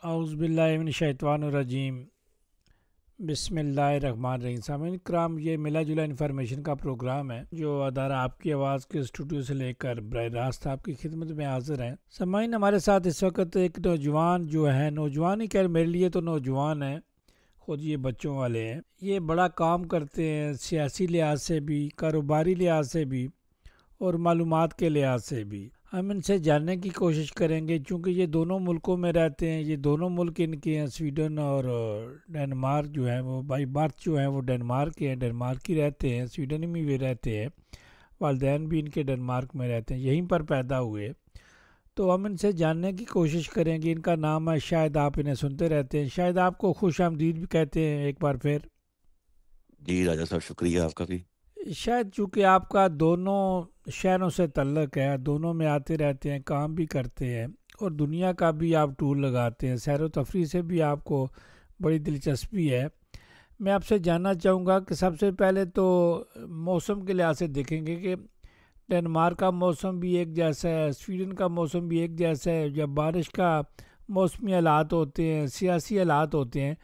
اعوذ باللہ من الشیطان الرجیم، بسم اللہ الرحمن الرحیم۔ سامعین کرام، یہ ملا جلا انفارمیشن کا پروگرام ہے جو ادارہ آپ کی آواز کے اسٹوڈیو سے لے کر براہ راست آپ کی خدمت میں حاضر ہیں۔ سامعین، ہمارے ساتھ اس وقت ایک نوجوان جو ہے، نوجوان ہی کہہ، میرے لیے تو نوجوان ہے، خود یہ بچوں والے ہیں۔ یہ بڑا کام کرتے ہیں، سیاسی لحاظ سے بھی، کاروباری لحاظ سے بھی اور معلومات کے لحاظ سے بھی۔ ہم ان سے جاننے کی کوشش کریں گے، چونکہ یہ دونوں ملکوں میں رہتے ہیں۔ یہ دونوں ملک ان کے ہیں، سویڈن اور ڈنمارک جو ہے، وہ بائی برتھ جو ہیں وہ ڈنمارک کے ہیں، ڈنمارک ہی رہتے ہیں، سویڈن میں بھی رہتے ہیں، والدین بھی ان کے ڈنمارک میں رہتے ہیں، یہیں پر پیدا ہوئے۔ تو ہم ان سے جاننے کی کوشش کریں گے۔ ان کا نام ہے، شاید آپ انہیں سنتے رہتے ہیں، شاید آپ کو خوش آمدید بھی کہتے ہیں ایک بار پھر۔ جی راجہ صاحب، شکریہ آپ کا بھی۔ شاید چونکہ آپ کا دونوں شہروں سے تعلق ہے، دونوں میں آتے رہتے ہیں، کام بھی کرتے ہیں اور دنیا کا بھی آپ ٹور لگاتے ہیں، سیر و تفریح سے بھی آپ کو بڑی دلچسپی ہے۔ میں آپ سے جاننا چاہوں گا کہ سب سے پہلے تو موسم کے لحاظ سے دیکھیں گے کہ ڈنمارک کا موسم بھی ایک جیسا ہے، سویڈن کا موسم بھی ایک جیسا ہے، جب بارش کا موسمی حالات ہوتے ہیں، سیاسی حالات ہوتے ہیں،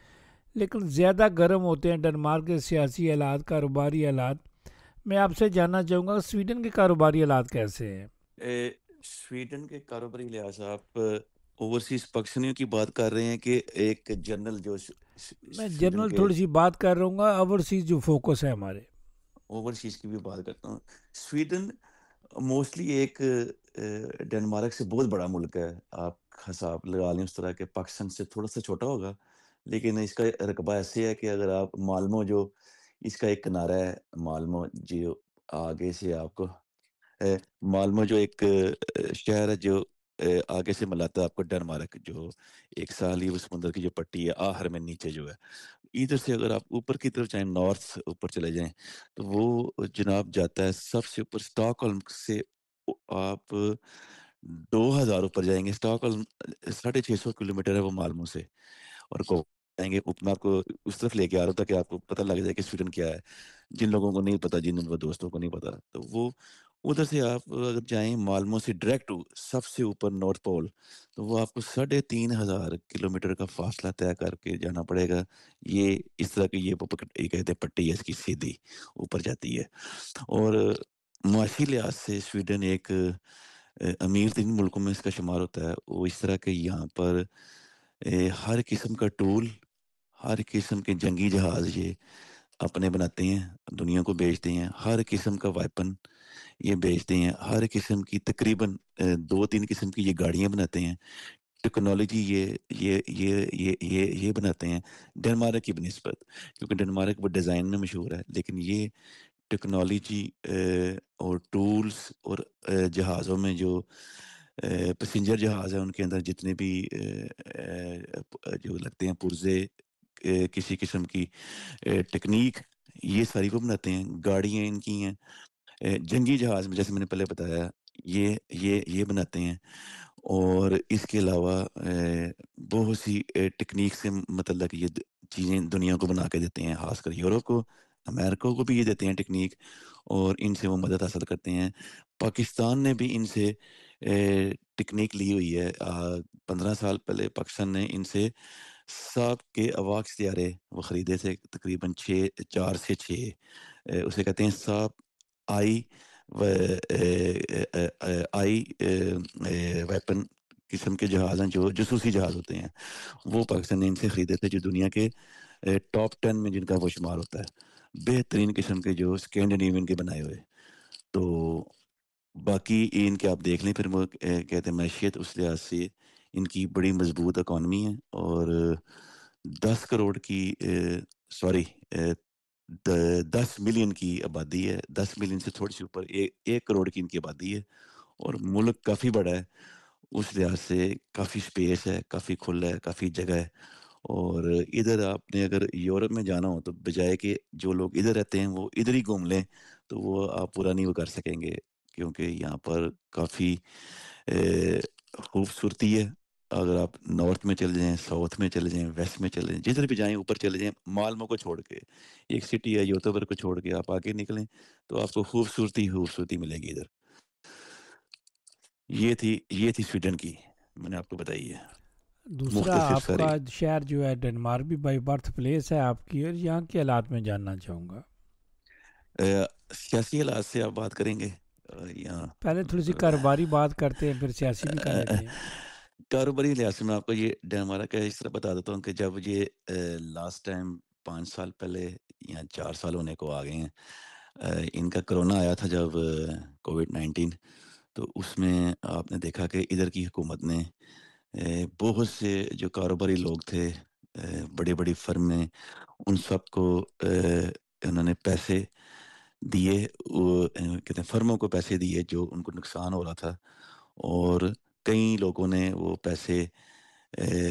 لیکن زیادہ گرم ہوتے ہیں ڈنمارک کے سیاسی حالات، کاروباری حالات۔ میں آپ سے جاننا چاہوں گا سویڈن کے کاروباری حالات کیسے ہیں؟ اے، سویڈن کے کاروباری لحاظ سے آپ اوورسیز پاکستانیوں کی بات کر رہے ہیں کہ ایک جنرل جو میں سویڈن جنرل کے تھوڑی سی بات کر رہا ہوں گا، اوورسیز جو فوکس ہے ہمارے۔ اوورسیز کی بھی بات کرتا ہوں۔ سویڈن موسٹلی ایک ڈنمارک سے بہت بڑا ملک ہے، آپ حساب لگا لیں اس طرح کے، پاکستان سے تھوڑا سا چھوٹا ہوگا، لیکن اس کا رقبہ ایسے ہے کہ اگر آپ مالمو جو اس کا ایک کنارہ ہے، مالمو جو آگے سے آپ کو مالمو جو ایک شہر ہے جو آگے سے ملاتا ہے آپ کو ڈنمارک، جو ایک ساحلی و سمندر کی جو پٹی ہے آخر میں نیچے جو ہے، ادھر سے اگر آپ اوپر کی طرف جائیں، نارتھ اوپر چلے جائیں، تو وہ جناب جاتا ہے سب سے اوپر اسٹاک ہولم سے۔ آپ 2000 اوپر جائیں گے، اسٹاک ہولم 650 کلومیٹر ہے وہ مالمو سے، اور کو جائیں گے میں آپ کو اس طرف لے کے آ رہا تھا کہ آپ کو پتہ لگ جائے کہ سویڈن کیا ہے، جن لوگوں کو نہیں پتا، جن ان دوستوں کو نہیں پتا، تو وہ ادھر سے آپ اگر جائیں مالمو سے ڈائریکٹ سب سے اوپر نارتھ پول، تو وہ آپ کو 3500 کلومیٹر کا فاصلہ طے کر کے جانا پڑے گا۔ یہ اس طرح کی یہ کہتے ہیں پٹی ہے، اس کی سیدھی اوپر جاتی ہے۔ اور معاشی لحاظ سے سویڈن ایک امیر ترین ملکوں میں اس کا شمار ہوتا ہے۔ وہ اس طرح کہ یہاں پر ہر قسم کا ٹول، ہر قسم کے جنگی جہاز یہ اپنے بناتے ہیں، دنیا کو بیچتے ہیں، ہر قسم کا ویپن یہ بیچتے ہیں، ہر قسم کی تقریباً 2-3 قسم کی یہ گاڑیاں بناتے ہیں، ٹیکنالوجی یہ بناتے ہیں ڈنمارک کی بنسبت، کیونکہ ڈنمارک وہ ڈیزائن میں مشہور ہے، لیکن یہ ٹیکنالوجی اور ٹولز اور جہازوں میں جو پیسنجر جہاز ہیں، ان کے اندر جتنے بھی جو لگتے ہیں پرزے، کسی قسم کی ٹیکنیک، یہ ساری وہ بناتے ہیں، گاڑیاں ان کی ہیں، جنگی جہاز میں جیسے میں نے پہلے بتایا یہ بناتے ہیں، اور اس کے علاوہ بہت سی ٹیکنیک سے متعلق یہ چیزیں دنیا کو بنا کے دیتے ہیں، خاص کر یورپ کو، امریکہ کو بھی یہ دیتے ہیں ٹیکنیک، اور ان سے وہ مدد حاصل کرتے ہیں۔ پاکستان نے بھی ان سے ٹیکنیک لی ہوئی ہے۔ 15 سال پہلے پاکستان نے ان سے ساپ کے اواکس طیارے وہ خریدے تھے، تقریباً 4 سے 6، اسے کہتے ہیں ساپ آئی آئی ویپن قسم کے جہاز ہیں، جو جاسوسی جہاز ہوتے ہیں، وہ پاکستان نے ان سے خریدے تھے، جو دنیا کے ٹاپ 10 میں جن کا وہ شمار ہوتا ہے، بہترین قسم کے جو اسکینڈینیوین کے بنائے ہوئے۔ تو باقی ان کے آپ دیکھ لیں، پھر وہ کہتے ہیں معیشت اس لحاظ سے ان کی بڑی مضبوط اکانومی ہے، اور 10 کروڑ کی سوری 10 ملین کی آبادی ہے، 10 ملین سے تھوڑی سی اوپر 1 کروڑ کی ان کی آبادی ہے، اور ملک کافی بڑا ہے، اس لحاظ سے کافی سپیس ہے، کافی کھلا ہے، کافی جگہ ہے۔ اور ادھر آپ نے اگر یورپ میں جانا ہو تو بجائے کہ جو لوگ ادھر رہتے ہیں وہ ادھر ہی گھوم لیں، تو وہ آپ پورا نہیں وہ کر سکیں گے، کیونکہ یہاں پر کافی خوبصورتی ہے۔ اگر آپ نارتھ میں چلے جائیں، ساؤتھ میں چلے جائیں، ویسٹ میں چلے جائیں، جدھر بھی جائیں، اوپر چلے جائیں، مالمو کو چھوڑ کے ایک سٹی ہے یوتوبر کو چھوڑ کے آپ آگے نکلیں تو آپ کو خوبصورتی ملے گی ادھر۔ یہ تھی سویڈن کی، میں نے آپ کو بتائی ہے۔ دوسرا مختلف آپ ساری کا شہر جو ہے ڈنمارک بھی بائی برتھ پلیس ہے آپ کی، اور یہاں کے حالات میں جاننا چاہوں گا. سیاسی حالات سے آپ بات کریں گے یا پہلے تھوڑی سی کاروباری بات کرتے ہیں، پھر سیاسی بھی کر لیتے ہیں. کاروباری لحاظ سے میں آپ کو یہ ڈنمارک کا اس طرح بتا دیتا ہوں کہ جب یہ لاسٹ ٹائم 5 سال پہلے یا 4 سال ہونے کو آ گئے ہیں، ان کا کرونا آیا تھا جب کووڈ-19، تو اس میں آپ نے دیکھا کہ ادھر کی حکومت نے بہت سے جو کاروباری لوگ تھے، بڑی بڑی فرمیں، ان سب کو انہوں نے پیسے دیے، کہتے ہیں فرموں کو پیسے دیے جو ان کو نقصان ہو رہا تھا، اور کئی لوگوں نے وہ پیسے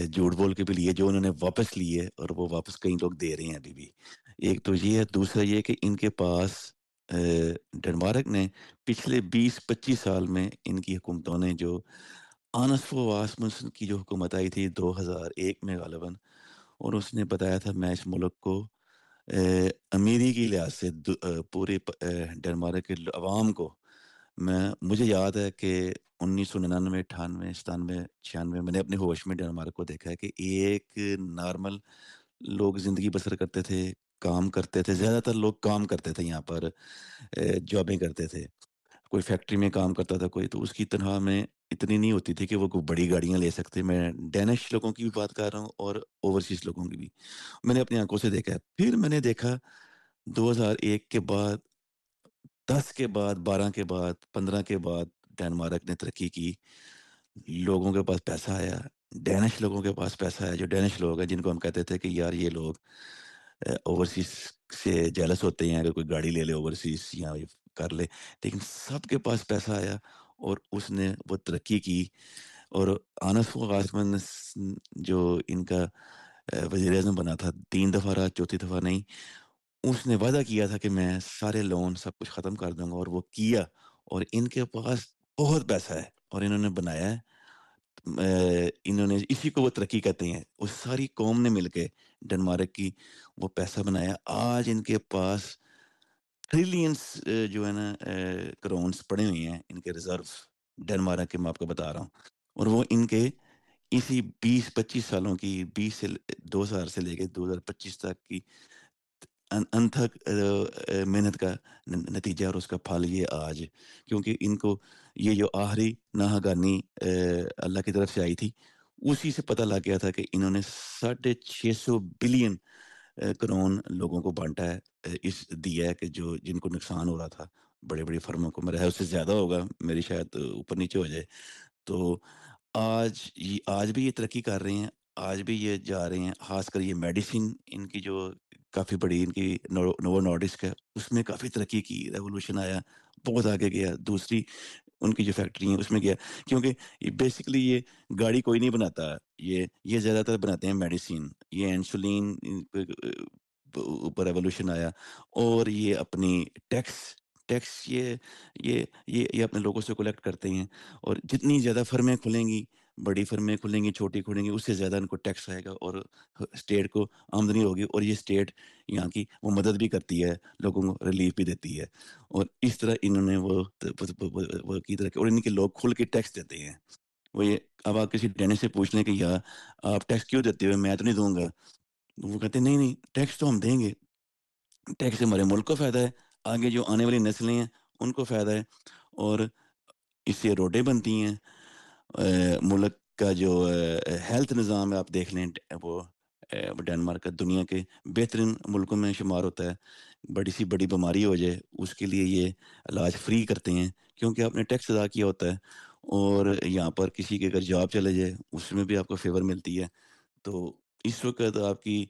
جھوٹ بول کے بھی لیے، جو انہوں نے واپس لیے، اور وہ واپس کئی لوگ دے رہے ہیں ابھی بھی. ایک تو یہ ہے، دوسرا یہ کہ ان کے پاس ڈنمارک نے پچھلے 20-25 سال میں ان کی حکومتوں نے جو آنس و واسمسن کی جو حکومت آئی تھی 2001 میں غالباً، اور اس نے بتایا تھا میں اس ملک کو امیری کی لحاظ سے پورے ڈنمارک کے عوام کو، مجھے یاد ہے کہ 1999، 98، 97، 96 میں نے اپنے ہوش میں ڈنمارک کو دیکھا ہے کہ ایک نارمل لوگ زندگی بسر کرتے تھے، کام کرتے تھے، زیادہ تر لوگ کام کرتے تھے یہاں پر، جابیں کرتے تھے. کوئی فیکٹری میں کام کرتا تھا کوئی، تو اس کی تنخواہ میں اتنی نہیں ہوتی تھی کہ وہ کوئی بڑی گاڑیاں لے سکتے. میں ڈینش لوگوں کی بھی بات کر رہا ہوں اور اوورسیز لوگوں کی بھی، میں نے اپنی آنکھوں سے دیکھا ہے. پھر میں نے دیکھا 2001 کے بعد، 10 کے بعد، 12 کے بعد، 15 کے بعد ڈنمارک نے ترقی کی. لوگوں کے پاس پیسہ آیا، ڈینش لوگوں کے پاس پیسہ آیا. جو ڈینش لوگ ہیں جن کو ہم کہتے تھے کہ یار یہ لوگ اوورسیز سے جیلس ہوتے ہیں، اگر کوئی گاڑی لے لے اوورسیز یا یہ کر لے، لیکن سب کے پاس پیسہ آیا اور اس نے وہ ترقی کی. اور آنس غازمن جو ان کا وزیر اعظم بنا تھا، 3 دفعہ رہا، چوتھی دفعہ نہیں، اس نے وعدہ کیا تھا کہ میں سارے لون سب کچھ ختم کر دوں گا، اور وہ کیا. اور ان کے پاس بہت پیسہ ہے اور انہوں نے بنایا ہے. انہوں نے اسی کو وہ ترقی کہتے ہیں. اس ساری قوم نے مل کے ڈنمارک کی وہ پیسہ بنایا. آج ان کے پاس ٹریلینس جو ہے نا کرونس پڑے ہوئے ہیں ان کے ریزرو ڈنمارک کے، میں آپ کو بتا رہا ہوں. اور وہ ان کے اسی 20-25 سالوں کی، 2000 سے لے کے 2025 تک کی انتھک محنت کا نتیجہ اور اس کا پھل یہ آج. کیونکہ ان کو یہ جو آخری ناہگانی اللہ کی طرف سے آئی تھی، اسی سے پتہ لگ گیا تھا کہ انہوں نے 650 بلین کرون لوگوں کو بانٹا ہے، اس دیا ہے کہ جو جن کو نقصان ہو رہا تھا بڑی بڑی فرموں کو. میرا ہے اس سے زیادہ ہوگا، میری شاید اوپر نیچے ہو جائے. تو آج بھی یہ ترقی کر رہے ہیں، آج بھی یہ جا رہے ہیں. خاص کر یہ میڈیسن ان کی جو کافی بڑی ان کی نوو نارڈسک ہے، اس میں کافی ترقی کی، ریولوشن آیا، بہت آگے گیا. دوسری ان کی جو فیکٹری ہیں اس میں گیا، کیونکہ بیسیکلی یہ گاڑی کوئی نہیں بناتا، یہ زیادہ تر بناتے ہیں میڈیسن. یہ انسولین اوپر ریولوشن آیا. اور یہ اپنی ٹیکس یہ اپنے لوگوں سے کلیکٹ کرتے ہیں. اور جتنی زیادہ فرمیں کھلیں گی، بڑی فرمیں کھلیں گی، چھوٹی کھلیں گی، اس سے زیادہ ان کو ٹیکس آئے گا اور اسٹیٹ کو آمدنی ہوگی. اور یہ اسٹیٹ یہاں کی وہ مدد بھی کرتی ہے، لوگوں کو ریلیف بھی دیتی ہے. اور اس طرح انہوں نے وہ کی طرح، اور ان کے لوگ کھل کے ٹیکس دیتے ہیں. وہ یہ اب آپ کسی ڈینش سے پوچھ لیں کہ یار آپ ٹیکس کیوں دیتے ہو، میں تو نہیں دوں گا. وہ کہتے ہیں نہیں نہیں، ٹیکس تو ہم دیں گے، ٹیکس سے ہمارے ملک کو فائدہ ہے، آگے جو آنے والی نسلیں ہیں ان کو فائدہ ہے. اور اس سے روڈیں بنتی ہیں. ملک کا جو ہیلتھ نظام ہے آپ دیکھ لیں، وہ ڈنمارک کا دنیا کے بہترین ملکوں میں شمار ہوتا ہے. بڑی سی بڑی بیماری ہو جائے اس کے لیے یہ علاج فری کرتے ہیں، کیونکہ آپ نے ٹیکس ادا کیا ہوتا ہے. اور یہاں پر کسی کے اگر جاب چلے جائے اس میں بھی آپ کو فیور ملتی ہے. تو اس وقت آپ کی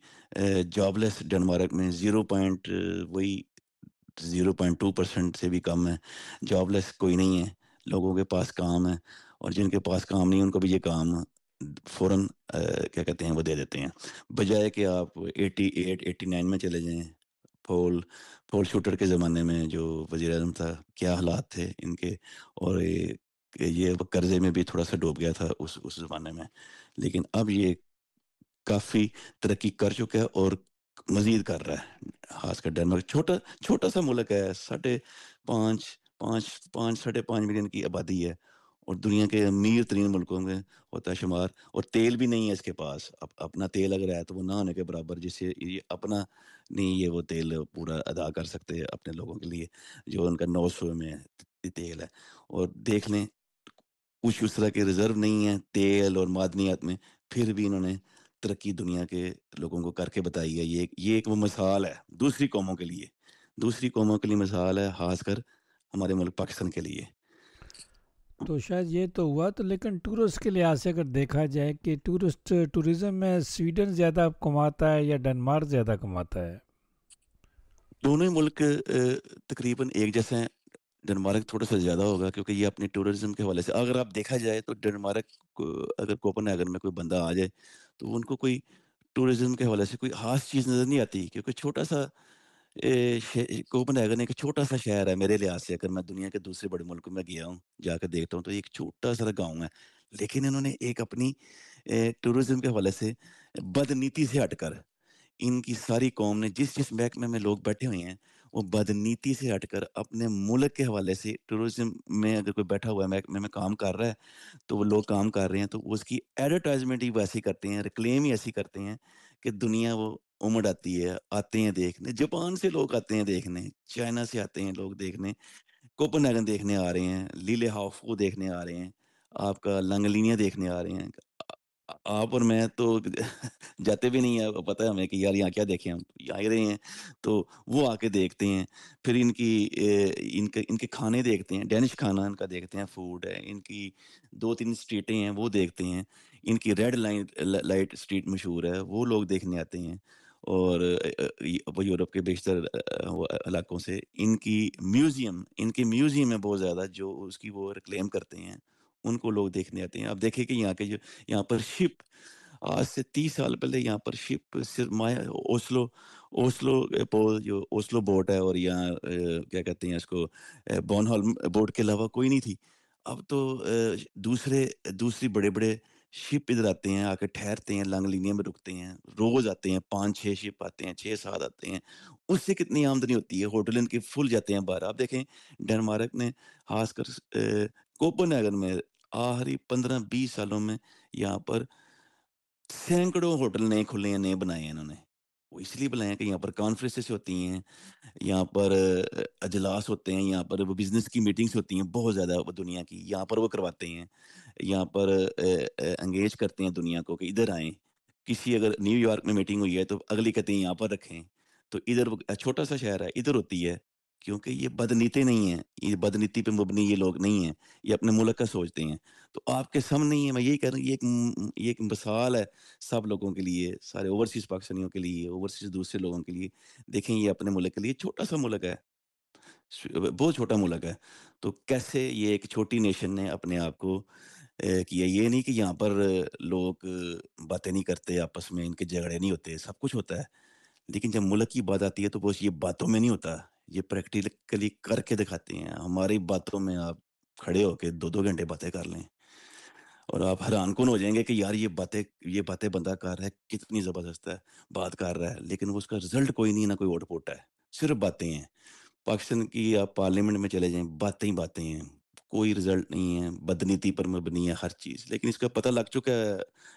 جاب لیس ڈنمارک میں 0.2% سے بھی کم ہے. جاب لیس کوئی نہیں ہے، لوگوں کے پاس کام ہے. اور جن کے پاس کام نہیں ان کو بھی یہ کام فوراً کیا کہتے ہیں وہ دے دیتے ہیں، بجائے کہ آپ 88 89 میں چلے جائیں. پول شوٹر کے زمانے میں جو وزیر اعظم تھا، کیا حالات تھے ان کے. اور یہ قرضے میں بھی تھوڑا سا ڈوب گیا تھا اس زمانے میں. لیکن اب یہ کافی ترقی کر چکا ہے اور مزید کر رہا ہے. خاص کر ڈنمارک چھوٹا سا ملک ہے، 5.5 5.5 ملین کی آبادی ہے. اور دنیا کے امیر ترین ملکوں میں ہوتا ہے شمار، اور تیل بھی نہیں ہے اس کے پاس، اپنا تیل اگر ہے تو وہ نہ ہونے کے برابر، جسے یہ اپنا نہیں یہ وہ تیل پورا ادا کر سکتے اپنے لوگوں کے لیے، جو ان کا 900 میں تیل ہے۔ اور دیکھ لیں کچھ اس طرح کے ریزرو نہیں ہیں تیل اور معدنیات میں، پھر بھی انہوں نے ترقی دنیا کے لوگوں کو کر کے بتائی ہے۔ یہ ایک وہ مثال ہے دوسری قوموں کے لیے، دوسری قوموں کے لیے مثال ہے، خاص کر ہمارے ملک پاکستان کے لیے۔ تو شاید یہ تو ہوا تو، لیکن ٹورسٹ کے لحاظ سے اگر دیکھا جائے کہ ٹورزم میں سویڈن زیادہ کماتا ہے یا ڈنمارک زیادہ کماتا ہے؟ دونوں ہی ملک تقریباً ایک جیسے ہیں۔ ڈنمارک تھوڑا سا زیادہ ہوگا کیونکہ یہ اپنے ٹورزم کے حوالے سے، اگر آپ دیکھا جائے تو ڈنمارک اگر کوپن ہیگن میں کوئی بندہ آ جائے تو ان کو کوئی ٹورزم کے حوالے سے کوئی خاص چیز نظر نہیں آتی، کیونکہ چھوٹا سا کوپن ہیگن ایک چھوٹا سا شہر ہے میرے لحاظ سے، اگر میں دنیا کے دوسرے بڑے ملکوں میں گیا ہوں جا کے دیکھتا ہوں تو ایک چھوٹا سا گاؤں ہے، لیکن انہوں نے ایک اپنی ٹورزم کے حوالے سے بدنیتی سے ہٹ کر، ان کی ساری قوم نے جس جس محکمے میں لوگ بیٹھے ہوئے ہیں، وہ بدنیتی سے ہٹ کر اپنے ملک کے حوالے سے ٹورزم میں اگر کوئی بیٹھا ہوا ہے محکمے میں کام کر رہا ہے تو وہ لوگ کام کر رہے ہیں تو اس کی ایڈورٹائزمنٹ ہی ویسی کرتے ہیں، ریکلیم ہی ایسی کرتے ہیں کہ دنیا وہ امڑ آتی ہے، آتے ہیں دیکھنے، جاپان سے لوگ آتے ہیں دیکھنے، چائنا سے آتے ہیں لوگ دیکھنے، کوپن ہیگن دیکھنے آ رہے ہیں، لیلے ہاؤف کو دیکھنے آ رہے ہیں، آپ کا لنگلینیا دیکھنے آ رہے ہیں۔ آپ اور میں تو جاتے بھی نہیں ہیں، پتہ ہے ہمیں کہ یار یہاں کیا دیکھیں، ہم یہاں ہی رہے ہیں، تو وہ آ کے دیکھتے ہیں۔ پھر ان کے کھانے دیکھتے ہیں، ڈینش کھانا ان کا دیکھتے ہیں، فوڈ ہے ان کی، 2-3 اسٹریٹیں ہیں وہ دیکھتے ہیں، ان کی ریڈ لائٹ اسٹریٹ مشہور ہے، وہ لوگ دیکھنے آتے ہیں۔ اور وہ یورپ کے بیشتر وہ علاقوں سے ان کی میوزیم ہے بہت زیادہ جو اس کی وہ ریکلیم کرتے ہیں، ان کو لوگ دیکھنے آتے ہیں۔ اب دیکھیں کہ یہاں کے جو یہاں پر شپ، آج سے 30 سال پہلے یہاں پر شپ صرف اوسلو جو اوسلو بورٹ ہے، اور یہاں کیا کہتے ہیں اس کو، بونہولم بورٹ کے علاوہ کوئی نہیں تھی۔ اب تو دوسری بڑے بڑے شپ ادھر آتے ہیں، آ کے ٹھہرتے ہیں، لانگ لینیا میں رکتے ہیں، روز آتے ہیں، 5-6 شپ آتے ہیں، 6-7 آتے ہیں۔ اس سے کتنی آمدنی ہوتی ہے، ہوٹل ان کے فل جاتے ہیں باہر۔ آپ دیکھیں ڈنمارک نے خاص کر کوپن ہیگن میں آخری 15-20 سالوں میں یہاں پر سینکڑوں ہوٹل نئے کھلے ہیں، نئے بنائے ہیں انہوں نے۔ وہ اس لیے بنائے ہیں کہ یہاں پر کانفرنسز ہوتی ہیں، یہاں پر اجلاس ہوتے ہیں، یہاں پر وہ بزنس کی میٹنگز ہوتی ہیں بہت زیادہ وہ دنیا کی، یہاں پر وہ کرواتے ہیں، یہاں پر انگیج کرتے ہیں دنیا کو کہ ادھر آئیں۔ کسی اگر نیو یارک میں میٹنگ ہوئی ہے تو اگلی کہتے ہیں یہاں پر رکھیں، تو ادھر چھوٹا سا شہر ہے ادھر ہوتی ہے، کیونکہ یہ بدنیتی نہیں ہیں، یہ بدنیتی پہ مبنی یہ لوگ نہیں ہیں، یہ اپنے ملک کا سوچتے ہیں۔ تو آپ کے سامنے ہی ہے، میں یہی کہہ رہا ہوں، یہ ایک مثال ہے سب لوگوں کے لیے، سارے اوورسیز پاکستانیوں کے لیے، اوورسیز دوسرے لوگوں کے لیے۔ دیکھیں یہ اپنے ملک کے لیے چھوٹا سا ملک ہے، بہت چھوٹا ملک ہے، تو کیسے یہ ایک چھوٹی نیشن نے اپنے آپ کو کیا۔ یہ نہیں کہ یہاں پر لوگ باتیں نہیں کرتے آپس میں، ان کے جھگڑے نہیں ہوتے، سب کچھ ہوتا ہے، لیکن جب ملک کی بات آتی ہے تو بس یہ باتوں میں نہیں ہوتا، یہ پریکٹیکلی کر کے دکھاتے ہیں۔ ہماری باتوں میں آپ کھڑے ہو کے 2-2 گھنٹے باتیں کر لیں اور آپ حیران کن ہو جائیں گے کہ یار یہ باتیں بندہ کر رہا ہے کتنی زبردست ہے، بات کر رہا ہے، لیکن وہ اس کا رزلٹ کوئی نہیں، نہ کوئی آؤٹ پٹ ہے، صرف باتیں ہیں۔ پاکستان کی آپ پارلیمنٹ میں چلے جائیں، باتیں ہی باتیں ہیں، کوئی رزلٹ نہیں ہے، بدنیتی پر مبنی ہے ہر چیز۔ لیکن اس کا پتہ لگ چکا ہے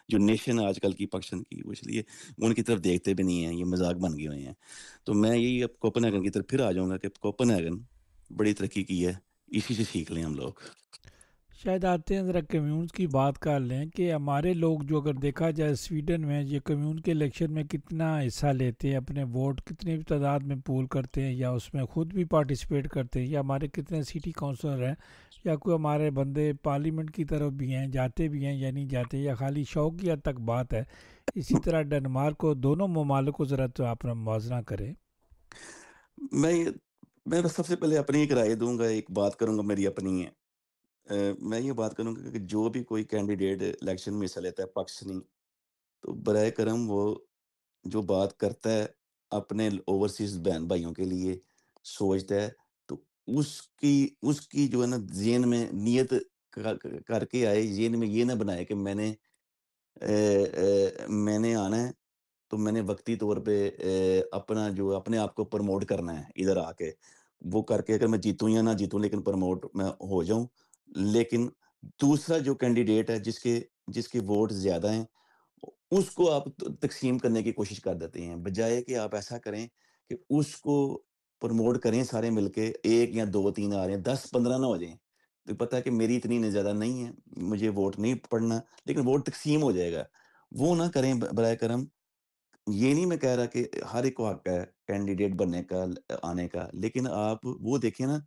جو نیشن ہے آج کل کی پاکستان کی، وہ اس لیے وہ ان کی طرف دیکھتے بھی نہیں ہیں، یہ مذاق بن گئے ہوئے ہیں۔ تو میں یہی اب کوپن ہیگن کی طرف پھر آ جاؤں گا کہ کوپن ہیگن بڑی ترقی کی ہے، اسی سے سیکھ لیں ہم لوگ۔ شاید آتے ہیں ذرا کمیونز کی بات کر لیں کہ ہمارے لوگ جو اگر دیکھا جائے سویڈن میں یہ کمیون کے الیکشن میں کتنا حصہ لیتے ہیں، اپنے ووٹ کتنی بھی تعداد میں پول کرتے ہیں یا اس میں خود بھی پارٹیسپیٹ کرتے ہیں، یا ہمارے کتنے سٹی کونسلر ہیں یا کوئی ہمارے بندے پارلیمنٹ کی طرف بھی ہیں، جاتے بھی ہیں یا نہیں جاتے، یا خالی شوق کی حد تک بات ہے۔ اسی طرح ڈنمارک کو، دونوں ممالک کو ذرا تو آپ موازنہ کریں۔ میں میں بس سب سے پہلے اپنی ایک رائے دوں گا، ایک بات کروں گا میری اپنی ہے۔ میں یہ بات کروں گا کہ جو بھی کوئی کینڈیڈیٹ الیکشن میں حصہ لیتا ہے پاکستانی، تو برائے کرم وہ جو بات کرتا ہے اپنے اوورسیز بہن بھائیوں کے لیے سوچتا ہے، تو اس اس کی جو ہے نا ذہن میں نیت کر کے آئے، ذہن میں یہ نہ بنائے کہ میں نے آنا ہے تو میں نے وقتی طور پہ اپنا جو اپنے آپ کو پروموٹ کرنا ہے ادھر آ کے، وہ کر کے اگر میں جیتوں یا نہ جیتوں لیکن پروموٹ میں ہو جاؤں، لیکن دوسرا جو کینڈیڈیٹ ہے جس کے ووٹ زیادہ ہیں اس کو آپ تقسیم کرنے کی کوشش کر دیتے ہیں، بجائے کہ آپ ایسا کریں کہ اس کو پروموٹ کریں سارے مل کے، 1 یا 2 3 آ رہے ہیں، 10 15 نہ ہو جائیں، تو پتہ ہے کہ میری اتنی زیادہ نہیں ہے، مجھے ووٹ نہیں پڑنا، لیکن ووٹ تقسیم ہو جائے گا، وہ نہ کریں برائے کرم۔ یہ نہیں میں کہہ رہا کہ ہر ایک کو حق ہے کینڈیڈیٹ بننے کا، آنے کا، لیکن آپ وہ دیکھیں نا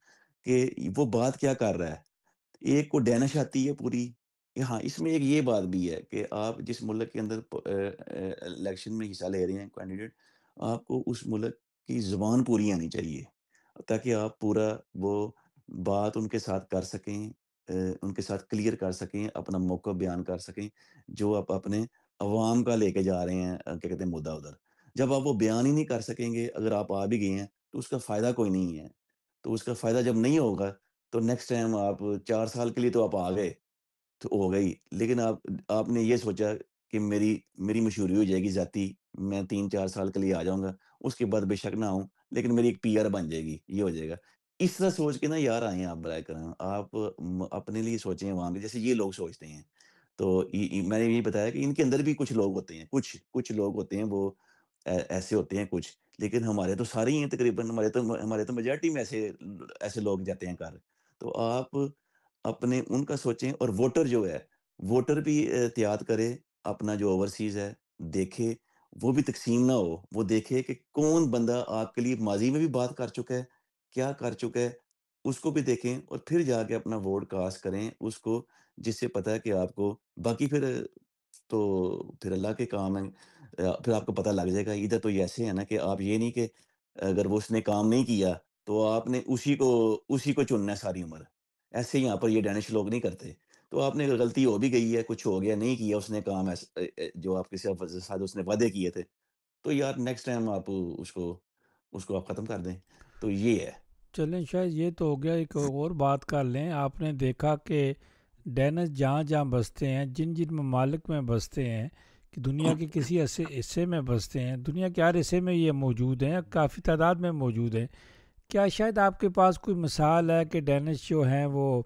کہ وہ بات کیا کر رہا ہے۔ ایک کو ڈینش آتی ہے پوری، ہاں اس میں ایک یہ بات بھی ہے کہ آپ جس ملک کے اندر الیکشن میں حصہ لے رہے ہیں کینڈیڈیٹ، آپ کو اس ملک کی زبان پوری آنی چاہیے، تاکہ آپ پورا وہ بات ان کے ساتھ کر سکیں، ان کے ساتھ کلیئر کر سکیں، اپنا موقع بیان کر سکیں، جو آپ اپنے عوام کا لے کے جا رہے ہیں، کیا کہتے ہیں، مدعا ادھر جب آپ وہ بیان ہی نہیں کر سکیں گے، اگر آپ آ بھی گئے ہیں تو اس کا فائدہ کوئی نہیں ہے۔ تو اس کا فائدہ جب نہیں ہوگا تو نیکسٹ ٹائم آپ 4 سال کے لیے تو آپ آ گئے تو ہو گئی، لیکن آپ نے یہ سوچا کہ میری مشہوری ہو جائے گی ذاتی، میں 3 4 سال کے لیے آ جاؤں گا، اس کے بعد بے شک نہ آؤں، لیکن میری ایک پی آر بن جائے گی، یہ ہو جائے گا۔ اس طرح سوچ کے نا یار آئیں آپ برائے کرم، آپ اپنے لیے سوچیں وہاں پہ جیسے یہ لوگ سوچتے ہیں۔ تو میں نے یہی بتایا کہ ان کے اندر بھی کچھ لوگ ہوتے ہیں، کچھ لوگ ہوتے ہیں وہ ایسے ہوتے ہیں کچھ، لیکن ہمارے تو سارے ہی ہیں تقریباً، ہمارے تو میجارٹی میں ایسے لوگ جاتے ہیں کر۔ تو آپ اپنے ان کا سوچیں، اور ووٹر جو ہے، ووٹر بھی احتیاط کرے، اپنا جو اوورسیز ہے دیکھے، وہ بھی تقسیم نہ ہو، وہ دیکھے کہ کون بندہ آپ کے لیے ماضی میں بھی بات کر چکا ہے، کیا کر چکا ہے، اس کو بھی دیکھیں، اور پھر جا کے اپنا ووٹ کاسٹ کریں اس کو، جس سے پتہ ہے کہ آپ کو باقی تو پھر اللہ کے کام ہیں۔ پھر آپ کو پتہ لگ جائے گا، ادھر تو یہ ایسے ہے نا کہ آپ یہ نہیں کہ اگر وہ اس نے کام نہیں کیا تو آپ نے اسی کو چننا ہے ساری عمر، ایسے یہاں پر یہ ڈینش لوگ نہیں کرتے۔ تو آپ نے اگر غلطی ہو بھی گئی ہے، کچھ ہو گیا، نہیں کیا اس نے کام جو آپ کے ساتھ اس نے وعدے کیے تھے، تو یار نیکسٹ ٹائم آپ اس کو آپ ختم کر دیں۔ تو یہ ہے۔ چلیں شاید یہ تو ہو گیا، ایک اور بات کر لیں۔ آپ نے دیکھا کہ ڈینس جہاں جہاں بستے ہیں، جن جن ممالک میں بستے ہیں، کہ دنیا کے کسی حصے میں بستے ہیں، دنیا کے ہر حصے میں یہ موجود ہیں، کافی تعداد میں موجود ہیں، کیا شاید آپ کے پاس کوئی مثال ہے کہ ڈینش جو ہیں وہ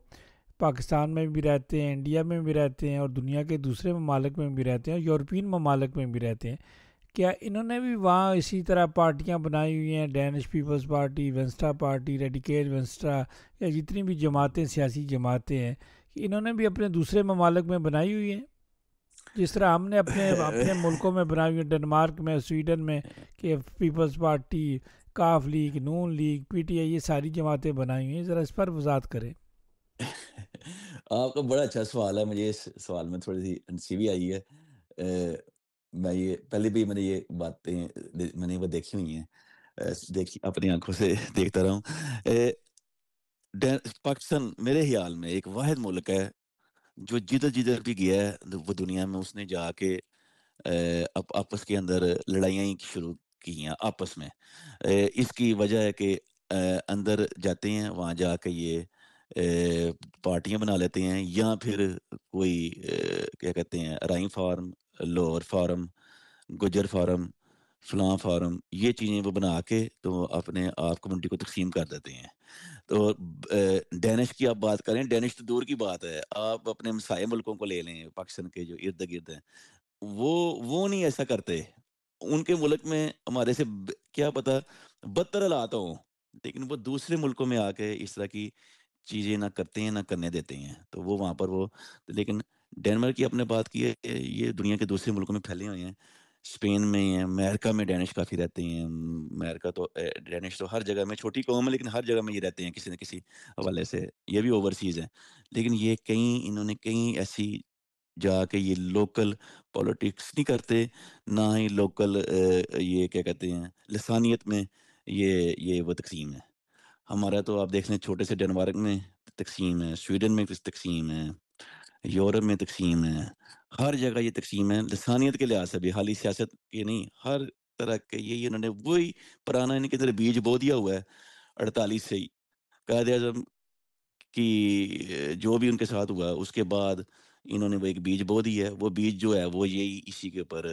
پاکستان میں بھی رہتے ہیں، انڈیا میں بھی رہتے ہیں، اور دنیا کے دوسرے ممالک میں بھی رہتے ہیں، اور یورپین ممالک میں بھی رہتے ہیں؟ کیا انہوں نے بھی وہاں اسی طرح پارٹیاں بنائی ہوئی ہیں، ڈینش پیپلز پارٹی، وینسٹا پارٹی، ریڈیکیل وینسٹا، یا جتنی بھی جماعتیں، سیاسی جماعتیں ہیں، کہ انہوں نے بھی اپنے دوسرے ممالک میں بنائی ہوئی ہیں، جس طرح ہم نے اپنے ملکوں میں بنائی ہوئی ہیں، ڈنمارک میں، سویڈن میں، کہ پیپلز پارٹی، کاف لیگ، نون لیگ، پی ٹی آئی، یہ ساری جماعتیں بنائی ہوئی ہیں؟ ذرا اس پر وضاحت کریں۔ آپ کا بڑا اچھا سوال ہے، مجھے اس سوال میں تھوڑی سی ہنسی بھی آئی ہے۔ میں یہ پہلے بھی میں نے یہ باتیں میں نے وہ دیکھی ہوئی ہیں، دیکھی اپنی آنکھوں سے دیکھتا رہا ہوں۔ پاکستان میرے خیال میں ایک واحد ملک ہے جو جدھر جدھر بھی گیا ہے وہ دنیا میں، اس نے جا کے آپس کے اندر لڑائیاں ہی شروع کی ہیں آپس میں۔ اس کی وجہ ہے کہ اندر جاتے ہیں، وہاں جا کے یہ پارٹیاں بنا لیتے ہیں، یا پھر کوئی کیا کہتے ہیں، رائن فارم، لوور فارم، گجر فارم، فلاں فارم، یہ چیزیں وہ بنا کے تو اپنے آپ کمیونٹی کو تقسیم کر دیتے ہیں۔ تو ڈینش کی آپ بات کریں، ڈینش تو دور کی بات ہے، آپ اپنے مسائے ملکوں کو لے لیں، پاکستان کے جو ارد گرد ہیں، وہ نہیں ایسا کرتے۔ ان کے ملک میں ہمارے سے کیا پتا بدتر حالات ہوں، لیکن وہ دوسرے ملکوں میں آ کے اس طرح کی چیزیں نہ کرتے ہیں، نہ کرنے دیتے ہیں، تو وہ وہاں پر لیکن ڈینمارک کی آپ نے بات کی ہے، یہ دنیا کے دوسرے ملکوں میں پھیلے ہوئے ہیں، اسپین میں ہیں، امریکہ میں ڈینش کافی رہتے ہیں، امریکہ تو ڈینش تو ہر جگہ میں، چھوٹی قوم ہے لیکن ہر جگہ میں یہ رہتے ہیں کسی نہ کسی حوالے سے، یہ بھی اوورسیز ہیں، لیکن یہ انہوں نے کہیں ایسی جا کے یہ لوکل پولیٹکس نہیں کرتے، نہ ہی لوکل یہ کیا کہتے ہیں لسانیت میں یہ وہ تقسیم ہے۔ ہمارا تو آپ دیکھ لیں چھوٹے سے ڈنمارک میں تقسیم ہے، سویڈن میں کچھ تقسیم ہے، یورپ میں تقسیم ہے، ہر جگہ یہ تقسیم ہے، لسانیت کے لحاظ سے بھی، حالی سیاست کے نہیں، ہر طرح کے یہ انہوں نے وہی پرانا ان کے اندر بیج بو دیا ہوا ہے 48 سے ہی، قائد اعظم کی جو بھی ان کے ساتھ ہوا اس کے بعد انہوں نے وہ ایک بیج بو دی ہے، وہ بیج جو ہے وہ یہی اسی کے اوپر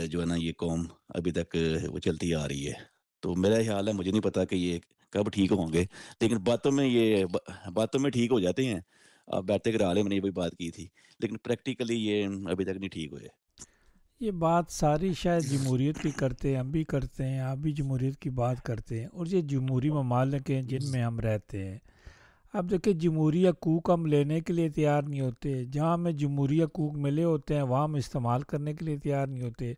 جو ہے نا یہ قوم ابھی تک وہ چلتی آ رہی ہے۔ تو میرا خیال ہے، مجھے نہیں پتا کہ یہ کب ٹھیک ہوں گے، لیکن باتوں میں ٹھیک ہو جاتے ہیں، آپ بیٹھتے کرا لیں، میں نے یہ بات کی تھی، لیکن پریکٹیکلی یہ ابھی تک نہیں ٹھیک ہوئے۔ یہ بات ساری شاید جمہوریت کی کرتے ہیں، ہم بھی کرتے ہیں، آپ بھی جمہوریت کی بات کرتے ہیں، اور یہ جمہوری ممالک ہیں جن میں ہم رہتے ہیں۔ اب دیکھیں جمہوری حقوق ہم لینے کے لیے تیار نہیں ہوتے، جہاں ہمیں جمہوری حقوق ملے ہوتے ہیں وہاں ہم استعمال کرنے کے لیے تیار نہیں ہوتے،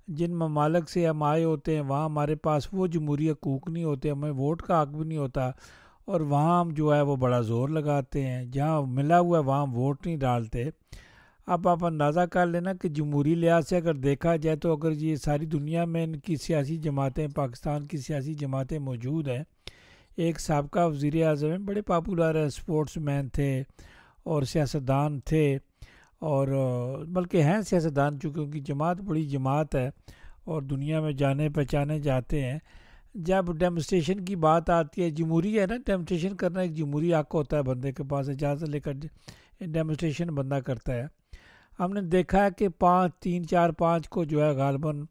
جن ممالک سے ہم آئے ہوتے ہیں وہاں ہمارے پاس وہ جمہوری حقوق نہیں ہوتے، ہمیں ووٹ کا حق بھی نہیں ہوتا، اور وہاں ہم جو ہے وہ بڑا زور لگاتے ہیں، جہاں ملا ہوا ہے وہاں ہم ووٹ نہیں ڈالتے۔ اب آپ اندازہ کر لینا کہ جمہوری لحاظ سے اگر دیکھا جائے تو اگر یہ ساری دنیا میں ان کی سیاسی جماعتیں، پاکستان کی سیاسی جماعتیں موجود ہیں، ایک سابقہ وزیر اعظم ہیں، بڑے پاپولر ہیں، سپورٹس مین تھے اور سیاستدان تھے، اور بلکہ ہیں سیاستدان، چونکہ ان کی جماعت بڑی جماعت ہے اور دنیا میں جانے پہچانے جاتے ہیں۔ جب ڈیمونسٹریشن کی بات آتی ہے، جمہوری ہے نا، ڈیمونسٹریشن کرنا ایک جمہوری حق ہوتا ہے، بندے کے پاس اجازت لے کر ڈیمونسٹریشن بندہ کرتا ہے۔ ہم نے دیکھا ہے کہ 5 کو جو ہے غالباً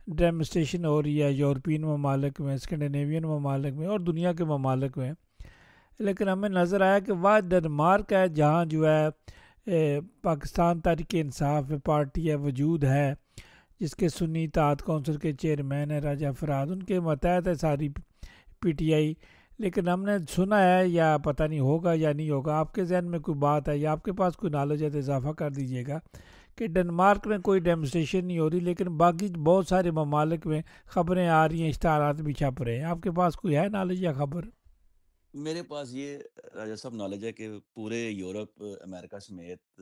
ڈیمونسٹریشن ہو رہی ہے یورپین ممالک میں، اسکینڈینیوین ممالک میں اور دنیا کے ممالک میں، لیکن ہمیں نظر آیا کہ واحد ڈنمارک ہے جہاں جو ہے پاکستان تحریک انصاف پارٹی ہے، وجود ہے، جس کے سنی اتحاد کونسل کے چیئرمین ہیں راجہ فراد، ان کے متحد ہے ساری پی ٹی آئی۔ لیکن ہم نے سنا ہے، یا پتہ نہیں ہوگا یا نہیں ہوگا، آپ کے ذہن میں کوئی بات ہے یا آپ کے پاس کوئی نالج ہے تو اضافہ کر دیجیے گا، کہ ڈنمارک میں کوئی ڈیمونسٹریشن نہیں ہو رہی، لیکن باقی بہت سارے ممالک میں خبریں آ رہی ہیں، اشتہارات بھی چھپ رہے ہیں۔ آپ کے پاس کوئی ہے نالج یا خبر؟ میرے پاس یہ راجہ صاحب نالج ہے کہ پورے یورپ، امریکہ سمیت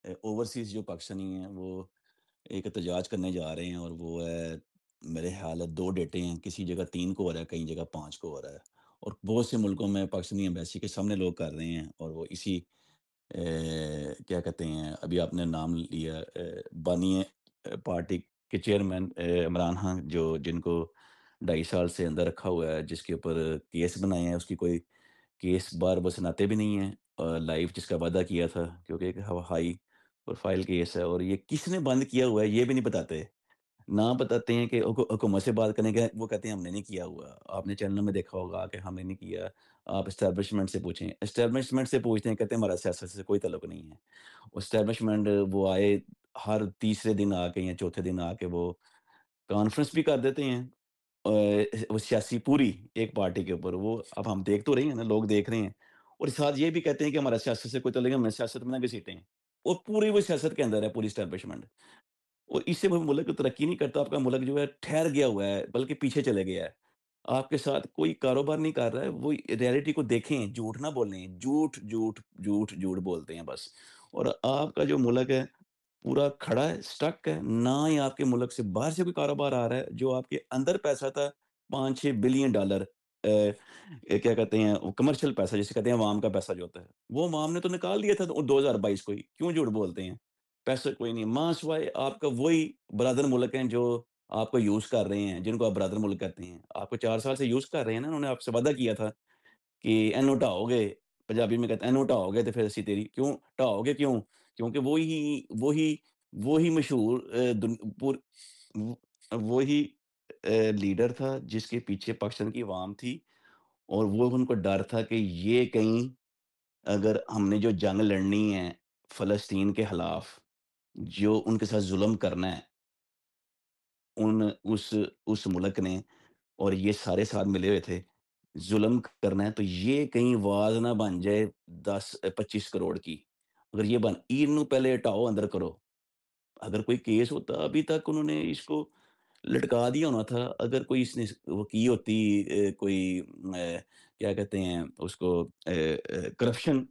اوورسیز جو پاکستانی ہیں وہ ایک احتجاج کرنے جا رہے ہیں، اور وہ ہے میرے خیال ہے 2 ڈیٹیں ہیں، کسی جگہ 3 کو ہو رہا ہے، کئی جگہ 5 کو ہو رہا ہے، اور بہت سے ملکوں میں پاکستانی ایمبیسی کے سامنے لوگ کر رہے ہیں، اور وہ اسی کیا کہتے ہیں، ابھی آپ نے نام لیا بانی پارٹی کے چیئرمین عمران خان، جن کو 2.5 سال سے اندر رکھا ہوا ہے، جس کے اوپر کیس بنائے ہیں، اس کی کوئی کیس بار وہ سناتے بھی نہیں ہیں لائیو، جس کا وعدہ کیا تھا، کیونکہ ایک ہائی پروفائل کیس ہے، اور یہ کس نے بند کیا ہوا ہے یہ بھی نہیں بتاتے، نہ بتاتے ہیں کہ حکومت سے بات کرنے کے وہ کہتے ہیں ہم نے نہیں کیا ہوا، آپ نے چینل میں دیکھا ہوگا کہ ہم نے نہیں کیا، آپ اسٹیبلشمنٹ سے پوچھیں، اسٹیبلشمنٹ سے پوچھتے ہیں، کہتے ہیں ہمارا سیاست سے کوئی تعلق نہیں ہے، اسٹیبلشمنٹ وہ آئے ہر تیسرے دن آ کے یا چوتھے دن آ کے وہ کانفرنس بھی کر دیتے ہیں، وہ سیاسی پوری ایک پارٹی کے اوپر، وہ اب ہم دیکھ تو رہے ہیں نا، لوگ دیکھ رہے ہیں، اور ساتھ یہ بھی کہتے ہیں کہ ہمارا سیاست سے کوئی تعلق نہیں، ہمیں سیاست میں نہ گھسیٹیں، اور پوری وہ سیاست کے اندر ہے پوری اسٹیبلشمنٹ، اور اس سے وہ ملک ترقی نہیں کرتا، آپ کا ملک جو ہے ٹھہر گیا ہوا ہے، بلکہ پیچھے چلے گیا ہے، آپ کے ساتھ کوئی کاروبار نہیں کر رہا ہے، وہ ریئلٹی کو دیکھیں، جھوٹ نہ بولیں، جھوٹ جھوٹ جھوٹ جھوٹ بولتے ہیں بس، اور آپ کا جو ملک ہے پورا کھڑا ہے، سٹک ہے، نہ ہی آپ کے ملک سے باہر سے کوئی کاروبار آ رہا ہے، جو آپ کے اندر پیسہ تھا 5-6 بلین ڈالر، کیا کہتے ہیں کمرشل پیسہ جسے کہتے ہیں عوام کا پیسہ جو ہوتا ہے، وہ عوام نے تو نکال دیا تھا 2022 کو ہی، کیوں جھوٹ بولتے ہیں؟ پیسہ کوئی نہیں، ماں سوائے آپ کا وہی برادر ملک ہیں جو آپ کو یوز کر رہے ہیں، جن کو آپ برادر ملک کہتے ہیں، آپ کو 4 سال سے یوز کر رہے ہیں نا، انہوں نے آپ سے وعدہ کیا تھا کہ اینو ٹاؤ گے، پنجابی میں کہتے ہیں اینو ٹاؤ گے تو پھر اسی تیری کیوں ٹاؤ گے، کیوں؟ کیونکہ وہی مشہور وہی لیڈر تھا جس کے پیچھے پاکستان کی عوام تھی، اور وہ ان کو ڈر تھا کہ یہ کہیں اگر ہم نے جو جنگ لڑنی ہے فلسطین کے خلاف، جو ان کے ساتھ ظلم کرنا ہے ان اس ملک نے، اور یہ سارے ساتھ ملے ہوئے تھے، ظلم کرنا ہے، تو یہ کہیں واز نہ بن جائے 10-25 کروڑ کی، اگر یہ بن اینو پہلے ہٹاؤ، اندر کرو، اگر کوئی کیس ہوتا ابھی تک انہوں نے اس کو لٹکا دیا ہونا تھا، اگر کوئی اس نے وہ کی ہوتی کوئی کیا کہتے ہیں اس کو کرپشن،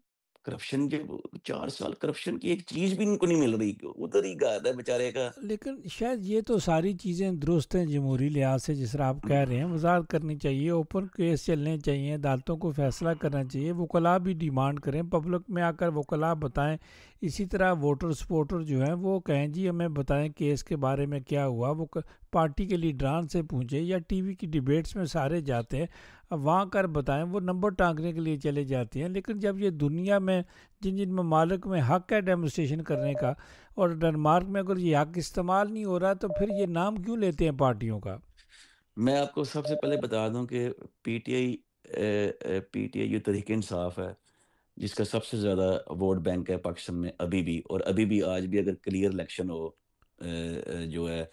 کرپشن جو 4 سال کرپشن کی ایک چیز بھی ان کو نہیں مل رہی، ادھر ہی گادا ہے بیچارے کا۔ لیکن شاید یہ تو ساری چیزیں درست ہیں جمہوری لحاظ سے، جس طرح آپ کہہ رہے ہیں، وضاحت کرنی چاہیے، اوپن کیس چلنے چاہیے، عدالتوں کو فیصلہ کرنا چاہیے، وکلاء بھی ڈیمانڈ کریں، پبلک میں آ کر وکلاء بتائیں، اسی طرح ووٹر سپورٹر جو ہیں وہ کہیں جی ہمیں بتائیں کیس کے بارے میں کیا ہوا، وہ پارٹی کے لیڈران سے پوچھیں، یا ٹی وی کی ڈیبیٹس میں سارے جاتے ہیں، اب وہاں کر بتائیں، وہ نمبر ٹانکنے کے لیے چلے جاتے ہیں، لیکن جب یہ دنیا میں جن ممالک میں حق ہے ڈیمونسٹریشن کرنے کا، اور ڈنمارک میں اگر یہ حق استعمال نہیں ہو رہا تو پھر یہ نام کیوں لیتے ہیں پارٹیوں کا؟ میں آپ کو سب سے پہلے بتا دوں کہ پی ٹی آئی جو تحریک انصاف ہے، جس کا سب سے زیادہ ووٹ بینک ہے پاکستان میں ابھی بھی، اور ابھی بھی آج بھی اگر کلیئر الیکشن ہو، جو ہے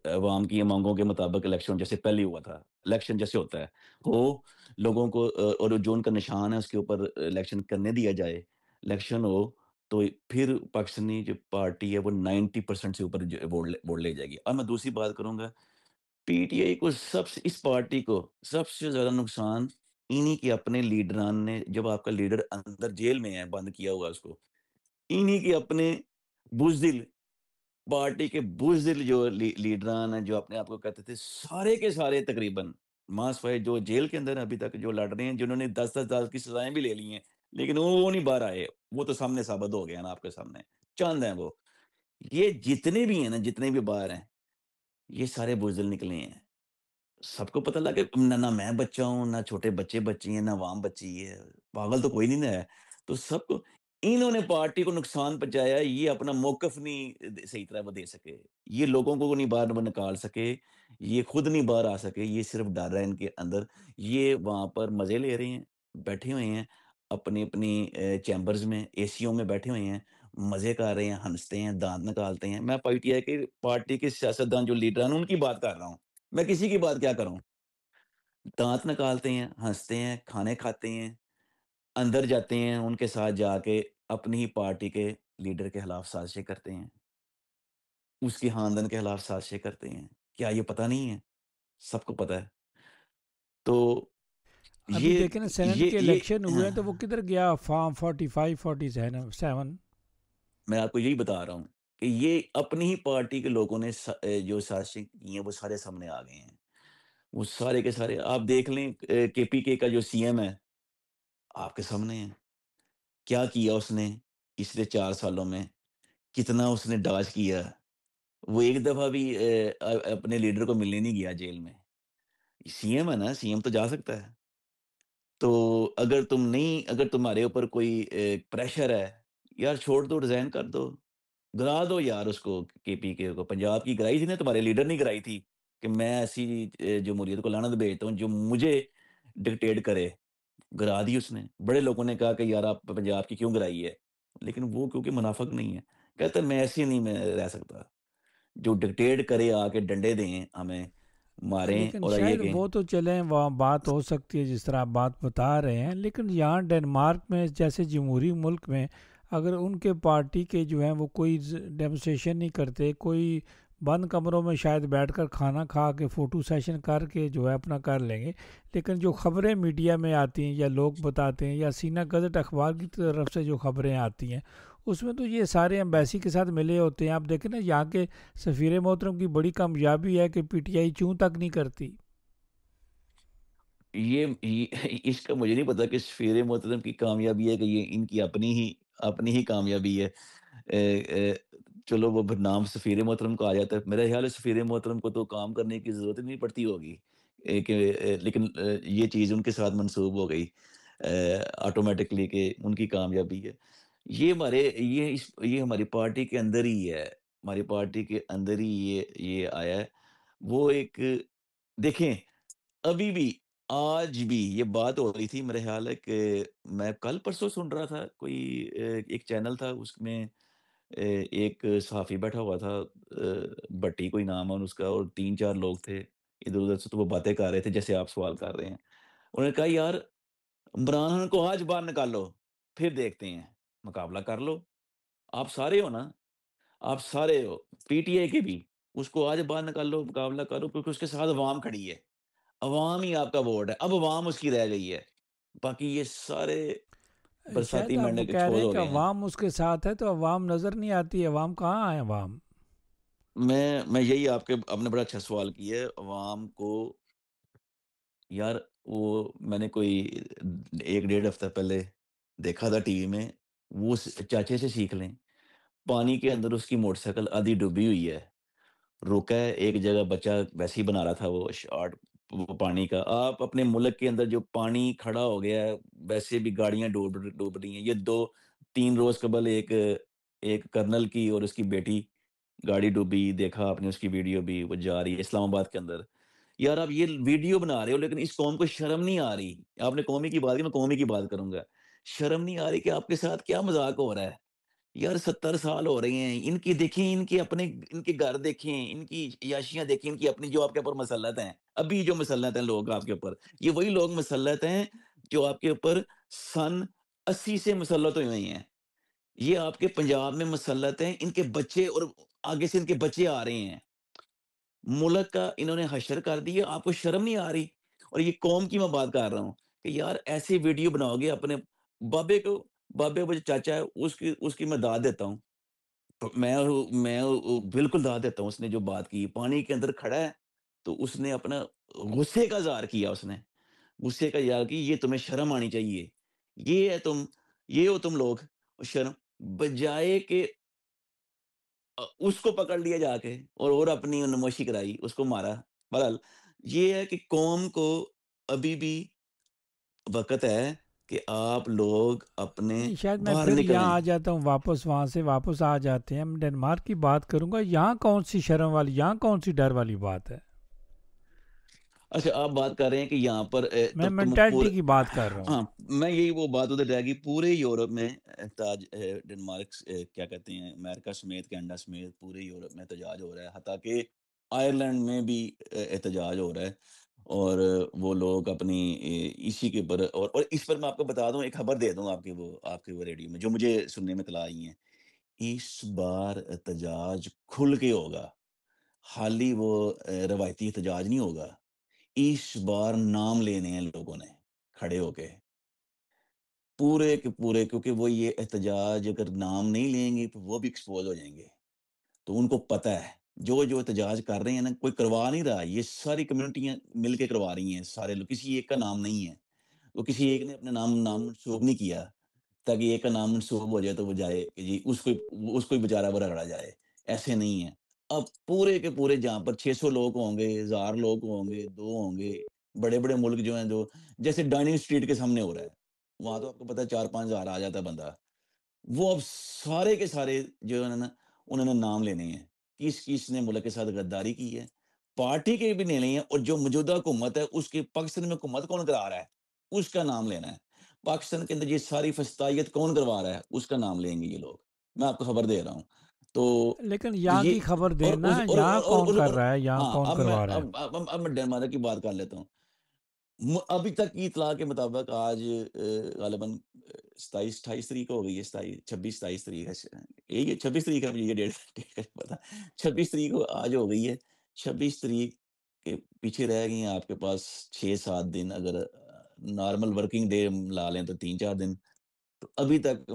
عوام کی مانگوں کے مطابق الیکشن جیسے پہلے ہوا تھا، الیکشن جیسے ہوتا ہے ہو، لوگوں کو اور جو ان کا نشان ہے اس کے اوپر الیکشن کرنے دیا جائے، الیکشن ہو، تو پھر پاکستانی جو پارٹی ہے وہ 90% سے اوپر ووٹ لے جائے گی۔ اور میں دوسری بات کروں گا، پی ٹی آئی کو اس پارٹی کو سب سے زیادہ نقصان انہی کے اپنے لیڈران نے، جب آپ کا لیڈر اندر جیل میں ہے، بند کیا ہوا اس کو، انہی کے اپنے بزدل، پارٹی کے بزدل جو لیڈران ہیں، جو اپنے آپ کو کہتے تھے، سارے کے سارے تقریباً ماس فائد جو جیل کے اندر ابھی تک جو لڑ رہے ہیں، جنہوں نے 10 سال کی سزائیں بھی لے لی ہیں، لیکن وہ نہیں باہر آئے، وہ تو سامنے ثابت ہو گیا نا آپ کے سامنے، چاند ہیں وہ، یہ جتنے بھی ہیں نا، جتنے بھی باہر ہیں، یہ سارے بزدل نکلے ہیں۔ سب کو پتہ لگا کہ نہ میں بچہ ہوں، نہ چھوٹے بچے بچی ہیں، نہ عوام بچی ہے، پاگل تو کوئی نہیں نا ہے۔ تو سب کو انہوں نے پارٹی کو نقصان پہنچایا، یہ اپنا موقف نہیں صحیح طرح وہ دے سکے، یہ لوگوں کو نہیں باہر وہ نکال سکے، یہ خود نہیں باہر آ سکے، یہ صرف ڈر ہے ان کے اندر، یہ وہاں پر مزے لے رہے ہیں، بیٹھے ہوئے ہیں اپنی اپنی چیمبرز میں، اے سیوں میں بیٹھے ہوئے ہیں، مزے کر رہے ہیں، ہنستے ہیں، دانت نکالتے ہیں۔ میں پی ٹی آئی کے پارٹی کے سیاستدان جو لیڈران ان کی بات کر رہا ہوں، میں کسی کی بات کیا کروں؟ دانت نکالتے ہیں، ہنستے ہیں، کھانے کھاتے ہیں، اندر جاتے ہیں، ان کے ساتھ جا کے اپنی ہی پارٹی کے لیڈر کے خلاف سازشیں کرتے ہیں، اس کے خاندان کے خلاف سازشیں کرتے ہیں۔ کیا یہ پتہ نہیں ہے؟ سب کو پتہ ہے۔ تو ابھی یہ دیکھیں نا سینٹ یہ کے یہ الیکشن ہوئے ہیں تو وہ کدھر گیا؟ فارم 45 47۔ میں آپ کو یہی بتا رہا ہوں کہ یہ اپنی ہی پارٹی کے لوگوں نے جو سازشیں کی ہیں وہ سارے سامنے آ گئے ہیں، وہ سارے کے سارے آپ دیکھ لیں، کے پی کے کا جو سی ایم ہے آپ کے سامنے ہے، کیا کیا اس نے پچھلے 4 سالوں میں، کتنا اس نے ڈاج کیا، وہ ایک دفعہ بھی اپنے لیڈر کو ملنے نہیں گیا جیل میں، سی ایم ہے نا، سی ایم تو جا سکتا ہے۔ تو اگر تمہارے اوپر کوئی پریشر ہے، یار چھوڑ دو، ریزائن کر دو، گرا دو یار اس کو، کے پی کے کو، پنجاب کی گرائی تھی نا، تمہارے لیڈر نے گرائی تھی کہ میں ایسی جمہوریت کو لعنت بھیجتا ہوں جو مجھے ڈکٹیٹ کرے، گرا دی اس نے۔ بڑے لوگوں نے کہا کہ یار آپ پنجاب کی کیوں گرائی ہے، لیکن وہ کیونکہ منافق نہیں ہے، کہتا ہے میں ایسے نہیں میں رہ سکتا، جو ڈکٹیٹ کرے آ کے ڈنڈے دیں ہمیں، ماریں لیکن اور یہ شاید کہ وہ تو چلیں وہاں بات ہو سکتی ہے جس طرح آپ بات بتا رہے ہیں، لیکن یہاں ڈنمارک میں جیسے جمہوری ملک میں اگر ان کے پارٹی کے جو ہیں وہ کوئی ڈیمونسٹریشن نہیں کرتے، کوئی بند کمروں میں شاید بیٹھ کر کھانا کھا کے فوٹو سیشن کر کے جو ہے اپنا کر لیں گے، لیکن جو خبریں میڈیا میں آتی ہیں یا لوگ بتاتے ہیں یا سینہ گزٹ اخبار کی طرف سے جو خبریں آتی ہیں اس میں تو یہ سارے ایمبیسی کے ساتھ ملے ہوتے ہیں۔ آپ دیکھیں نا یہاں کے سفیر محترم کی بڑی کامیابی ہے کہ پی ٹی آئی چوں تک نہیں کرتی۔ اس کا مجھے نہیں پتا کہ سفیر محترم کی کامیابی ہے کہ یہ ان کی اپنی ہی کامیابی ہے۔ چلو وہ نام سفیر محترم کو آ جاتا ہے، میرا خیال ہے سفیر محترم کو تو کام کرنے کی ضرورت ہی نہیں پڑتی ہوگی، لیکن یہ چیز ان کے ساتھ منسوب ہو گئی آٹومیٹکلی کہ ان کی کامیابی ہے۔ یہ ہماری پارٹی کے اندر ہی ہے، ہماری پارٹی کے اندر ہی یہ آیا ہے۔ وہ ایک دیکھیں، ابھی بھی آج بھی یہ بات ہو رہی تھی، میرے خیال ہے کہ میں کل پرسوں سن رہا تھا، کوئی ایک چینل تھا، اس میں ایک صحافی بیٹھا ہوا تھا، بٹی کوئی نام ہے اس کا، اور 3 4 لوگ تھے ادھر ادھر سے، تو وہ باتیں کر رہے تھے جیسے آپ سوال کر رہے ہیں۔ انہوں نے کہا یار عمران خان کو آج باہر نکالو، پھر دیکھتے ہیں، مقابلہ کر لو، آپ سارے ہو نا، آپ سارے ہو، پی ٹی آئی کے بھی، اس کو آج باہر نکال لو، مقابلہ کرو، کیونکہ اس کے ساتھ عوام کھڑی ہے، عوام ہی آپ کا ووٹ ہے، اب عوام اس کی رہ گئی ہے، باقی یہ سارے برساتی شاید آپ مینڈے کے کہہ رہے چھوڑ ہیں ہو کہ گئے ہیں۔ عوام اس کے ساتھ ہے تو عوام نظر نہیں آتی، عوام کہاں آئے عوام؟ میں یہی آپ نے بڑا اچھا سوال کیا ہے، عوام کو، یار وہ میں نے کوئی 1 1.5 ہفتہ پہلے دیکھا تھا ٹی وی میں، وہ چاچے سے سیکھ لیں، پانی کے اندر اس کی موٹر سائیکل آدھی ڈوبی ہوئی ہے، روکا ہے ایک جگہ، بچہ ویسے ہی بنا رہا تھا وہ شارٹ پانی کا، آپ اپنے ملک کے اندر جو پانی کھڑا ہو گیا ہے، ویسے بھی گاڑیاں ڈوب رہی ہیں، یہ 2 3 روز قبل ایک کرنل کی اور اس کی بیٹی گاڑی ڈوبی، دیکھا آپ نے اس کی ویڈیو بھی، وہ جا رہی ہے اسلام آباد کے اندر، یار آپ یہ ویڈیو بنا رہے ہو لیکن اس قوم کو شرم نہیں آ رہی، آپ نے قومی کی بات کی، میں قومی کی بات کروں گا، شرم نہیں آ رہی کہ آپ کے ساتھ کیا مذاق ہو رہا ہے؟ یار 70 سال ہو رہے ہیں، ان کی دیکھیں، ان کے اپنے ان کے گھر دیکھیں، ان کی عیاشیاں دیکھیں، ان کی اپنی جو آپ کے اوپر مسلط ہیں، ابھی جو مسلط ہیں لوگ آپ کے اوپر، یہ وہی لوگ مسلط ہیں جو آپ کے اوپر سن 80 سے مسلط ہوئے ہوئے ہیں۔ یہ آپ کے پنجاب میں مسلط ہیں، ان کے بچے اور آگے سے ان کے بچے آ رہے ہیں۔ ملک کا انہوں نے حشر کر دیا، آپ کو شرم نہیں آ رہی؟ اور یہ قوم کی میں بات کر رہا ہوں کہ یار ایسے ویڈیو بناؤ گے اپنے بابے کو، بابے وہ جو چاچا ہے اس کی میں داد دیتا ہوں، تو میں بالکل داد دیتا ہوں، اس نے جو بات کی پانی کے اندر کھڑا ہے تو اس نے اپنا غصے کا اظہار کیا، اس نے غصے کا اظہار کی، یہ تمہیں شرم آنی چاہیے، یہ ہے تم، یہ ہو تم لوگ شرم، بجائے کہ اس کو پکڑ لیا جا کے اور اپنی نمائشی کرائی، اس کو مارا۔ بہرحال یہ ہے کہ قوم کو ابھی بھی وقت ہے کہ آپ لوگ اپنے نہیں، شاید میں باہر پھر نکلیں۔ یہاں آ جاتا ہوں واپس، وہاں سے واپس آ جاتے ہیں، ہم ڈنمارک کی بات کروں گا، یہاں کون سی شرم والی، یہاں کون سی ڈر والی بات ہے؟ اچھا آپ بات کر رہے ہیں کہ یہاں پر میں تب تم پورے، مینٹالٹی کی بات کر رہا ہوں۔ ہاں میں یہی وہ بات ادھر رہ گی پورے یورپ میں احتجاج، ڈنمارک کیا کہتے ہیں، امریکہ سمیت کینیڈا سمیت پورے یورپ میں احتجاج ہو رہا ہے، حتیٰ کہ آئرلینڈ میں بھی احتجاج ہو رہا ہے، اور وہ لوگ اپنی اسی کے اوپر، اور اس پر میں آپ کو بتا دوں، ایک خبر دے دوں آپ کے وہ ریڈیو میں جو مجھے سننے میں اطلاع آئی ہیں، اس بار احتجاج کھل کے ہوگا، حالی وہ روایتی احتجاج نہیں ہوگا، اس بار نام لینے ہیں لوگوں نے کھڑے ہو کے پورے کے پورے، کیونکہ وہ یہ احتجاج اگر نام نہیں لیں گے تو وہ بھی ایکسپوز ہو جائیں گے، تو ان کو پتہ ہے جو جو احتجاج کر رہے ہیں نا، کوئی کروا نہیں رہا، یہ ساری کمیونٹیاں مل کے کروا رہی ہیں، سارے لوگ، کسی ایک کا نام نہیں ہے، تو کسی ایک نے اپنا نام منسوخ نہیں کیا تاکہ ایک کا نام منسوخ ہو جائے تو وہ جائے کہ جی اس کو ہی بیچارہ وہ رگڑا جائے، ایسے نہیں ہے۔ اب پورے کے پورے جہاں پر 600 لوگ ہوں گے، 1000 لوگ ہوں گے، 2 ہوں گے، بڑے بڑے ملک جو ہیں، جو جیسے ڈائننگ اسٹریٹ کے سامنے ہو رہا ہے، وہاں تو آپ کو پتا ہے 4-5 ہزار آ جاتا ہے بندہ، وہ اب سارے کے سارے جو ہے نا انہوں نے نام لینے ہیں، کس کس نے ملک کے ساتھ غداری کی ہے، پارٹی کے بھی لینے ہیں، اور جو موجودہ حکومت ہے اس کی پاکستان میں حکومت کون کرا رہا ہے اس کا نام لینا ہے، پاکستان کے اندر یہ ساری فسطائیت کون کروا رہا ہے اس کا نام لیں گے یہ لوگ، میں آپ کو خبر دے رہا ہوں۔ تو لیکن تو یہاں یہ کی خبر اور دینا، اس یہاں کون کر اور رہا ہے، یہاں ہاں کون کروا رہا ہے؟ اب میں ڈنمارک کی بات کر لیتا ہوں۔ ابھی تک کی اطلاع کے مطابق آج غالباً 27-28 تاریخ ہو گئی ہے، 26-27 تاریخ ہے، یہی 26 تاریخ ہے، مجھے یہ ڈیٹ کا پتا، 26 تاریخ کو آج ہو گئی ہے، 26 تاریخ کے پیچھے رہ گئی ہیں آپ کے پاس 6-7 دن، اگر نارمل ورکنگ ڈے لا لیں تو 3-4 دن، تو ابھی تک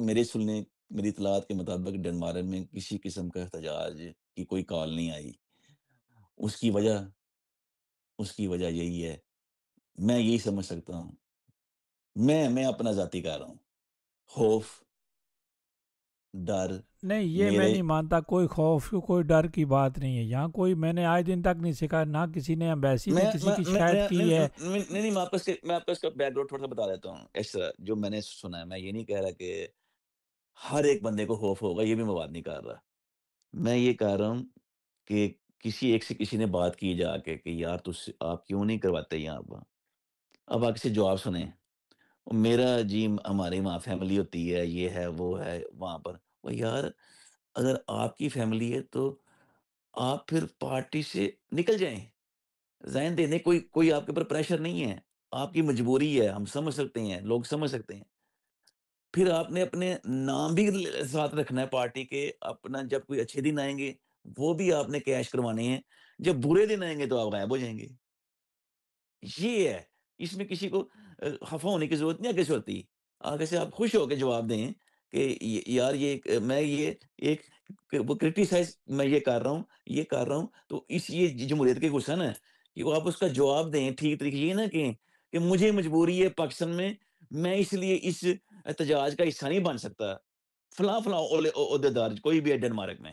میری اطلاعات کے مطابق ڈنمارک میں کسی قسم کا احتجاج کی کوئی کال نہیں آئی، اس کی وجہ اس کی وجہ یہی ہے، میں یہی سمجھ سکتا ہوں، میں اپنا ذاتی کہہ رہا ہوں، خوف، ڈر نہیں، یہ میں میرے، نہیں مانتا، کوئی خوف کوئی ڈر کی بات نہیں ہے یہاں، کوئی میں نے آج دن تک نہیں سیکھا، نہ کسی نے ایمبیسی نے کسی کی شکایت کی ہے۔ نہیں، میں آپ کو اس کا بیک گراؤنڈ تھوڑا سا بتا دیتا ہوں، اس طرح جو میں نے سنا ہے، میں یہ نہیں کہہ رہا کہ ہر ایک بندے کو خوف ہوگا، یہ بھی میں بات نہیں کر رہا، میں یہ کہہ رہا ہوں کہ کسی ایک سے کسی نے بات کی جا کے کہ یار آپ کیوں نہیں کرواتے یہاں پر، اب آپ سے جواب سنیں، میرا جی ہماری وہاں فیملی ہوتی ہے، یہ ہے وہ ہے وہاں پر، وہ یار اگر آپ کی فیملی ہے تو آپ پھر پارٹی سے نکل جائیں، ذہن دے دیں، کوئی آپ کے اوپر پریشر نہیں ہے، آپ کی مجبوری ہے، ہم سمجھ سکتے ہیں، لوگ سمجھ سکتے ہیں، پھر آپ نے اپنے نام بھی ساتھ رکھنا ہے پارٹی کے، اپنا جب کوئی اچھے دن آئیں گے وہ بھی آپ نے کیش کروانے ہیں، جب برے دن آئیں گے تو آپ غائب ہو جائیں گے، یہ ہے، اس میں کسی کو خفا ہونے کی ضرورت نہیں ہے کسی ہوتی، آگے سے آپ خوش ہو کے جواب دیں کہ یار میں یہ ایک وہ کرٹیسائز میں یہ کر رہا ہوں، تو یہ جمہوریت کے غصہ نا کہ وہ آپ اس کا جواب دیں ٹھیک طریقے، یہ نہ کہ مجھے مجبوری ہے پاکستان میں اس لیے اس احتجاج کا حصہ نہیں بن سکتا، فلاں فلاں عہدیدار کوئی بھی ہے ڈنمارک میں،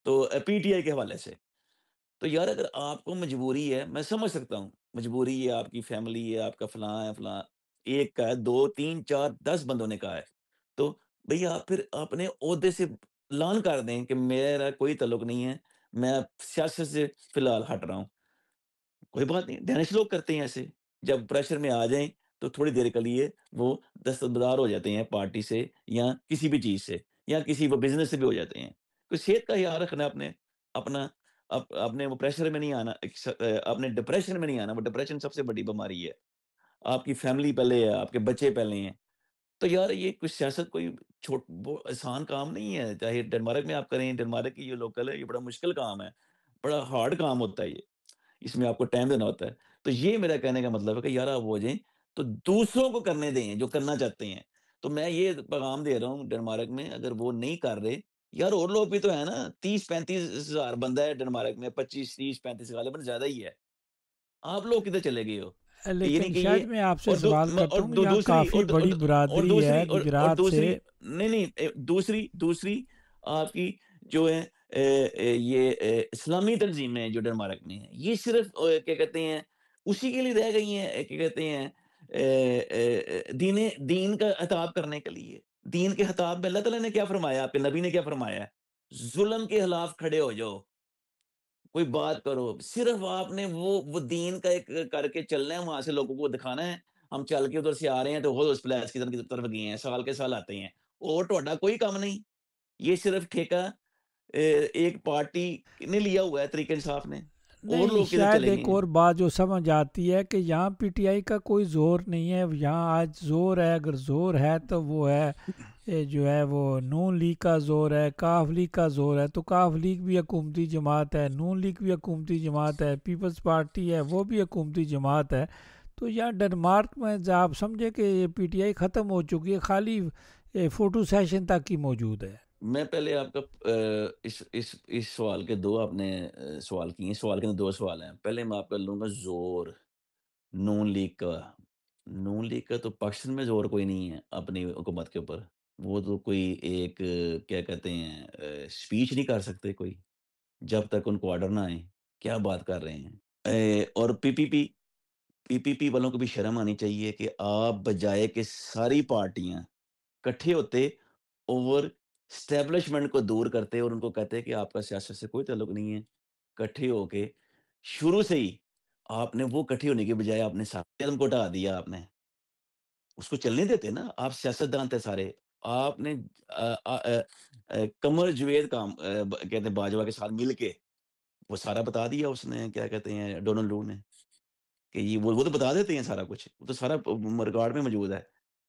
تو پی ٹی آئی کے حوالے سے، تو یار اگر آپ کو مجبوری ہے، میں سمجھ سکتا ہوں، مجبوری ہے، آپ کی فیملی ہے، آپ کا فلاں ہے فلاں، ایک کا ہے، 2 3 4 10 بندوں نے کہا ہے، تو بھئی آپ پھر اپنے عہدے سے اعلان کر دیں کہ میرا کوئی تعلق نہیں ہے، میں سیاست سے فی الحال ہٹ رہا ہوں، کوئی بات نہیں، ڈینش لوگ کرتے ہیں ایسے، جب پریشر میں آ جائیں تو تھوڑی دیر کے لیے وہ دستبردار ہو جاتے ہیں پارٹی سے یا کسی بھی چیز سے یا کسی وہ بزنس سے بھی ہو جاتے ہیں۔ کوئی صحت کا خیال رکھنا ہے اپنے، اپنا اپنے وہ پریشر میں نہیں آنا، اپنے ڈپریشن میں نہیں آنا، وہ ڈپریشن سب سے بڑی بیماری ہے۔ آپ کی فیملی پہلے ہے، آپ کے بچے پہلے ہیں، تو یار یہ کچھ سیاست کوئی وہ آسان کام نہیں ہے، چاہے ڈنمارک میں آپ کریں، ڈنمارک کی جو لوکل ہے یہ بڑا مشکل کام ہے، بڑا ہارڈ کام ہوتا ہے یہ، اس میں آپ کو ٹائم دینا ہوتا ہے۔ تو یہ میرا کہنے کا مطلب ہے کہ یار آپ ہو جائیں تو دوسروں کو کرنے دیں جو کرنا چاہتے ہیں۔ تو میں یہ پیغام دے رہا ہوں ڈنمارک میں، اگر وہ نہیں کر رہے، یار اور لوگ بھی تو ہے نا، 30-35 ہزار بندہ ہے ڈنمارک میں، 25-30-35 غالباً زیادہ ہی ہے، آپ لوگ کدھر چلے گئے ہو؟ یعنی لیکن کہ یہ شاید میں آپ سے اور سوال کرتا ہوں، یہاں دوسری کافی بڑی برادری ہے اور گجرات سے۔ دوسری نہیں نہیں دوسری آپ کی جو ہے یہ اسلامی تنظیمیں جو ڈنمارک میں ہیں، یہ صرف کیا کہتے ہیں اسی کے لیے رہ گئی ہیں، کیا کہتے ہیں دین کا خطاب کرنے کے لیے۔ دین کے خطاب میں اللہ تعالیٰ نے کیا فرمایا، آپ کے نبی نے کیا فرمایا ہے؟ ظلم کے خلاف کھڑے ہو جاؤ، کوئی بات کرو، صرف آپ نے وہ دین کا ایک کر کے چلنا ہے، وہاں سے لوگوں کو دکھانا ہے ہم چل کے ادھر سے آ رہے ہیں تو وہ اس پلیس کی طرف گئے ہیں، سال کے سال آتے ہیں، اور ٹوڈا کوئی کام نہیں، یہ صرف ٹھیکہ ایک پارٹی نے لیا ہوا ہے، طریقہ انصاف نے، اور نہیں، لوگ کدھر شاید چلے گئے ایک ہیں؟ اور بات جو سمجھ آتی ہے کہ یہاں پی ٹی آئی کا کوئی زور نہیں ہے، یہاں آج زور ہے، اگر زور ہے تو وہ ہے جو ہے وہ نون لیگ کا زور ہے، کاف لیگ کا زور ہے، تو کاف لیگ بھی حکومتی جماعت ہے، نون لیگ بھی حکومتی جماعت ہے، پیپلز پارٹی ہے وہ بھی حکومتی جماعت ہے۔ تو یہاں ڈنمارک میں آپ سمجھے کہ یہ پی ٹی آئی ختم ہو چکی ہے، خالی فوٹو سیشن تک ہی موجود ہے۔ میں پہلے آپ کا اس سوال کے دو آپ نے سوال کیے ہیں، سوال کے دو سوال ہیں، پہلے میں آپ کا لوں گا زور نون لیگ کا۔ نون لیگ کا تو پاکستان میں زور کوئی نہیں ہے اپنی حکومت کے اوپر، وہ تو کوئی ایک کیا کہتے ہیں اسپیچ نہیں کر سکتے کوئی، جب تک ان کو آرڈر نہ آئے، کیا بات کر رہے ہیں؟ اور پی پی پی والوں کو بھی شرم آنی چاہیے کہ آپ بجائے کہ ساری پارٹیاں کٹھے ہوتے اوور اسٹیبلشمنٹ کو دور کرتے اور ان کو کہتے کہ آپ کا سیاست سے کوئی تعلق نہیں ہے، کٹھے ہو کے شروع سے ہی آپ نے وہ کٹھے ہونے کے بجائے آپ نے قدم کو ہٹا دیا، آپ نے اس کو چلنے دیتے نا، آپ سیاست دان تھے سارے، آپ نے کمر جوید کام کہتے ہیں باجوہ کے ساتھ مل کے وہ سارا بتا دیا، اس نے کیا کہتے ہیں ڈونلڈ لو نے، کہ یہ وہ تو بتا دیتے ہیں سارا کچھ، وہ تو سارا ریکارڈ میں موجود ہے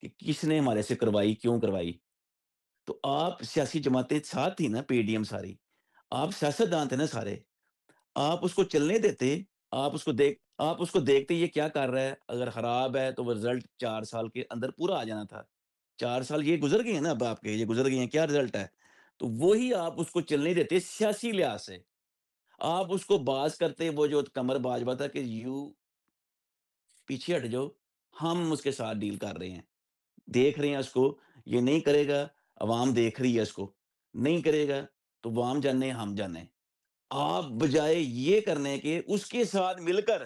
کہ کس نے ہمارے سے کروائی، کیوں کروائی۔ تو آپ سیاسی جماعتیں ساتھ تھی نا، پی ڈی ایم ساری، آپ سیاست دان تھے نا سارے، آپ اس کو چلنے دیتے، آپ اس کو دیکھتے یہ کیا کر رہا ہے، اگر خراب ہے تو وہ رزلٹ 4 سال کے اندر پورا آ جانا تھا، 4 سال یہ گزر گئے ہیں نا، اب آپ کے یہ گزر گئے ہیں، کیا رزلٹ ہے؟ تو وہی آپ اس کو چلنے دیتے سیاسی لحاظ سے، آپ اس کو باز کرتے، وہ جو کمر باجوہ تھا کہ یو پیچھے ہٹ جاؤ، ہم اس کے ساتھ ڈیل کر رہے ہیں، دیکھ رہے ہیں اس کو، یہ نہیں کرے گا، عوام دیکھ رہی ہے اس کو، نہیں کرے گا تو عوام جانے ہم جانے، آپ بجائے یہ کرنے کے اس کے ساتھ مل کر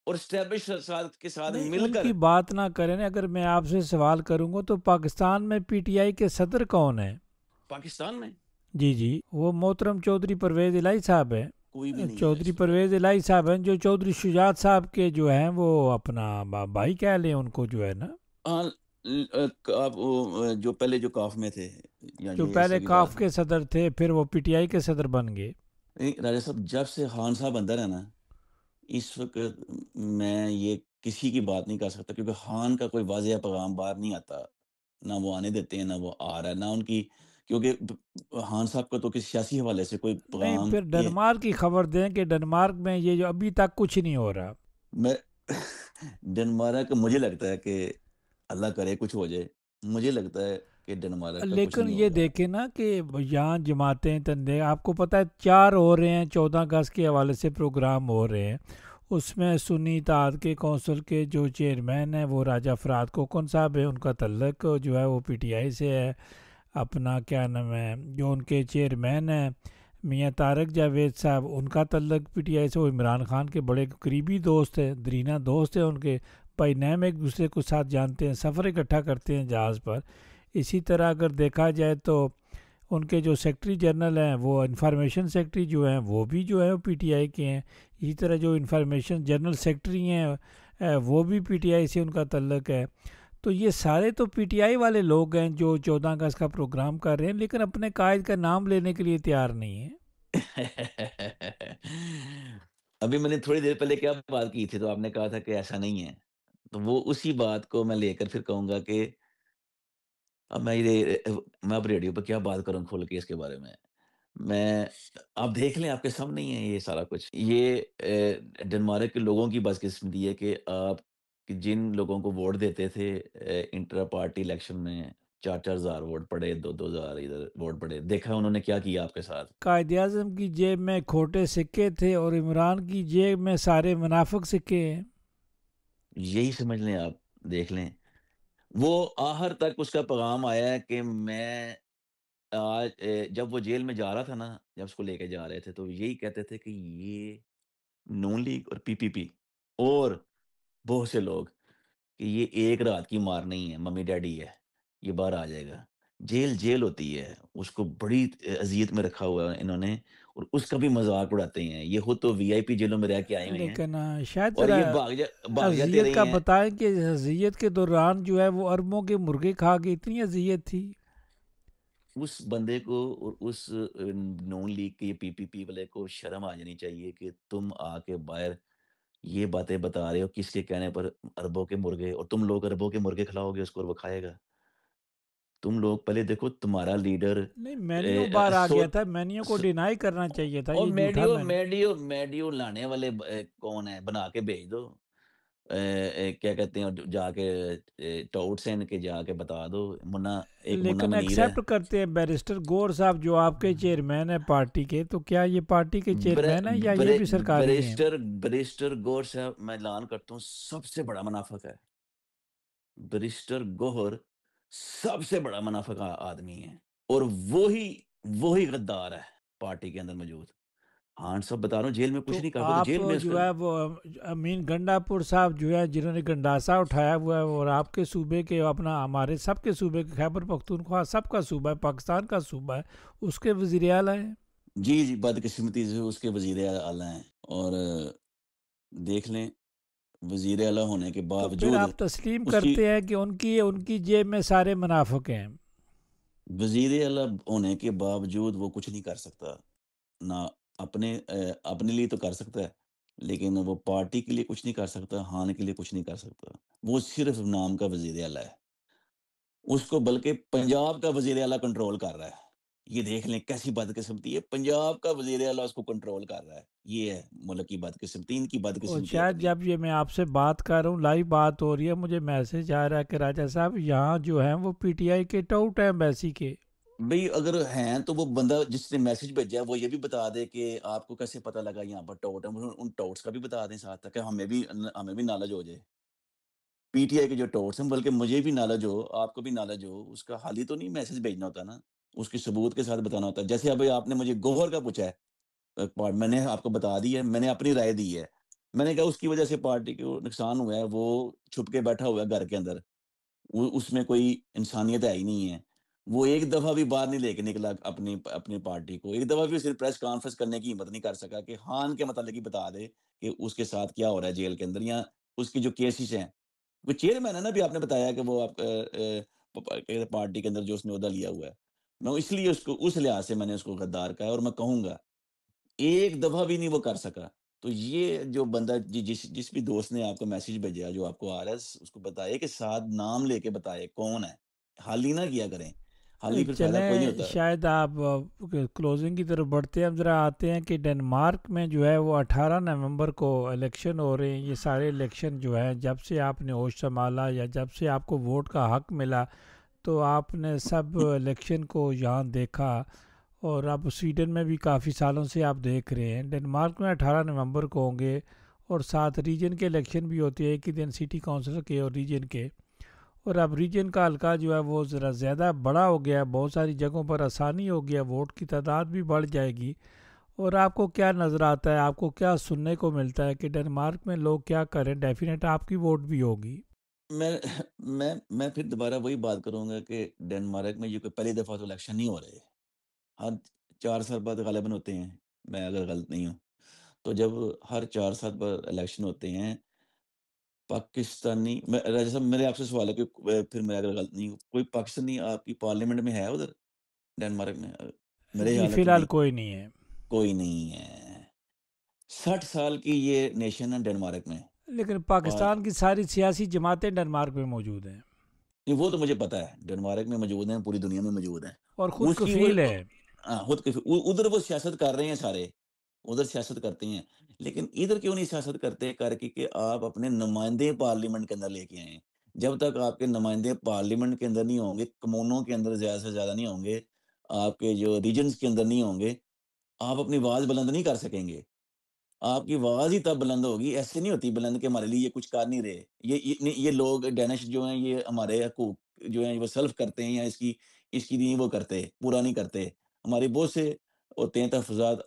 اور اسٹیبلش ساتھ کے ساتھ نہیں، مل ان کر کی بات نہ کریں، اگر میں آپ سے سوال کروں گا تو پاکستان میں پی ٹی آئی کے صدر کون ہیں؟ پاکستان میں جی جی، وہ محترم چودھری پرویز الہی صاحب ہیں، کوئی بھی نہیں ہے چودھری اس وقت۔ پرویز الہی صاحب ہیں، جو چودھری شجاعت صاحب کے جو ہیں وہ اپنا بھائی کہہ لیں ان کو، جو ہے نا، آپ جو پہلے جو کاف میں تھے یا جو جو پہلے ایسے کی بات کاف ہے، کے صدر تھے، پھر وہ پی ٹی آئی کے صدر بن گئے۔ راجہ صاحب جب سے خان صاحب اندر ہے نا، اس وقت میں یہ کسی کی بات نہیں کر سکتا، کیونکہ خان کا کوئی واضح پیغام باہر نہیں آتا، نہ وہ آنے دیتے ہیں، نہ وہ آ رہا ہے، نہ ان کی، کیونکہ خان صاحب کا تو کسی سیاسی حوالے سے کوئی نہیں، پیغام پھر یہ ڈنمارک کی خبر دیں کہ ڈنمارک میں یہ جو ابھی تک کچھ نہیں ہو رہا۔ میں ڈنمارک مجھے لگتا ہے کہ اللہ کرے کچھ ہو جائے، مجھے لگتا ہے کہ ڈنمارک کا کچھ لیکن نہیں یہ ہوگا۔ دیکھیں نا کہ یہاں جماعتیں تندے، آپ کو پتہ ہے 4 ہو رہے ہیں، 14 اگست کے حوالے سے پروگرام ہو رہے ہیں، اس میں سنی اتحاد کے کونسل کے جو چیئرمین ہیں وہ راجہ فرات کوکن صاحب ہیں، ان کا تعلق جو ہے وہ پی ٹی آئی سے ہے۔ اپنا کیا نام ہے، جو ان کے چیئرمین ہیں میاں طارق جاوید صاحب، ان کا تعلق پی ٹی آئی سے، وہ عمران خان کے بڑے قریبی دوست ہیں، درینہ دوست ہیں ان کے، بھائی نیم ایک دوسرے کو ساتھ جانتے ہیں، سفر اکٹھا کرتے ہیں جہاز پر۔ اسی طرح اگر دیکھا جائے تو ان کے جو سیکٹری جنرل ہیں وہ انفارمیشن سیکٹری جو ہیں وہ بھی جو ہے وہ پی ٹی آئی کے ہیں. اسی طرح جو انفارمیشن جنرل سیکٹری ہیں وہ بھی پی ٹی آئی سے ان کا تعلق ہے. تو یہ سارے تو پی ٹی آئی والے لوگ ہیں جو 14 اگست کا پروگرام کر رہے ہیں لیکن اپنے قائد کا نام لینے کے لیے تیار نہیں ہیں. ابھی میں نے تھوڑی دیر پہلے کیا بات کی تھی تو آپ نے کہا تھا کہ ایسا نہیں ہے. تو وہ اسی بات کو میں لے کر پھر کہوں گا کہ اب میں اب ریڈیو پہ کیا بات کروں کھول کے اس کے بارے میں. میں آپ دیکھ لیں آپ کے سامنے ہی ہے یہ سارا کچھ. یہ ڈنمارک کے لوگوں کی بدقسمتی ہے کہ آپ جن لوگوں کو ووٹ دیتے تھے انٹرا پارٹی الیکشن میں 4,000 ووٹ پڑے 2,000 ادھر ووٹ پڑے. دیکھا انہوں نے کیا کیا آپ کے ساتھ. قائد اعظم کی جیب میں کھوٹے سکے تھے اور عمران کی جیب میں سارے منافق سکے ہیں. یہی سمجھ لیں آپ. دیکھ لیں وہ آخر تک اس کا پیغام آیا ہے کہ میں آج جب وہ جیل میں جا رہا تھا نا جب اس کو لے کے جا رہے تھے تو یہی کہتے تھے کہ یہ نون لیگ اور پی پی پی اور بہت سے لوگ کہ یہ ایک رات کی مار نہیں ہے ممی ڈیڈی ہے یہ باہر آ جائے گا. جیل جیل ہوتی ہے اس کو بڑی اذیت میں رکھا ہوا ہے انہوں نے اور اس کا بھی مذاق اڑاتے ہیں. یہ خود تو وی آئی پی جیلوں میں رہ کے آئے ہوئے ہیں لیکن شاید اور ذرا یہ بھاگ جاتے اذیت رہے کا ہیں. بتائیں کہ اذیت کے دوران جو ہے وہ اربوں کے مرغے کھا کے اتنی اذیت تھی. اس بندے کو اور اس نون لیگ کے پی پی پی والے کو شرم آ جانی چاہیے کہ تم آ کے باہر یہ باتیں بتا رہے ہو کس کے کہنے پر اربوں کے مرغے اور تم لوگ اربوں کے مرغے کھلاؤ گے اس کو اور وہ کھائے گا. تم لوگ پہلے دیکھو تمہارا لیڈر نہیں مینیو باہر آ گیا تھا. مینیو کو س- ڈینائی کرنا چاہیے تھا. اور یہ جھوٹا میڈیو مینیو. میڈیو میڈیو لانے والے کون ہیں بنا کے بھیج دو. کیا کہتے ہیں جا کے ٹاؤٹ کے جا کے بتا دو منا ایک منا لیکن منیر ہے. ایکسیپٹ کرتے ہیں بیرسٹر گور صاحب جو آپ کے چیئرمین ہیں پارٹی کے. تو کیا یہ پارٹی کے چیئرمین ہیں یا یہ بھی سرکاری ہیں؟ بریسٹر گور صاحب میں اعلان کرتا ہوں سب سے بڑا منافق ہے. بریسٹر گوہر سب سے بڑا منافق آدمی ہے اور وہی غدار ہے پارٹی کے اندر موجود. ہاں صاحب بتا رہا ہوں جیل میں کچھ تو نہیں کہا وہ تو آپ جیل میں اس کا. جو ہے وہ امین گنڈا پور صاحب جو ہے جنہوں نے گنڈاسا اٹھایا ہوا ہے اور آپ کے صوبے کے اپنا ہمارے سب کے صوبے کے خیبر پختونخوا سب کا صوبہ ہے پاکستان کا صوبہ ہے اس کے وزیر اعلیٰ ہیں. جی بدقسمتی سے اس کے وزیر اعلیٰ ہیں اور دیکھ لیں وزیر اعلیٰ ہونے کے تو پھر باوجود آپ تسلیم اس کی کرتے ہیں کہ ان کی جیب میں سارے منافق ہیں. وزیر اعلیٰ ہونے کے باوجود وہ کچھ نہیں کر سکتا. نہ اپنے لیے تو کر سکتا ہے لیکن وہ پارٹی کے لیے کچھ نہیں کر سکتا. ہان کے لیے کچھ نہیں کر سکتا. وہ صرف نام کا وزیر اعلیٰ ہے. اس کو بلکہ پنجاب کا وزیر اعلیٰ کنٹرول کر رہا ہے. یہ دیکھ لیں کیسی بدقسمتی ہے. پنجاب کا وزیر اعلیٰ اس کو کنٹرول کر رہا ہے. یہ ہے ملک کی بدقسمتی ان کی اور بدقسمتی شاید اپنی. جب یہ میں آپ سے بات کر رہا ہوں لائیو بات ہو رہی ہے مجھے میسج آ رہا ہے کہ راجہ صاحب یہاں جو ہیں وہ پی ٹی آئی کے ٹاؤٹ ہیں ایمبیسی کے. بھئی اگر ہیں تو وہ بندہ جس نے میسج بھیجا ہے وہ یہ بھی بتا دے کہ آپ کو کیسے پتہ لگا یہاں پر ٹاؤٹ ہیں. ان ٹاؤٹس کا بھی بتا دیں ساتھ تک کہ ہمیں بھی نالج ہو جائے. پی ٹی آئی کے جو ٹاؤٹس ہیں بلکہ مجھے بھی نالج ہو آپ کو بھی نالج ہو. اس کا حال ہی تو نہیں میسج بھیجنا ہوتا نا اس کی ثبوت کے ساتھ بتانا ہوتا ہے. جیسے ابھی آپ نے مجھے گوہر کا پوچھا ہے میں نے آپ کو بتا دی ہے. میں نے اپنی رائے دی ہے. میں نے کہا اس کی وجہ سے پارٹی کو نقصان ہوا ہے. وہ چھپ کے بیٹھا ہوا ہے گھر کے اندر. اس میں کوئی انسانیت ہے ہی نہیں ہے. وہ ایک دفعہ بھی باہر نہیں لے کے نکلا اپنی پارٹی کو. ایک دفعہ بھی صرف پریس کانفرنس کرنے کی ہمت نہیں کر سکا کہ خان کے متعلق ہی بتا دے کہ اس کے ساتھ کیا ہو رہا ہے جیل کے اندر یا اس کی جو کیسز ہیں. وہ چیئرمین ہے نا بھی آپ نے بتایا کہ وہ آپ پارٹی کے اندر جو اس نے عہدہ لیا ہوا ہے. میں اس لیے اس لحاظ سے میں نے اس کو غدار کہا ہے اور میں کہوں گا ایک دفعہ بھی نہیں وہ کر سکا. تو یہ جو بندہ جس بھی دوست نے آپ کو میسج بھیجا جو آپ کو آ رہا ہے اس کو بتائے کہ ساتھ نام لے کے بتائے کون ہے. حال ہی نہ کیا کریں. حال ہی پھر فائدہ کوئی نہیں چلیں ہوتا. شاید آپ کلوزنگ کی طرف بڑھتے ہیں. ہم ذرا آتے ہیں کہ ڈنمارک میں جو ہے وہ 18 نومبر کو الیکشن ہو رہے ہیں. یہ سارے الیکشن جو ہے جب سے آپ نے ہوش سنبھالا یا جب سے آپ کو ووٹ کا حق ملا تو آپ نے سب الیکشن کو یہاں دیکھا اور اب سویڈن میں بھی کافی سالوں سے آپ دیکھ رہے ہیں. ڈنمارک میں 18 نومبر کو ہوں گے اور ساتھ ریجن کے الیکشن بھی ہوتے ہیں ایک ہی دن سٹی کونسل کے اور ریجن کے. اور اب ریجن کا حلقہ جو ہے وہ ذرا زیادہ بڑا ہو گیا ہے. بہت ساری جگہوں پر آسانی ہو گیا. ووٹ کی تعداد بھی بڑھ جائے گی. اور آپ کو کیا نظر آتا ہے آپ کو کیا سننے کو ملتا ہے کہ ڈنمارک میں لوگ کیا کریں؟ ڈیفینیٹ آپ کی ووٹ بھی ہوگی. میں پھر دوبارہ وہی بات کروں گا کہ ڈنمارک میں یہ کوئی پہلی دفعہ تو الیکشن نہیں ہو رہے. ہر 4 سال بعد غالباً ہوتے ہیں، میں اگر غلط نہیں ہوں، تو جب ہر 4 سال بعد الیکشن ہوتے ہیں پاکستانی، میں راجہ صاحب میرے آپ سے سوال ہے کہ پھر میں اگر غلط نہیں ہوں، کوئی پاکستانی آپ کی پارلیمنٹ میں ہے ادھر ڈنمارک میں؟ میرے جی خیال ہے فی تو الحال نہیں، کوئی نہیں ہے، کوئی نہیں ہے۔ 60 سال کی یہ نیشن ہے ڈنمارک میں۔ لیکن پار پاکستان کی ساری سیاسی جماعتیں ڈنمارک میں موجود ہیں نہیں، وہ تو مجھے پتا ہے ڈنمارک میں موجود ہیں، پوری دنیا میں موجود ہیں۔ اور خود اس کی وہ کفیل ہے۔ خود ادھر وہ سیاست کر رہے ہیں سارے، ادھر سیاست کرتے ہیں، لیکن ادھر کیوں نہیں سیاست کرتے کر کے کہ آپ اپنے نمائندے پارلیمنٹ کے اندر لے کے آئیں؟ جب تک آپ کے نمائندے پارلیمنٹ کے اندر نہیں ہوں گے، کمونوں کے اندر زیادہ سے زیادہ نہیں ہوں گے، آپ کے جو ریجنز کے اندر نہیں ہوں گے، آپ اپنی آواز بلند نہیں کر سکیں گے۔ آپ کی آواز ہی تب بلند ہوگی، ایسے نہیں ہوتی بلند کہ ہمارے لیے یہ کچھ کر نہیں رہے، یہ لوگ ڈینش جو ہیں یہ ہمارے حقوق جو ہیں وہ سلف کرتے ہیں، یا اس کی نہیں وہ کرتے، پورا نہیں کرتے۔ ہمارے بہت سے ہوتے ہیں تحفظات،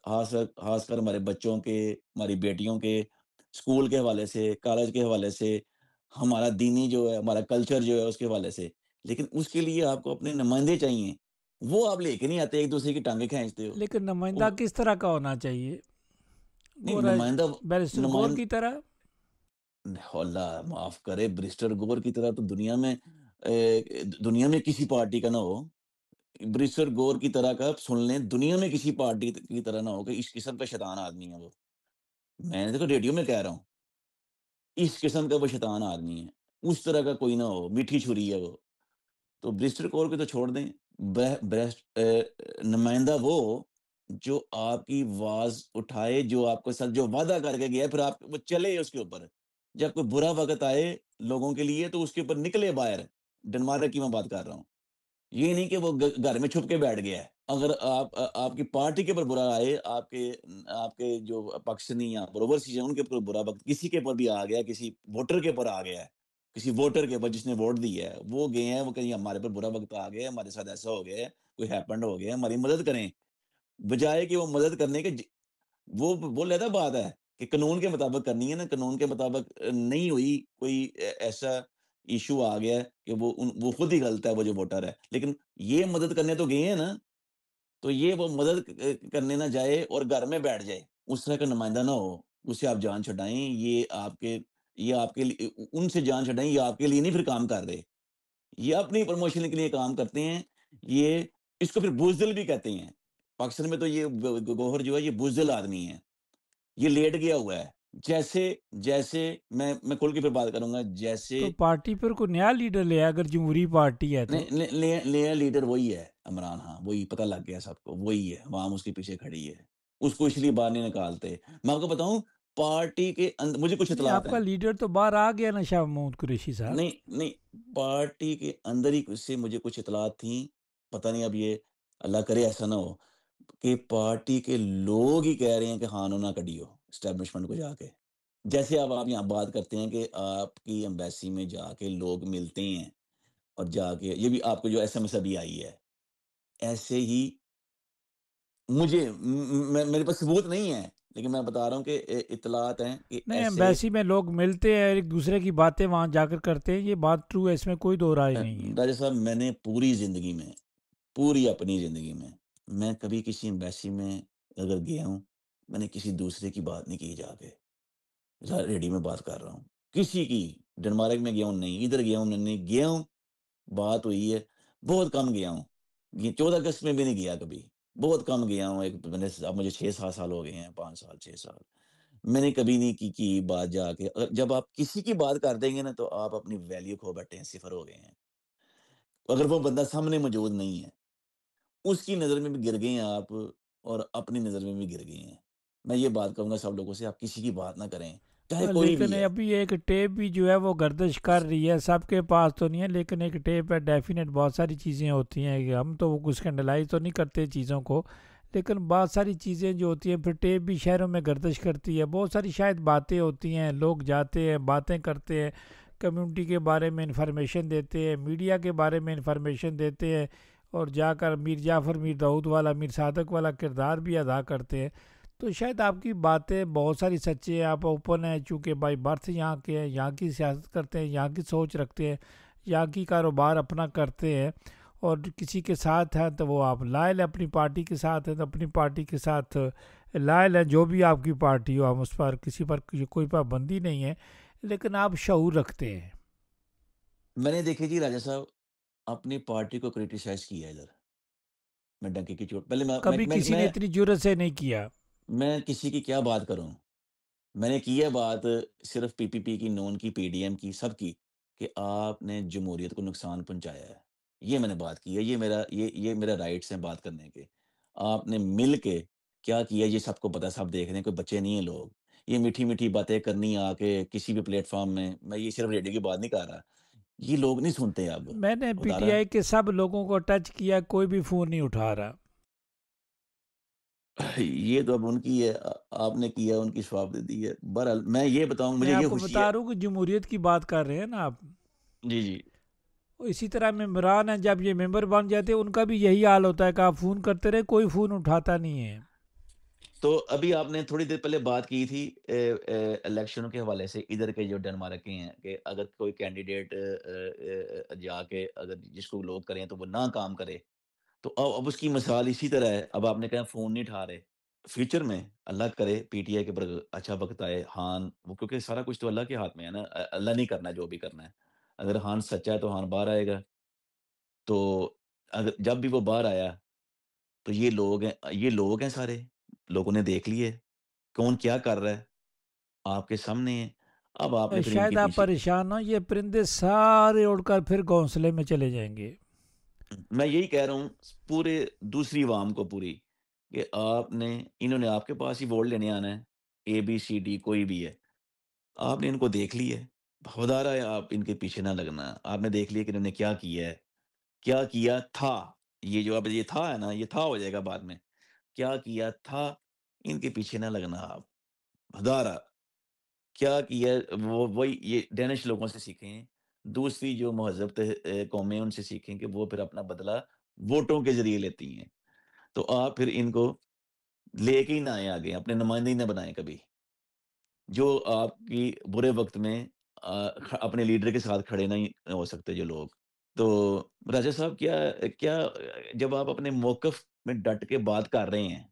خاص کر ہمارے بچوں کے، ہماری بیٹیوں کے اسکول کے حوالے سے، کالج کے حوالے سے، ہمارا دینی جو ہے، ہمارا کلچر جو ہے اس کے حوالے سے، لیکن اس کے لیے آپ کو اپنے نمائندے چاہیے، وہ آپ لے کے نہیں آتے، ایک دوسرے کی ٹانگیں کھینچتے ہو۔ لیکن نمائندہ وہ- کس طرح کا ہونا چاہیے؟ نہیں، گورا نمائندہ بیرسٹر گور نمائندہ کی طرح؟ اللہ معاف کرے، برسٹر گور کی طرح تو دنیا میں کسی پارٹی کا نہ ہو۔ برسٹر گور کی طرح کا سن لیں، دنیا میں کسی پارٹی کی طرح نہ ہو کہ اس قسم کا شیطان آدمی ہے وہ۔ میں نے دیکھو ریڈیو میں کہہ رہا ہوں، اس قسم کا وہ شیطان آدمی ہے، اس طرح کا کوئی نہ ہو، میٹھی چھری ہے وہ۔ تو برسٹر کور کو تو چھوڑ دیں، نمائندہ وہ جو آپ کی آواز اٹھائے، جو آپ کے ساتھ جو وعدہ کر کے گیا، پھر آپ وہ چلے اس کے اوپر۔ جب کوئی برا وقت آئے لوگوں کے لیے تو اس کے اوپر نکلے باہر۔ ڈنمارک کی میں بات کر رہا ہوں، یہ نہیں کہ وہ گھر میں چھپ کے بیٹھ گیا ہے۔ اگر آپ کی پارٹی کے اوپر برا آئے، آپ کے جو پاکستانی یا اوورسیز ہیں ان کے اوپر برا وقت کسی کے اوپر بھی آ گیا، کسی ووٹر کے اوپر آ گیا ہے، کسی ووٹر کے اوپر جس نے ووٹ دیا ہے، وہ گئے ہیں، وہ کہیں ہمارے پر برا وقت آ گیا ہے، ہمارے ساتھ ایسا ہو گیا ہے، کوئی ہیپنڈ ہو گیا ہے، ہماری مدد کریں، بجائے کہ وہ مدد کرنے کے وہ علیحدہ بات ہے کہ قانون کے مطابق کرنی ہے نا، قانون کے مطابق نہیں ہوئی، کوئی ایسا ایشو آ گیا ہے کہ وہ خود ہی غلط ہے، وہ جو ووٹر ہے، لیکن یہ مدد کرنے تو گئے ہیں نا، تو یہ وہ مدد کرنے نہ جائے اور گھر میں بیٹھ جائے، اس طرح کا نمائندہ نہ ہو، اس سے آپ جان چھڑائیں۔ یہ آپ کے لیے، ان سے جان چھڑائیں، یہ آپ کے لیے نہیں پھر کام کر رہے، یہ اپنی پروموشن کے لیے کام کرتے ہیں، یہ اس کو پھر بزدل بھی کہتے ہیں۔ پاکستان میں تو یہ گوہر جو ہے یہ بزدل آدمی ہے، یہ لیٹ گیا ہوا ہے، جیسے میں کھل کے پھر بات کروں گا، تو جیسے پارٹی پر کوئی نیا لیڈر لے آئے، اگر جمہوری پارٹی ہے تو؟ نیا لیڈر وہی ہے عمران، ہاں وہی، پتہ لگ گیا سب کو، وہی ہے، عوام اس کے پیچھے کھڑی ہے، اس کو اس لیے باہر نہیں نکالتے۔ میں آپ کو بتاؤں، پارٹی کے اندر مجھے کچھ نہیں، اطلاعات آپ کا ہیں، لیڈر تو باہر آ گیا نا، شاہ محمود قریشی صاحب۔ نہیں نہیں، پارٹی کے اندر ہی سے مجھے کچھ اطلاعات تھیں، پتہ نہیں اب یہ اللہ کرے ایسا نہ ہو کہ پارٹی کے لوگ ہی کہہ رہے ہیں کہ ہاں نہ کڑی ہو اسٹیبلشمنٹ کو جا کے، جیسے اب آپ یہاں بات کرتے ہیں کہ آپ کی ایمبیسی میں جا کے لوگ ملتے ہیں، اور جا کے یہ بھی آپ کو جو ایس ایم ایس ابھی آئی ہے، ایسے ہی میرے پاس ثبوت نہیں ہے، لیکن میں بتا رہا ہوں کہ اطلاعات ہیں کہ نہیں، ایسے ایمبیسی میں لوگ ملتے ہیں، ایک دوسرے کی باتیں وہاں جا کر کرتے ہیں، یہ بات ٹرو ہے، اس میں کوئی دو رائے نہیں ہے۔ راجہ صاحب، میں نے پوری زندگی میں، پوری اپنی زندگی میں کبھی کسی ایمبیسی میں اگر گیا ہوں، میں نے کسی دوسرے کی بات نہیں کی جا کے، ریڈی میں بات کر رہا ہوں کسی کی، ڈنمارک میں گیا ہوں نہیں، ادھر گیا ہوں نہیں، گیا ہوں بات ہوئی ہے، بہت کم گیا ہوں، 14 اگست میں بھی نہیں گیا کبھی، بہت کم گیا ہوں، اب مجھے 6-7 سال ہو گئے ہیں، 5 سال 6 سال، میں نے کبھی نہیں کی بات جا کے۔ جب آپ کسی کی بات کر دیں گے نا تو آپ اپنی ویلیو کھو بیٹھے ہیں، صفر ہو گئے ہیں، اگر وہ بندہ سامنے موجود نہیں ہے، اس کی نظر میں بھی گر گئے ہیں آپ، اور اپنی نظر میں بھی گر گئے ہیں۔ میں یہ بات کہوں گا سب لوگوں سے، آپ کسی کی بات نہ کریں، چاہے کوئی لیکن بھی ہے۔ ابھی ایک ٹیپ بھی جو ہے وہ گردش کر رہی ہے، سب کے پاس تو نہیں ہے، لیکن ایک ٹیپ ہے، ڈیفینیٹ بہت ساری چیزیں ہوتی ہیں کہ ہم تو وہ اسکینڈلائز تو نہیں کرتے چیزوں کو، لیکن بہت ساری چیزیں جو ہوتی ہیں، پھر ٹیپ بھی شہروں میں گردش کرتی ہے، بہت ساری شاید باتیں ہوتی ہیں، لوگ جاتے ہیں، باتیں کرتے ہیں، کمیونٹی کے بارے میں انفارمیشن دیتے ہیں، میڈیا کے بارے میں انفارمیشن دیتے ہیں، اور جا کر میر جعفر، میر داؤد والا، میر صادق والا کردار بھی ادا کرتے ہیں۔ تو شاید آپ کی باتیں بہت ساری سچی ہیں، آپ اوپن ہیں، چونکہ بائی برتھ یہاں کے ہیں، یہاں کی سیاست کرتے ہیں، یہاں کی سوچ رکھتے ہیں، یہاں کی کاروبار اپنا کرتے ہیں، اور کسی کے ساتھ ہیں تو وہ آپ لائل، اپنی پارٹی کے ساتھ ہیں تو اپنی پارٹی کے ساتھ لائل ہیں، جو بھی آپ کی پارٹی ہو، ہم اس پر کسی پر کوئی پابندی نہیں ہے، لیکن آپ شعور رکھتے ہیں۔ میں نے دیکھے جی راجہ صاحب اپنی پارٹی کو کرٹیسائز کیا ہے ادھر، میں ڈنکی کی چوٹ، پہلے کبھی کسی نے اتنی جرت سے نہیں کیا۔ میں کسی کی کیا بات کروں، میں نے کی ہے بات صرف پی پی پی کی، نون کی، پی ڈی ایم کی، سب کی، کہ آپ نے جمہوریت کو نقصان پہنچایا ہے، یہ میں نے بات کی ہے، یہ میرا رائٹس ہیں بات کرنے کے۔ آپ نے مل کے کیا کیا یہ سب کو پتا، سب دیکھ رہے ہیں، کوئی بچے نہیں ہیں لوگ، یہ میٹھی میٹھی باتیں کرنی آ کے کسی بھی پلیٹ فارم میں یہ صرف ریڈیو کی بات نہیں کر رہا، یہ لوگ نہیں سنتے اب، میں نے پی بتا ٹی رہا آئی کے سب لوگوں کو ٹچ کیا، کوئی بھی فون نہیں اٹھا رہا۔ یہ تو اب ان کی ہے، آپ نے کیا، ان کی سواب دے دی ہے۔ بہرحال میں یہ بتاؤں، میں مجھے آپ یہ کو خوشی ہے۔ بتا رہا ہوں کہ جمہوریت کی بات کر رہے ہیں نا آپ، جی جی۔ اسی طرح ممبران ہیں، جب یہ ممبر بن جاتے ہیں ان کا بھی یہی حال ہوتا ہے کہ آپ فون کرتے رہے، کوئی فون اٹھاتا نہیں ہے۔ تو ابھی آپ نے تھوڑی دیر پہلے بات کی تھی الیکشنوں کے حوالے سے، ادھر کے جو ڈنمارک کے ہیں، کہ اگر کوئی کینڈیڈیٹ جا کے اگر جس کو لوگ کریں تو وہ نہ کام کرے، تو اب اس کی مثال اسی طرح ہے۔ اب آپ نے کہا فون نہیں اٹھا رہے، فیوچر میں اللہ کرے پی ٹی آئی کے اوپر اچھا وقت آئے، ہان وہ، کیونکہ سارا کچھ تو اللہ کے ہاتھ میں ہے نا، اللہ نہیں کرنا جو بھی کرنا ہے۔ اگر ہان سچا ہے تو ہان باہر آئے گا، تو اگر جب بھی وہ باہر آیا تو یہ لوگ ہیں سارے، لوگوں نے دیکھ لیے کون کیا کر رہا ہے، آپ کے سامنے ہے۔ اب آپ نے پھر ان شاید کے آپ پیچھے، پریشان ہوں، یہ پرندے سارے اڑ کر پھر گھونسلے میں چلے جائیں گے۔ میں یہی کہہ رہا ہوں پورے دوسری عوام کو پوری، کہ انہوں نے آپ کے پاس ہی ووٹ لینے آنا ہے، اے بی سی ڈی کوئی بھی ہے، آپ نے ان کو دیکھ لی ہے، خدا رہا ہے آپ ان کے پیچھے نہ لگنا، آپ نے دیکھ لیا کہ انہوں نے کیا کیا ہے، کیا کیا تھا، یہ جو اب یہ تھا ہے نا، یہ تھا ہو جائے گا بعد میں، کیا کیا تھا، ان کے پیچھے نہ لگنا آپ، خدا رہا کیا کیا ہے، وہی یہ ڈینش لوگوں سے سیکھیں، دوسری جو مہذب قومیں ان سے سیکھیں کہ وہ پھر اپنا بدلہ ووٹوں کے ذریعے لیتی ہیں، تو آپ پھر ان کو لے کے ہی نہ آئیں آگے، اپنے نمائندے ہی نہ بنائیں کبھی، جو آپ کی برے وقت میں اپنے لیڈر کے ساتھ کھڑے نہیں ہو سکتے جو لوگ۔ تو راجہ صاحب کیا کیا جب آپ اپنے موقف میں ڈٹ کے بات کر رہے ہیں،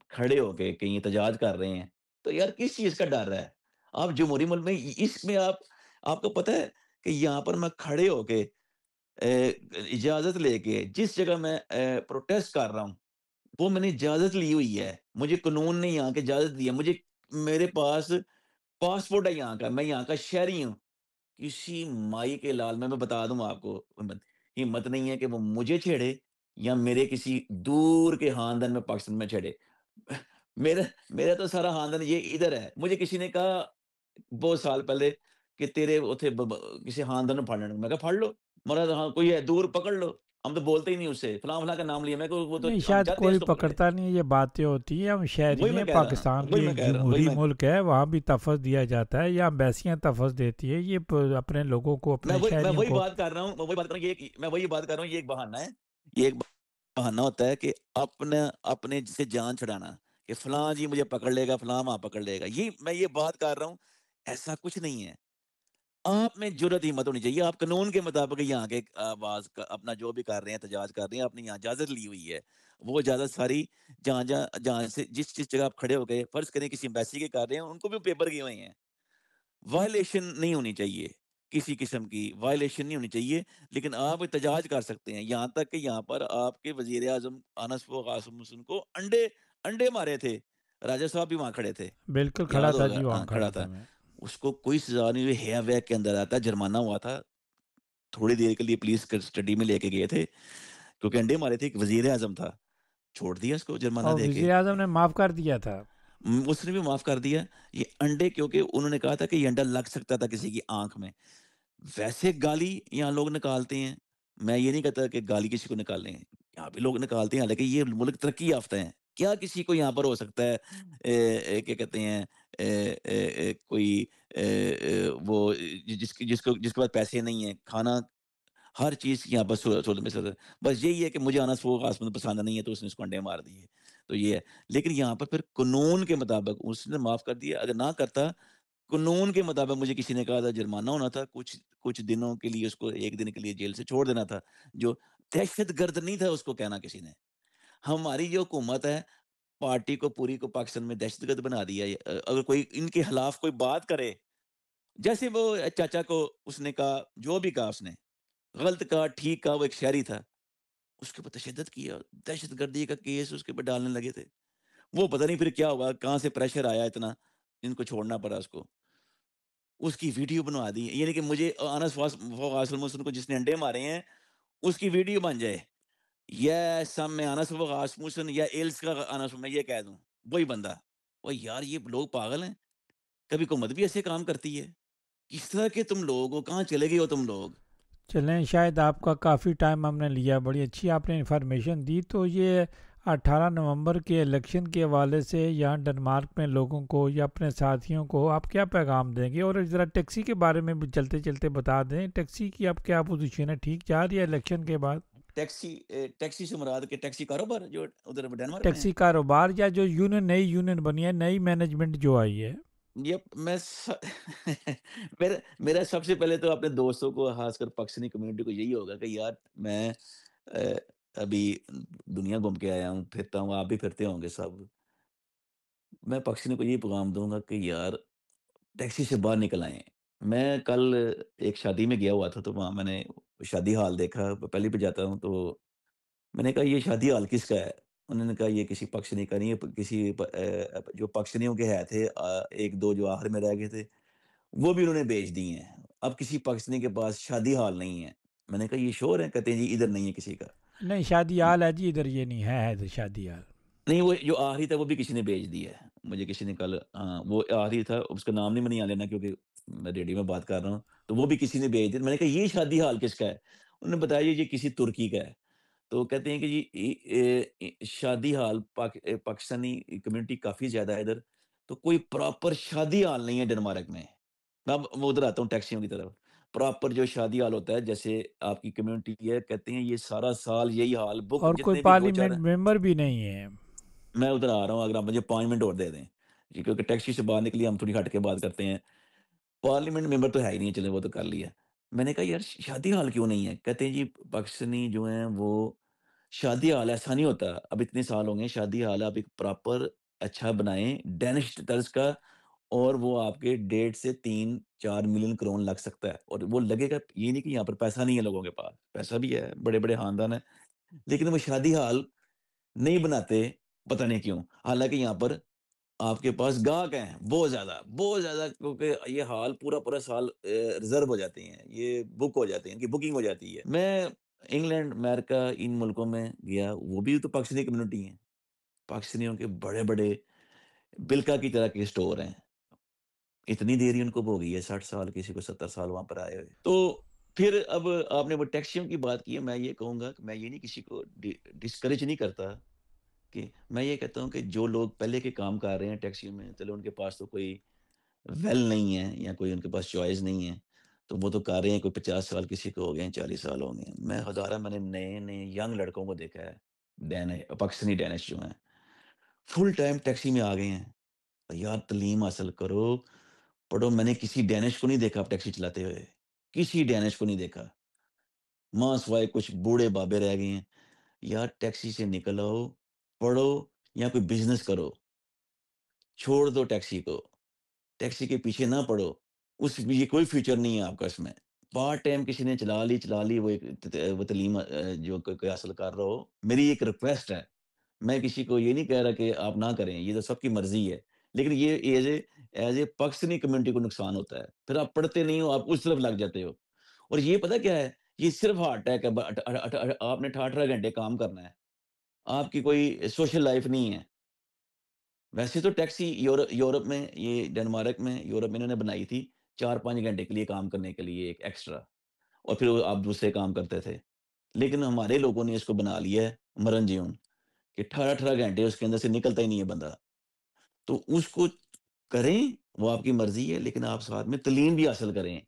کھڑے ہو کے کہیں احتجاج کر رہے ہیں، تو یار کس چیز کا ڈر ہے؟ آپ جمہوری ملک میں اس میں آپ کو پتہ ہے کہ یہاں پر میں کھڑے ہو کے اجازت لے کے جس جگہ میں پروٹیسٹ کر رہا ہوں، وہ میں نے اجازت لی ہوئی ہے، مجھے قانون نے یہاں کی اجازت دی ہے، میرے پاس پاسپورٹ ہے یہاں کا، میں یہاں کا شہری ہوں، کسی مائی کے لال میں بتا دوں آپ کو، ہمت نہیں ہے کہ وہ مجھے چھیڑے یا میرے کسی دور کے خاندان میں پاکستان میں چھیڑے۔ میرا میرا تو سارا خاندان یہ ادھر ہے، مجھے کسی نے کہا بہت سال پہلے کہ تیرے اتھے کسی خاندان میں پھڑ لینا، میں کہا پھڑ لو، مراد ہاں کوئی ہے دور پکڑ لو، ہم تو بولتے ہی نہیں اس سے، فلاں فلاں کا نام لیا، میں کو وہ تو نہیں، ہم شاید جاتے ہیں کوئی اس کے اوپر لے۔ پکڑتا نہیں ہے، یہ باتیں ہوتی ہیں، ہم شہری وہی میں ہیں، کہہ رہا پاکستان ہوں، بھی وہی میں ایک کہہ رہا ہوں، جمہوری ملک ہے، وہاں بھی تحفظ دیا جاتا ہے، یا امبیسیاں تحفظ دیتی ہے، یہ اپنے لوگوں کو، اپنے میں شہریوں وہی کو۔ بات کر رہا ہوں، میں وہی بات کر رہا ہوں، یہ ایک بہانہ ہے، یہ ایک بہانہ ہوتا ہے کہ اپنے سے جان چھڑانا، کہ فلاں جی مجھے پکڑ لے گا، فلاں وہاں پکڑ لے گا، میں یہ بات کر رہا ہوں، ایسا کچھ نہیں ہے۔ آپ میں جرت ہمت ہونی چاہیے، آپ قانون کے مطابق یہاں کے آواز اپنا جو بھی کر رہے ہیں، احتجاج کر رہے ہیں، آپ نے یہاں اجازت لی ہوئی ہے، وہ اجازت ساری جہاں سے جس جگہ آپ کھڑے ہو گئے، فرض کریں کسی ایمبیسی کے کر رہے ہیں، ان کو بھی پیپر کیے ہوئے ہیں، وائلیشن نہیں ہونی چاہیے، کسی قسم کی وائلیشن نہیں ہونی چاہیے، لیکن آپ احتجاج کر سکتے ہیں، یہاں تک کہ یہاں پر آپ کے وزیر اعظم انس قاسم حسن کو انڈے مارے تھے، راجہ صاحب بھی وہاں کھڑے تھے، بالکل کھڑا یاد تھا ہوگا، جی، وہاں ہاں کھڑا کھڑا تھا تھا، میں۔ اس کو کوئی سزا نہیں ہوئی، ہیا ویک کے اندر آتا، جرمانہ ہوا تھا، تھوڑی دیر کے لیے پولیس کسٹڈی میں لے کے گئے تھے کیونکہ انڈے مارے تھے، ایک وزیر اعظم تھا، چھوڑ دیا اس کو جرمانہ اور دے کے، وزیر اعظم نے معاف کر دیا تھا۔ اس نے بھی معاف کر دیا۔ یہ انڈے کیونکہ انہوں نے کہا تھا کہ یہ انڈا لگ سکتا تھا کسی کی آنکھ میں، ویسے گالی یہاں لوگ نکالتے ہیں، میں یہ نہیں کہتا کہ گالی کسی کو نکالیں، یہاں بھی لوگ نکالتے ہیں، حالانکہ یہ ملک ترقی یافتہ ہے، کیا کسی کو یہاں پر ہو سکتا ہے کیا کہتے ہیں کوئی وہ جس کے پاس پیسے نہیں ہیں، کھانا ہر چیز کی یہاں پر سہولت میں ہے، بس یہی ہے کہ مجھے انس فوق قاسم پسند نہیں ہے تو اس نے اس کو انڈے مار دیے، تو یہ ہے، لیکن یہاں پر پھر قانون کے مطابق اس نے معاف کر دیا، اگر نہ کرتا قانون کے مطابق مجھے کسی نے کہا تھا جرمانہ ہونا تھا، کچھ دنوں کے لیے اس کو ایک دن کے لیے جیل سے چھوڑ دینا تھا، جو دہشت گرد نہیں تھا اس کو کہنا کسی نے. ہماری جو حکومت ہے پارٹی کو پوری کو پاکستان میں دہشت گرد بنا دیا ہے. اگر کوئی ان کے خلاف کوئی بات کرے، جیسے وہ چاچا کو اس نے کہا، جو بھی کہا اس نے، غلط کہا ٹھیک کہا، وہ ایک شہری تھا، اس کے اوپر تشدد کیا، دہشت گردی کا کیس اس کے اوپر ڈالنے لگے تھے. وہ پتہ نہیں پھر کیا ہوا، کہاں سے پریشر آیا اتنا، ان کو چھوڑنا پڑا اس کو. اس کی ویڈیو بنوا دی، یعنی کہ مجھے انس فواز المسن کو جس نے انڈے مارے ہیں اس کی ویڈیو بن جائے، یا سم میں انس فواز مسن یا ایلس کا انس، میں یہ کہہ دوں وہی بندہ. وہ یار یہ لوگ پاگل ہیں. کبھی حکومت بھی ایسے کام کرتی ہے؟ کس طرح کے تم لوگ ہو، کہاں چلے گئے ہو تم لوگ؟ چلیں، شاید آپ کا کافی ٹائم ہم نے لیا، بڑی اچھی آپ نے انفارمیشن دی. تو یہ 18 نومبر کے الیکشن کے حوالے سے یہاں ڈنمارک میں لوگوں کو یا اپنے ساتھیوں کو آپ کیا پیغام دیں گے؟ اور ذرا ٹیکسی کے بارے میں بھی چلتے چلتے بتا دیں، ٹیکسی کی اب کیا پوزیشن ہے؟ ٹھیک جا رہی ہے الیکشن کے بعد؟ ٹیکسی سے مراد کہ ٹیکسی کاروبار جو ادھر ڈنمارک میں ہے. ٹیکسی کاروبار یا جو یونین، نئی یونین بنی ہے، نئی مینجمنٹ جو آئی ہے. یہ میرا سب سے پہلے تو اپنے دوستوں کو، خاص کر پاکستانی کمیونٹی کو یہی ہوگا کہ یار میں ابھی دنیا گھوم کے آیا ہوں، پھرتا ہوں، آپ بھی پھرتے ہوں گے سب. میں پاکستانی کو یہی پیغام دوں گا کہ یار ٹیکسی سے باہر نکل آئیں. میں کل ایک شادی میں گیا ہوا تھا، تو وہاں میں نے شادی ہال دیکھا. پہلے بھی جاتا ہوں، تو میں نے کہا یہ شادی ہال کس کا ہے؟ انہوں نے کہا یہ کسی پاکستانی کا نہیں ہے، کسی جو پاکستانیوں کے ہے تھے، ایک دو جو آخر میں رہ گئے تھے وہ بھی انہوں نے بیچ دی ہیں. اب کسی پاکستانی کے پاس شادی ہال نہیں ہے. میں نے کہا یہ شور ہے؟ کہتے ہیں جی ادھر نہیں ہے کسی کا. نہیں، شادی حال ہے جی ادھر، یہ نہیں ہے ادھر شادی حال. نہیں، وہ جو آخری تھا وہ بھی کسی نے بیچ دی ہے. مجھے کسی نے کل، ہاں وہ آخری تھا، اس کا نام نہیں میں نہیں لینا کیونکہ میں ریڈیو میں بات کر رہا ہوں، تو وہ بھی کسی نے بیچ دی. میں نے کہا یہ شادی ہال کس کا ہے؟ انہوں نے بتایا یہ کسی ترکی کا ہے. تو کہتے ہیں کہ جی شادی ہال پاکستانی کمیونٹی کافی زیادہ ہے ادھر، تو کوئی پراپر شادی ہال نہیں ہے ڈنمارک میں. اب میں ادھر آتا ہوں ٹیکسیوں کی طرف. پراپر جو شادی ہال ہوتا ہے، جیسے آپ کی کمیونٹی ہے، کہتے ہیں یہ سارا سال یہی حال بک اور کوئی جتنے بھی دو چار. پارلیمنٹ ممبر بھی نہیں ہے. میں ادھر آ رہا ہوں، اگر آپ مجھے 5 منٹ اور دے دیں جی، کیونکہ ٹیکسی سے باہر نکلی ہم تھوڑی ہٹ کے بات کرتے ہیں. پارلیمنٹ ممبر تو ہے ہی نہیں، چلے وہ تو کر لیا. میں نے کہا یار شادی ہال کیوں نہیں ہے؟ کہتے ہیں جی پاکستانی جو ہیں وہ شادی ہال ایسا نہیں ہوتا. اب اتنے سال ہو گئے، شادی ہال آپ ایک پراپر اچھا بنائیں ڈینش طرز کا، اور وہ آپ کے 1.5 سے 3-4 ملین کرون لگ سکتا ہے. اور وہ لگے گا، یہ نہیں کہ یہاں پر پیسہ نہیں ہے، لوگوں کے پاس پیسہ بھی ہے، بڑے بڑے خاندان ہیں، لیکن وہ شادی ہال نہیں بناتے. پتہ نہیں کیوں، حالانکہ یہاں پر آپ کے پاس گاہک ہیں بہت زیادہ بہت زیادہ، کیونکہ یہ ہال پورا پورا سال ریزرو ہو جاتے ہیں، یہ بک ہو جاتے ہیں، ان کی بکنگ ہو جاتی ہے. میں انگلینڈ، امریکہ، ان ملکوں میں گیا، وہ بھی تو پاکستانی کمیونٹی ہیں. پاکستانیوں کے بڑے بڑے بلکا کی طرح کے اسٹور ہیں. اتنی دیر ہی ان کو ہو گئی ہے، 60 سال، کسی کو 70 سال وہاں پر آئے ہوئے. تو پھر اب آپ نے وہ ٹیکسیوں کی بات کی ہے، میں یہ کہوں گا کہ میں یہ نہیں کسی کو ڈسکریج نہیں کرتا، کہ میں یہ کہتا ہوں کہ جو لوگ پہلے کے کام کر رہے ہیں ٹیکسیوں میں، چلو ان کے پاس تو کوئی ویل نہیں ہے یا کوئی ان کے پاس چوائس نہیں ہے، تو وہ تو کر رہے ہیں. کوئی 50 سال کسی کو ہو گئے ہیں، 40 سال ہو گئے ہیں. میں ہزارہ میں نے نئے نئے ینگ لڑکوں کو دیکھا ہے، پاکستانی ڈینش جو ہیں، فل ٹائم ٹیکسی میں آ گئے ہیں. یار تعلیم حاصل کرو، پڑھو. میں نے کسی ڈینش کو نہیں دیکھا ٹیکسی چلاتے ہوئے، کسی ڈینش کو نہیں دیکھا، ماں سوائے کچھ بوڑھے بابے رہ گئے ہیں. یار ٹیکسی سے نکل آؤ، پڑھو یا کوئی بزنس کرو. چھوڑ دو ٹیکسی کو، ٹیکسی کے پیچھے نہ پڑو. یہ کوئی فیچر نہیں ہے آپ کا اس میں. پارٹ ٹائم کسی نے چلا لی وہ تعلیم جو کوئی حاصل کر رہا ہو. میری ایک ریکویسٹ ہے، میں کسی کو یہ نہیں کہہ رہا کہ آپ نہ کریں، یہ تو سب کی مرضی ہے، لیکن یہ ایز اے پاکستانی کمیونٹی کو نقصان ہوتا ہے. پھر آپ پڑھتے نہیں ہو، آپ اس طرف لگ جاتے ہو. اور یہ پتہ کیا ہے، یہ صرف ہارٹ اٹیک ہے. آپ نے 18 گھنٹے کام کرنا ہے، آپ کی کوئی سوشل لائف نہیں ہے. ویسے تو ٹیکسی یورپ میں، یہ ڈنمارک میں، یورپ میں انہوں نے بنائی تھی 4-5 گھنٹے کے لیے کام کرنے کے لیے ایک ایکسٹرا، اور پھر آپ دوسرے کام کرتے تھے. لیکن ہمارے لوگوں نے اس کو بنا لیا ہے مرن جیون، کہ 18 گھنٹے اس کے اندر سے نکلتا ہی نہیں ہے بندہ. تو اس کو کریں، وہ آپ کی مرضی ہے، لیکن آپ ساتھ میں تعلیم بھی حاصل کریں.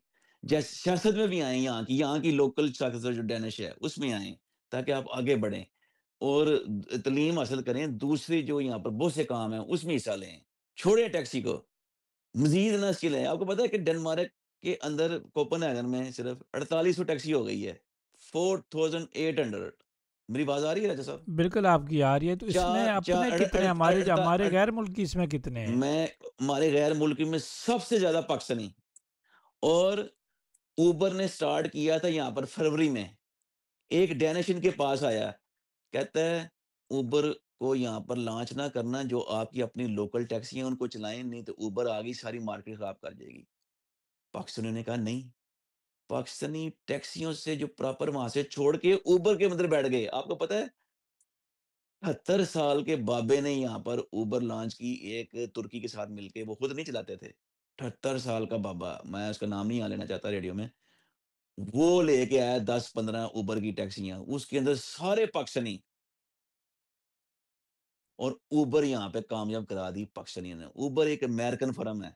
جیسے سیاست میں بھی آئیں، یہاں کی لوکل سیاست جو ڈینش ہے اس میں آئیں، تاکہ آپ آگے بڑھیں اور تعلیم حاصل کریں. دوسرے جو یہاں پر بہت سے کام ہیں اس میں حصہ لیں، چھوڑیں ٹیکسی کو. مزید نہ اسکل ہے. آپ کو پتا ہے کہ ڈنمارک کے اندر کوپن ہیگن میں صرف 4800 ٹیکسی ہو گئی ہے. 4800. میری آواز آ رہی ہے راجا صاحب؟ بالکل آپ کی آ رہی ہے. تو اس میں اپنے کتنے ہمارے غیر ملکی اس میں کتنے ہیں؟ میں ہمارے غیر ملکی میں سب سے زیادہ پاکستانی. اور اوبر نے سٹارٹ کیا تھا یہاں پر فروری میں. ایک ڈینش ان کے پاس آیا, کہتا ہے اوبر کو یہاں پر لانچ نہ کرنا, جو آپ کی اپنی لوکل ٹیکسی ہیں ان کو چلائیں, نہیں تو اوبر آگئی ساری مارکیٹ خراب کر جائے گی. پاکستانیوں نے کہا نہیں, پاکستانی ٹیکسیوں سے جو پراپر وہاں سے چھوڑ کے اوبر کے اندر بیٹھ گئے. آپ کو پتہ ہے 70 سال کے بابے نے یہاں پر اوبر لانچ کی, ایک ترکی کے ساتھ مل کے, وہ خود نہیں چلاتے تھے. 78 سال کا بابا, میں اس کا نام نہیں لینا چاہتا ریڈیو میں, وہ لے کے آیا 10-15 اوبر کی ٹیکسیاں, اس کے اندر سارے پاکستانی, اور اوبر یہاں پہ کامیاب کرا دی پاکستانیوں نے. اوبر ایک امریکن فرم ہے,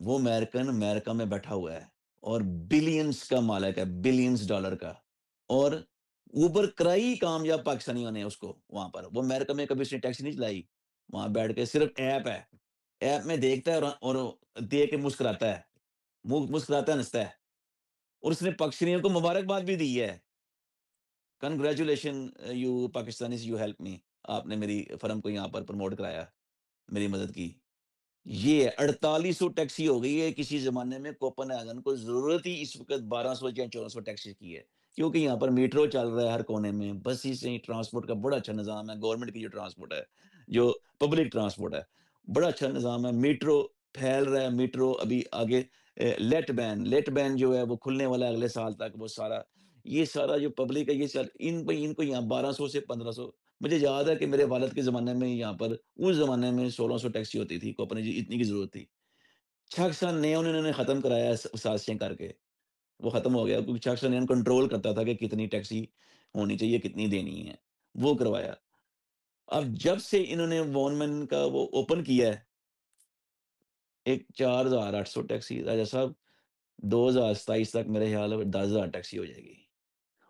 وہ امریکہ میں بیٹھا ہوا ہے اور بلینز کا مالک ہے, بلینز ڈالر کا. اور اوبر کرائی کامیاب پاکستانیوں نے اس کو وہاں پر. وہ امریکہ میں کبھی اس نے ٹیکسی نہیں چلائی, وہاں بیٹھ کے صرف ایپ ہے, ایپ میں دیکھتا ہے اور دیکھ کے مسکراتا ہے, مسکراتا ہے, نستا ہے. اور اس نے پاکستانیوں کو مبارکباد بھی دی ہے. Congratulation you Pakistanis, you help me, آپ نے میری فرم کو یہاں پر پروموٹ کرایا, میری مدد کی. یہ 4800 ٹیکسی ہو گئی ہے. کسی زمانے میں کوپن ہیگن کو ضرورت ہی اس وقت 1200 یا 1400 ٹیکسی کی ہے, کیونکہ یہاں پر میٹرو چل رہا ہے ہر کونے میں. بس ہی سے ٹرانسپورٹ کا بڑا اچھا نظام ہے. گورنمنٹ کی جو ٹرانسپورٹ ہے, جو پبلک ٹرانسپورٹ ہے, بڑا اچھا نظام ہے. میٹرو پھیل رہا ہے. میٹرو ابھی آگے لیٹ بین جو ہے وہ کھلنے والا ہے اگلے سال تک. وہ سارا یہ سارا جو پبلک ہے, یہ ان کو یہاں 1200 سے 1500. مجھے یاد ہے کہ میرے والد کے زمانے میں یہاں پر اس زمانے میں 1600 ٹیکسی ہوتی تھی, کوپن اتنی کی ضرورت تھی. چھکسن نے انہوں نے ختم کرایا سازشیں کر کے, وہ ختم ہو گیا, کیونکہ چھکسن نے کنٹرول کرتا تھا کہ کتنی ٹیکسی ہونی چاہیے, کتنی دینی ہے, وہ کروایا. اب جب سے انہوں نے وونمن کا وہ اوپن کیا ہے, ایک 4800 ٹیکسی, راجا صاحب 2027 تک میرے خیال ہے 10,000 ٹیکسی ہو جائے گی,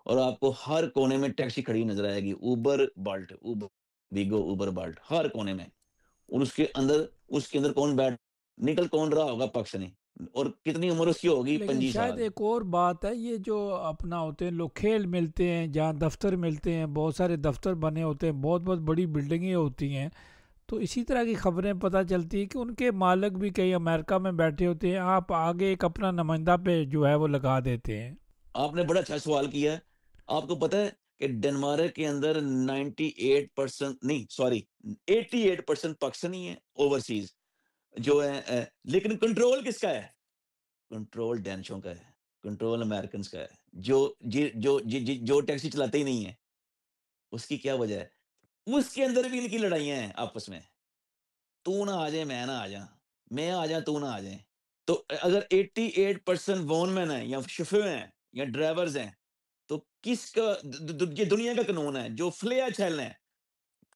اور آپ کو ہر کونے میں ٹیکسی کھڑی نظر آئے گی. اوبر بالٹ, اوبر ویگو, اوبر بالٹ, ہر کونے میں. اور اس کے اندر کون نکل کون رہا ہوگا پاکستانی, اور کتنی عمر اس کی ہوگی, لیکن 25 شاید سال. ایک اور بات ہے, یہ جو اپنا ہوتے ہیں لوگ کھیل ملتے ہیں, جہاں دفتر ملتے ہیں, بہت سارے دفتر بنے ہوتے ہیں, بہت بہت بڑی بلڈنگیں ہوتی ہیں, تو اسی طرح کی خبریں پتہ چلتی ہیں کہ ان کے مالک بھی کئی امریکہ میں بیٹھے ہوتے ہیں. آپ آگے ایک اپنا نمائندہ پہ جو ہے وہ لگا دیتے ہیں. آپ نے بڑا اچھا سوال کیا ہے. آپ کو پتہ ہے کہ ڈنمارک کے اندر 98% نہیں, سوری 88% پاکستانی ہیں اوورسیز جو ہے, لیکن کنٹرول کس کا ہے؟ کنٹرول ڈینشوں کا ہے, کنٹرول امریکنز کا ہے, جو ٹیکسی چلاتے ہی نہیں ہے. اس کی کیا وجہ ہے؟ اس کے اندر بھی ان کی لڑائیاں ہیں آپس میں. تو نہ آ جائے, میں نہ آ جاؤں, میں آ جاؤں, تو نہ آ جائیں. تو اگر 88% وون مین ہیں یا شفے ہیں یا ڈرائیورز ہیں, تو کس کا یہ دنیا کا قانون ہے, جو فلیا چھیل ہیں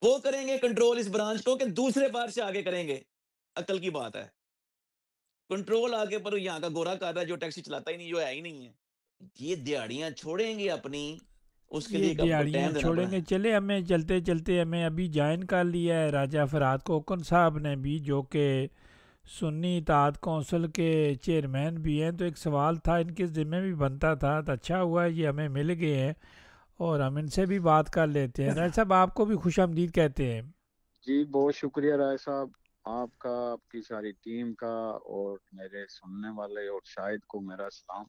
وہ کریں گے کنٹرول اس برانچ کو, کہ دوسرے پار سے آگے کریں گے؟ عقل کی بات ہے. کنٹرول آگے پر یہاں کا گورا کر رہا ہے جو ٹیکسی چلاتا ہی نہیں, جو ہے ہی نہیں ہے. یہ دیہڑیاں چھوڑیں گے اپنی, اس کے یہ لیے آپ کو دیہڑیاں ٹائم دینا چھوڑیں پڑا گے. ہے. چلے ہمیں چلتے چلتے ہمیں ابھی جوائن کر لیا ہے راجہ فرات کوکن صاحب نے بھی, جو کہ سنی اطاعت کونسل کے چیئرمین بھی ہیں. تو ایک سوال تھا ان کے ذمہ بھی بنتا تھا, تو اچھا ہوا ہے یہ ہمیں مل گئے ہیں اور ہم ان سے بھی بات کر لیتے ہیں. راجہ صاحب آپ کو بھی خوش آمدید کہتے ہیں. جی بہت شکریہ رائے صاحب, آپ کا, آپ کی ساری ٹیم کا, اور میرے سننے والے اور شاہد کو میرا سلام.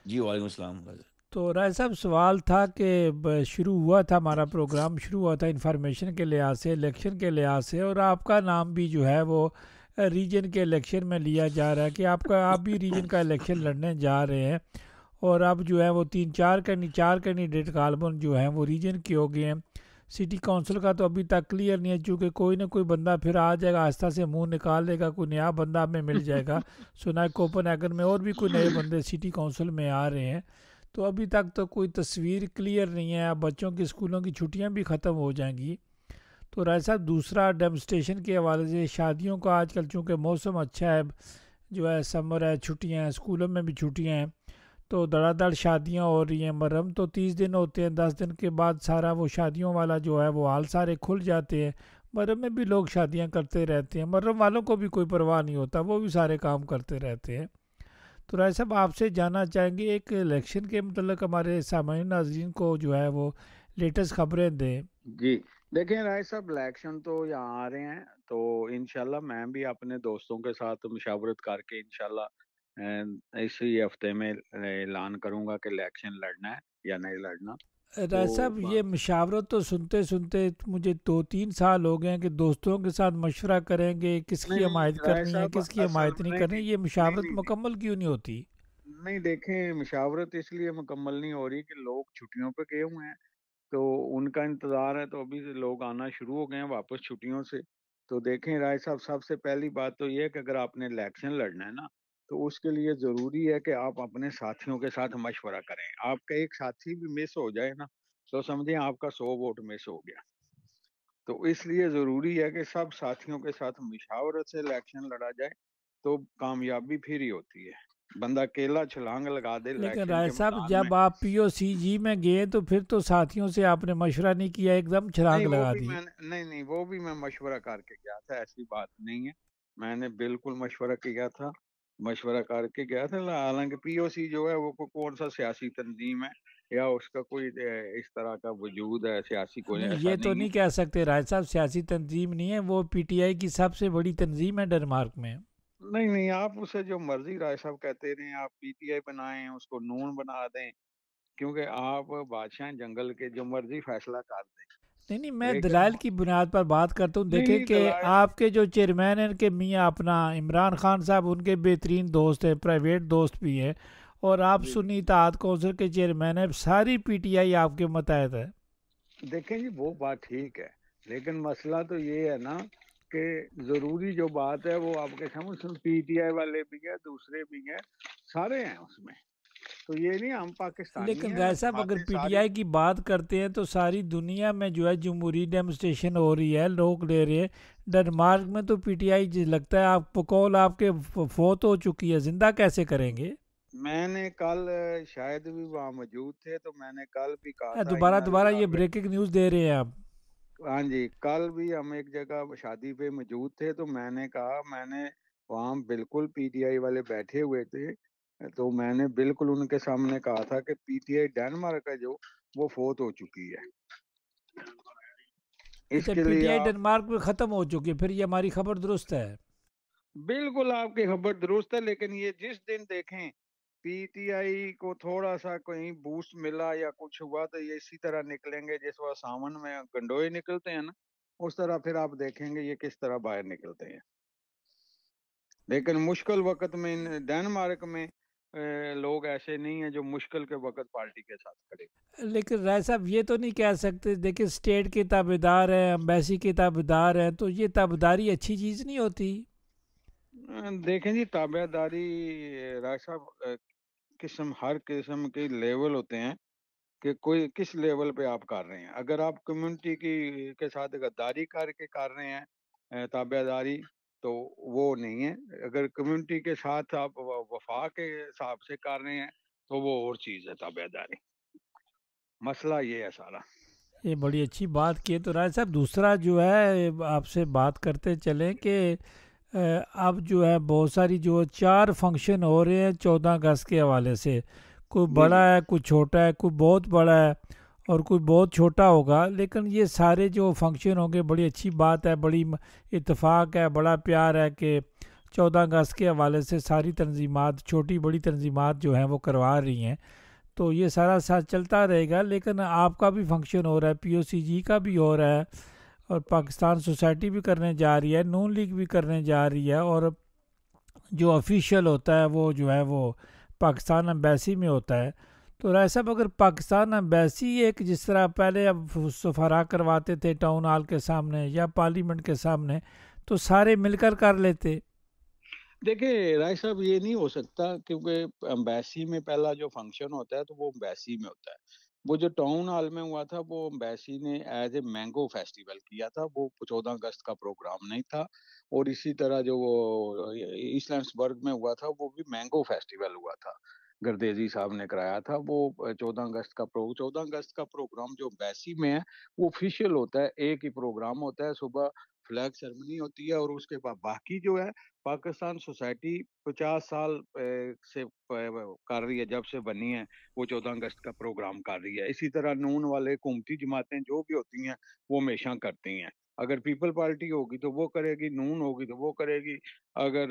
جی وعلیکم السلام. تو رائے صاحب سوال تھا کہ شروع ہوا تھا ہمارا پروگرام, شروع ہوا تھا انفارمیشن کے لحاظ سے, الیکشن کے لحاظ سے, اور آپ کا نام بھی جو ہے وہ ریجن کے الیکشن میں لیا جا رہا ہے کہ آپ بھی ریجن کا الیکشن لڑنے جا رہے ہیں. اور اب جو ہے وہ 4 کینڈیڈیٹ غالباً جو ہیں وہ ریجن کے ہو گئے ہیں. سٹی کونسل کا تو ابھی تک کلیئر نہیں ہے, چونکہ کوئی نہ کوئی بندہ پھر آ جائے گا, آہستہ سے منہ نکال لے گا, کوئی نیا بندہ ہمیں مل جائے گا. سنا ہے کوپن ہیگن میں اور بھی کوئی نئے بندے سٹی کونسل میں آ رہے ہیں. تو ابھی تک تو کوئی تصویر کلیئر نہیں ہے. اب بچوں کی اسکولوں کی چھٹیاں بھی ختم ہو جائیں گی. تو رائے صاحب دوسرا ڈیمونسٹریشن کے حوالے سے شادیوں کا آج کل چونکہ موسم اچھا ہے, جو ہے سمر ہے, چھٹیاں ہیں, اسکولوں میں بھی چھٹیاں ہیں, تو دڑا دڑ شادیاں ہو رہی ہیں. محرم تو 30 دن ہوتے ہیں, 10 دن کے بعد سارا وہ شادیوں والا جو ہے وہ حال سارے کھل جاتے ہیں. محرم میں بھی لوگ شادیاں کرتے رہتے ہیں, محرم والوں کو بھی کوئی پرواہ نہیں ہوتا, وہ بھی سارے کام کرتے رہتے ہیں. تو رائے صاحب آپ سے جاننا چاہیں گے ایک الیکشن کے متعلق ہمارے سامعین ناظرین کو جو ہے وہ لیٹسٹ خبریں دیں. جی دیکھیں رائے صاحب، الیکشن تو یہاں آ رہے ہیں، تو انشاءاللہ میں بھی اپنے دوستوں کے ساتھ مشاورت کر کے انشاءاللہ اسی ہفتے میں اعلان کروں گا کہ الیکشن لڑنا ہے یا نہیں لڑنا. رائے تو صاحب یہ مشاورت تو سنتے سنتے مجھے 2-3 سال ہو گئے ہیں کہ دوستوں کے ساتھ مشورہ کریں گے کس کی نہیں حمایت رائے کرنی ہے صاحب، کس کی اصل حمایت میں نہیں نہیں کرنی. نہیں یہ نہیں مشاورت نہیں نہیں مکمل کیوں نہیں ہوتی؟ نہیں دیکھیں، مشاورت اس لیے مکمل نہیں ہو رہی کہ لوگ چھٹیوں پہ گئے ہوئے ہیں، تو ان کا انتظار ہے. تو ابھی سے لوگ آنا شروع ہو گئے ہیں واپس چھٹیوں سے. تو دیکھیں رائے صاحب، سب سے پہلی بات تو یہ ہے کہ اگر آپ نے الیکشن لڑنا ہے نا، تو اس کے لیے ضروری ہے کہ آپ اپنے ساتھیوں کے ساتھ مشورہ کریں. آپ کا ایک ساتھی بھی مس ہو جائے نا، تو سمجھیں آپ کا 100 ووٹ مس ہو گیا. تو اس لیے ضروری ہے کہ سب ساتھیوں کے ساتھ مشاورت سے الیکشن لڑا جائے، تو کامیابی پھر ہی ہوتی ہے. بندہ اکیلا چھلانگ لگا دے لیکن الیکشن رائے کے صاحب میدان میں. جب آپ POCG میں گئے تو پھر تو ساتھیوں سے آپ نے مشورہ نہیں کیا، ایک دم چھلانگ نہیں وہ لگا بھی دی. میں نہیں وہ بھی میں مشورہ کر کے گیا تھا، ایسی بات نہیں ہے. میں نے بالکل مشورہ کیا تھا، مشورہ کر کے گیا تھا. حالانکہ POC جو ہے وہ کون سا سیاسی تنظیم ہے یا اس کا کوئی اس طرح کا وجود ہے سیاسی، کوئی نہیں ایسا یہ تو نہیں ہے. نہیں کہہ سکتے رائے صاحب سیاسی تنظیم نہیں ہے، وہ PTI کی سب سے بڑی تنظیم ہے ڈنمارک میں. نہیں آپ اسے جو مرضی رائے صاحب کہتے رہیں، آپ PTI بنائیں، اس کو نون بنا دیں، کیونکہ آپ بادشاہ جنگل کے جو مرضی فیصلہ کر دیں. نہیں میں لیکن دلائل کی بنیاد پر بات کرتا ہوں. دیکھیں نہیں کہ دلائل آپ کے جو چیئرمین ہیں ان کے میاں اپنا عمران خان صاحب ان کے بہترین دوست ہیں، پرائیویٹ دوست بھی ہیں، اور آپ جی سنی اتحاد کونسل کے چیئرمین ہیں. ساری PTI آپ کے متحد ہے. دیکھیں جی، وہ بات ٹھیک ہے، لیکن مسئلہ تو یہ ہے نا کہ ضروری جو بات ہے وہ آپ کے سامنے PTI والے بھی ہیں، دوسرے بھی ہیں، سارے ہیں اس میں. تو یہ نہیں ہم پاکستانی لیکن ہیں، رائے صاحب اگر جماعتیں ساری. PTI کی بات کرتے ہیں تو ساری دنیا میں جو ہے جمہوری ڈیمونسٹریشن ہو رہی ہے، لوگ لے رہے ہیں. ڈنمارک میں تو PTI لگتا ہے آپ پکول آپ کے فوت ہو چکی ہے، زندہ کیسے کریں گے؟ میں نے کل شاید بھی وہاں موجود تھے، تو میں نے کل بھی کہا تھا دوبارہ یہ بریکنگ نیوز دے رہے ہیں آپ. ہاں جی، کل بھی ہم ایک جگہ شادی پہ موجود تھے، تو میں نے کہا، میں نے وہاں بالکل PTI والے بیٹھے ہوئے تھے، تو میں نے بالکل ان کے سامنے کہا تھا کہ PTI ڈنمارک کا جو وہ فوت ہو چکی ہے. اس اچھا کے لیے PTI آپ ڈنمارک میں ختم ہو چکی ہے، پھر یہ ہماری خبر درست ہے. بالکل، آپ کی خبر درست ہے، لیکن یہ جس دن دیکھیں PTI کو تھوڑا سا کہیں بوسٹ ملا یا کچھ ہوا، تو یہ اسی طرح نکلیں گے جس وقت ساون میں گنڈوئے نکلتے ہیں نا، اس طرح پھر آپ دیکھیں گے یہ کس طرح باہر نکلتے ہیں. لیکن مشکل وقت میں ڈنمارک میں لوگ ایسے نہیں ہیں جو مشکل کے وقت پارٹی کے ساتھ کھڑے. لیکن رائے صاحب یہ تو نہیں کہہ سکتے، دیکھیں اسٹیٹ کے تابعدار ہیں، امبیسی کے تابعدار ہیں، تو یہ تابعداری اچھی چیز نہیں ہوتی. دیکھیں جی، تابع داری رائے صاحب ہر قسم کے لیول ہوتے ہیں کہ کوئی کس لیول پہ آپ کر رہے ہیں. اگر آپ کمیونٹی کے ساتھ غداری کر کے کر رہے ہیں تابع داری، تو وہ نہیں ہے. اگر کمیونٹی کے ساتھ آپ وفا کے حساب سے کر رہے ہیں تو وہ اور چیز ہے تابع داری. مسئلہ یہ ہے سارا. یہ بڑی اچھی بات کی ہے. تو رائے صاحب دوسرا جو ہے آپ سے بات کرتے چلیں کہ اب جو ہے بہت ساری جو 4 فنکشن ہو رہے ہیں 14 اگست کے حوالے سے، کوئی جی بڑا جی ہے کوئی چھوٹا ہے، کوئی بہت بڑا ہے اور کوئی بہت چھوٹا ہوگا، لیکن یہ سارے جو فنکشن ہوں گے بڑی اچھی بات ہے، بڑی اتفاق ہے، بڑا پیار ہے کہ 14 اگست کے حوالے سے ساری تنظیمات چھوٹی بڑی تنظیمات جو ہیں وہ کروا رہی ہیں. تو یہ سارا ساتھ چلتا رہے گا. لیکن آپ کا بھی فنکشن ہو رہا ہے، POCG کا بھی ہو رہا ہے، اور پاکستان سوسائٹی بھی کرنے جا رہی ہے، نون لیگ بھی کرنے جا رہی ہے، اور جو آفیشیل ہوتا ہے وہ جو ہے وہ پاکستان امبیسی میں ہوتا ہے. تو رائے صاحب اگر پاکستان امبیسی ایک جس طرح پہلے اب سفارا کرواتے تھے ٹاؤن ہال کے سامنے یا پارلیمنٹ کے سامنے، تو سارے مل کر لیتے. دیکھیں رائے صاحب، یہ نہیں ہو سکتا، کیونکہ امبیسی میں پہلا جو فنکشن ہوتا ہے تو وہ امبیسی میں ہوتا ہے. وہ جو ٹاؤن ہال میں ہوا تھا وہ امبیسی نے ایز اے مینگو فیسٹیول کیا تھا، وہ 14 اگست کا پروگرام نہیں تھا. اور اسی طرح جو وہ ایسٹ لینڈس برگ میں ہوا تھا وہ بھی مینگو فیسٹیول ہوا تھا. گردیزی صاحب نے کرایا تھا، وہ 14 اگست کا پروگرام جو ایمبیسی میں ہے وہ آفیشیل ہوتا ہے، ایک ہی پروگرام ہوتا ہے، صبح فلیگ سیرمنی ہوتی ہے، اور اس کے بعد باقی جو ہے پاکستان سوسائٹی 50 سال سے کر رہی ہے، جب سے بنی ہے وہ 14 اگست کا پروگرام کر رہی ہے۔ اسی طرح نون والے حکومتی جماعتیں جو بھی ہوتی ہیں وہ ہمیشہ کرتی ہیں، اگر پیپل پارٹی ہوگی تو وہ کرے گی، نون ہوگی تو وہ کرے گی، اگر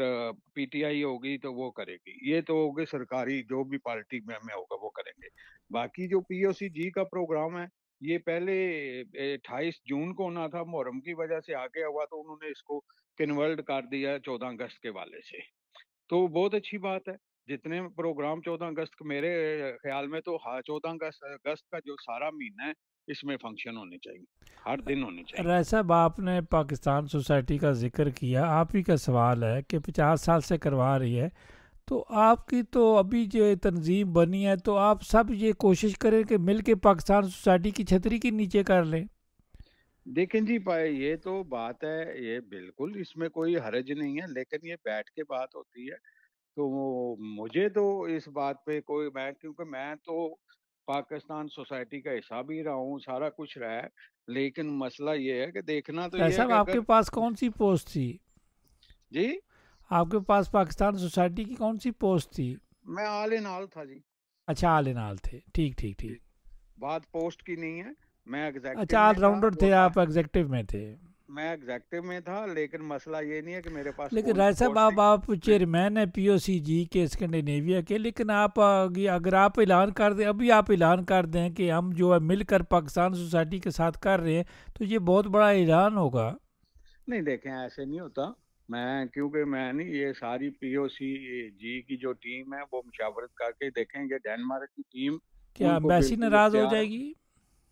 پی ٹی آئی ہوگی تو وہ کرے گی، یہ تو ہوگی سرکاری جو بھی پارٹی میں ہوگا وہ کریں گے۔ باقی جو پی او سی جی کا پروگرام ہے یہ پہلے 28 جون کو ہونا تھا، محرم کی وجہ سے آگے ہوا تو انہوں نے اس کو کنورٹ کر دیا 14 اگست کے والے سے، تو بہت اچھی بات ہے۔ جتنے پروگرام 14 اگست کو، میرے خیال میں تو 14 اگست کا جو سارا مہینہ ہے اس میں فنکشن ہونے چاہیے، ہر دن ہونے چاہیے۔ رائے صاحب، آپ نے پاکستان سوسائٹی کا ذکر کیا، آپ ہی کا سوال ہے کہ 50 سال سے کروا رہی ہے، تو آپ کی تو ابھی جو تنظیم بنی ہے تو آپ سب یہ کوشش کریں کہ مل کے پاکستان سوسائٹی کی چھتری کے نیچے کر لیں۔ دیکھیں جی یہ تو بات ہے، یہ بالکل اس میں کوئی حرج نہیں ہے، لیکن یہ بیٹھ کے بات ہوتی ہے، تو مجھے تو اس بات پہ کوئی، کیونکہ میں تو پاکستان سوسائٹی کا حصہ بھی رہا ہوں، سارا کچھ رہا ہے، لیکن مسئلہ یہ ہے کہ دیکھنا تو رائے یہ ہے صاحب، کہ آپ کے اگر پاس کون سی پوسٹ تھی؟ جی آپ کے پاس پاکستان سوسائٹی کی کون سی پوسٹ تھی؟ میں آل ان آل تھا جی۔ اچھا، آل ان آل تھے، ٹھیک ٹھیک جی، ٹھیک۔ بات پوسٹ کی نہیں ہے، میں ایگزیکٹو اچھا، میں آل تھا، راؤنڈر اور تھے آپ، ایگزیکٹو میں تھے۔ میں ایگزیکٹو میں تھا، لیکن مسئلہ یہ نہیں ہے کہ میرے پاس لیکن کون رائے سی صاحب، پوسٹ تھی۔ آپ میں چیئرمین ہیں پی او سی جی کے اسکینڈینیویا کے، لیکن آپ اگر آپ اعلان کر دیں، ابھی آپ اعلان کر دیں کہ ہم جو ہے مل کر پاکستان سوسائٹی کے ساتھ کر رہے ہیں، تو یہ بہت بڑا اعلان ہوگا۔ نہیں، دیکھیں ایسے نہیں ہوتا، کیونکہ میں نہیں، یہ ساری پی او سی جی کی جو ٹیم ہے وہ مشاورت کر کے دیکھیں گے، ڈینمارک کی ٹیم کیا ان کو امبیسی بالکل ناراض ہو اختیار جائے ہے۔ گی؟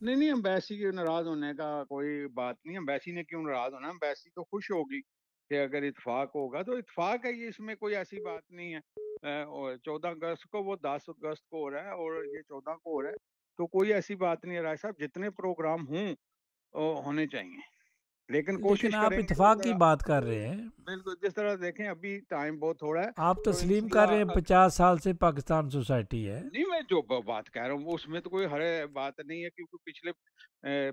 نہیں نہیں، امبیسی کے ناراض ہونے کا کوئی بات نہیں، امبیسی نے کیوں ناراض ہونا، امبیسی تو خوش ہوگی کہ اگر اتفاق ہوگا تو اتفاق ہے، یہ اس میں کوئی ایسی بات نہیں ہے۔ 14 اگست کو، وہ 10 اگست کو ہو رہا ہے اور یہ 14 کو ہو رہا ہے، تو کوئی ایسی بات نہیں ہے رائے صاحب، جتنے پروگرام ہوں ہونے چاہیے، لیکن لیکن کوشش آپ کریں گے جس اتفاق کی طرح، بات کر رہے ہیں، بالکل جس طرح دیکھیں ابھی ٹائم بہت تھوڑا ہے، آپ تو تسلیم کر رہے ہیں انشاءاللہ 50 سال سے پاکستان سوسائٹی ہے۔ نہیں، میں جو بات کہہ رہا ہوں اس میں تو کوئی ہر بات نہیں ہے، کیونکہ پچھلے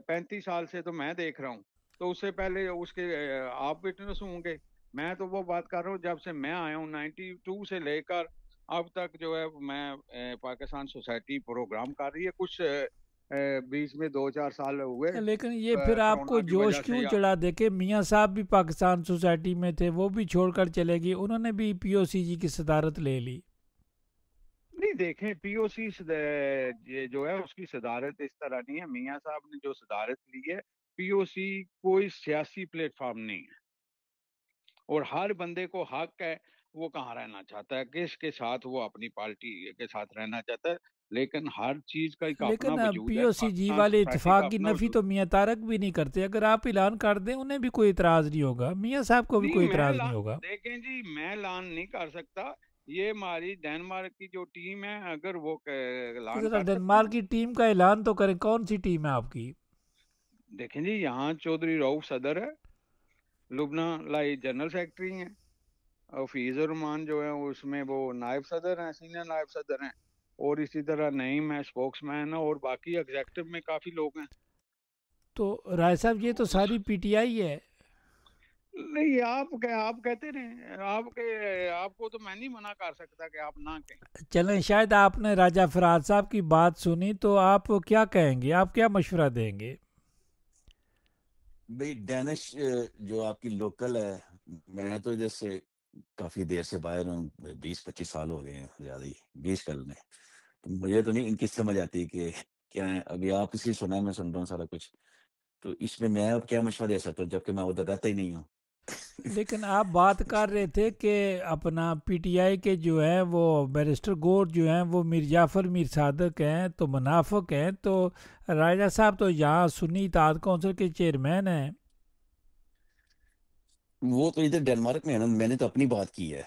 35 سال سے تو میں دیکھ رہا ہوں، تو اس سے پہلے اس کے آپ وٹنس ہوں گے، میں تو وہ بات کر رہا ہوں جب سے میں آیا ہوں 92 سے لے کر اب تک جو ہے میں پاکستان سوسائٹی پروگرام کر رہی ہے، کچھ بیچ میں 2-4 سال ہوئے لیکن یہ پھر آپ کو کرونا کی جوش وجہ سے، کیوں یا چڑھا؟ دیکھے میاں صاحب بھی پاکستان سوسائٹی میں تھے، وہ بھی چھوڑ کر چلے گئے، انہوں نے بھی پی او سی جی کی صدارت لے لی۔ نہیں دیکھیں، پی او سی جو ہے اس کی صدارت اس طرح نہیں ہے، میاں صاحب نے جو صدارت لی ہے، پی او سی کوئی سیاسی پلیٹ فارم نہیں ہے، اور ہر بندے کو حق ہے وہ کہاں رہنا چاہتا ہے، کس کے ساتھ وہ اپنی پارٹی کے ساتھ رہنا چاہتا ہے، لیکن ہر چیز کا ایک اپنا لیکن وجود پی ہے، او سی جی پاکستان والے سوسائٹی کا اتفاق کی اپنا نفی وجود تو ہے۔ میاں طارق بھی نہیں کرتے، اگر آپ اعلان کر دیں انہیں بھی کوئی اعتراض نہیں ہوگا، میاں صاحب کو بھی نہیں، کوئی اعتراض نہیں ہوگا۔ دیکھیں جی، میں اعلان نہیں کر سکتا، یہ ہماری ڈینمارک کی جو ٹیم ہے اگر وہ تو اعلان ذرا کر سکتی ڈنمارک ہیں۔ کی ٹیم کا اعلان تو کریں، کون سی ٹیم ہے آپ کی؟ دیکھیں جی، یہاں چودھری رؤف صدر ہے، لبنہ لائی جنرل سیکرٹری ہیں، اور فیض الرحمان جو ہے اس میں وہ نائب صدر ہیں، سینئر نائب صدر ہیں، اور اسی طرح نعیم ہے، اسپوکس مین ہے، اور باقی ایگزیکٹو میں کافی لوگ ہیں۔ تو رائے صاحب، یہ تو ساری پی ٹی آئی ہے۔ نہیں، آپ کہتے رہیں، آپ کو تو میں نہیں منع کر سکتا کہ آپ نہ کہیں۔ چلیں، شاید آپ نے راجہ فراد صاحب کی بات سنی، تو آپ کیا کہیں گے، آپ کیا مشورہ دیں گے؟ بھائی ڈینش جو آپ کی لوکل ہے، میں تو جیسے کافی دیر سے باہر ہوں، 20-25 سال ہو گئے ہیں، زیادہ ہی 20 کل میں، تو مجھے تو نہیں ان کی سمجھ آتی کہ کیا ہے، ابھی آپ کسی سنا ہے، میں سن رہا ہوں سارا کچھ، تو اس میں اب کیا مشورہ دے سکتا ہوں جبکہ میں ادھر رہتا ہی نہیں ہوں۔ لیکن آپ بات کر رہے تھے کہ اپنا پی ٹی آئی کے جو ہیں وہ بیرسٹر گور جو ہیں وہ میر جعفر میر صادق ہیں، تو منافق ہیں، تو راجہ صاحب تو یہاں سنی اتحاد کونسل کے چیئرمین ہیں۔ وہ تو ادھر ڈنمارک میں ہے نا، میں نے تو اپنی بات کی ہے،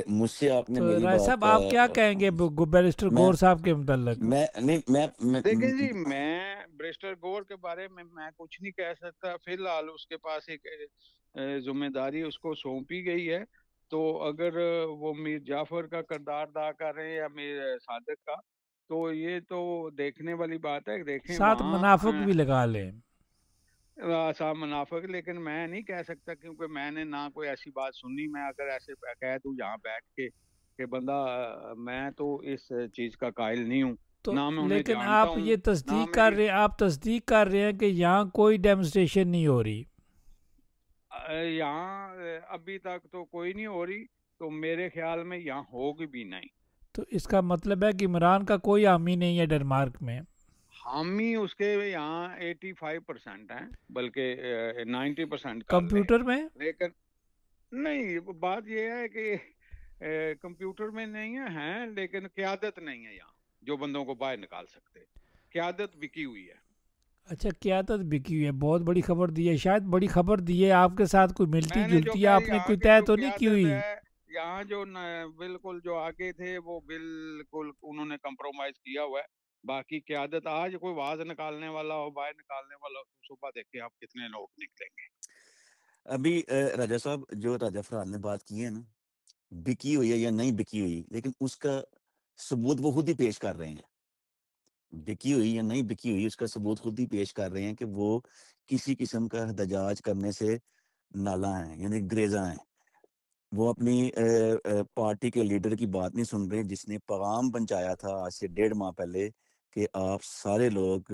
مجھ سے آپ نے تو میری راجہ صاحب، بات آپ کیا کہیں گے بیرسٹر میں گور صاحب کے متعلق؟ میں نہیں دیکھیں جی، میں بریسٹر گور کے بارے میں کچھ نہیں کہہ سکتا، فی الحال اس کے پاس ایک ذمہ داری اس کو سونپی گئی ہے، تو اگر وہ میر جعفر کا کردار ادا کر رہے ہیں یا میر صادق کا، تو یہ تو دیکھنے والی بات ہے. دیکھیں ساتھ وہاں منافق بھی لگا لیں. صاحب منافق، لیکن میں نہیں کہہ سکتا کیونکہ میں نے نہ کوئی ایسی بات سنی. میں اگر ایسے کہہ دوں یہاں بیٹھ کے کہ بندہ میں تو اس چیز کا قائل نہیں ہوں، تو نہ میں انہیں لیکن جانتا آپ ہوں یہ نہ تصدیق کر میری رہے ہیں، آپ تصدیق کر رہے ہیں کہ یہاں کوئی ڈیمونسٹریشن نہیں ہو رہی. یہاں ابھی تک تو کوئی نہیں ہو رہی، تو میرے خیال میں یہاں ہوگی بھی نہیں. تو اس کا مطلب ہے کہ عمران کا کوئی حامی نہیں ہے ڈنمارک میں. حامی اس کے یہاں 85% ہیں، بلکہ 90% کر لیں. کمپیوٹر میں لیکن نہیں، بات یہ ہے کہ کمپیوٹر میں نہیں ہیں، لیکن قیادت نہیں ہے یہاں جو بندوں کو باہر نکال سکتے. قیادت بکی ہوئی ہے. اچھا، قیادت بکی ہوئی ہے. بہت بڑی خبر دی ہے، شاید بڑی خبر دی ہے. آپ کے ساتھ کوئی ملتی میں نے جو جلتی ہے، کہا آپ نے یہاں کوئی کی طے جو تو نہیں کی قیادت ہوئی؟ ہے، یہاں جو بالکل جو آگے تھے وہ بالکل انہوں نے کمپرومائز کیا ہوا ہے. باقی قیادت آج کوئی آواز نکالنے والا ہو، باہر نکالنے والا ہو، تو صبح دیکھیں آپ کتنے لوگ نکلیں گے. ابھی راجہ صاحب جو راجہ فرحات نے بات کی ہے نا، بکی ہوئی ہے یا نہیں بکی ہوئی، لیکن اس کا ثبوت وہ خود ہی پیش کر رہے ہیں. بکی ہوئی یا نہیں بکی ہوئی اس کا ثبوت خود ہی پیش کر رہے ہیں کہ وہ کسی قسم کا احتجاج کرنے سے نالا ہیں، یعنی گریزاں ہیں. وہ اپنی پارٹی کے لیڈر کی بات نہیں سن رہے، جس نے پیغام پہنچایا تھا آج سے 1.5 ماہ پہلے کہ آپ سارے لوگ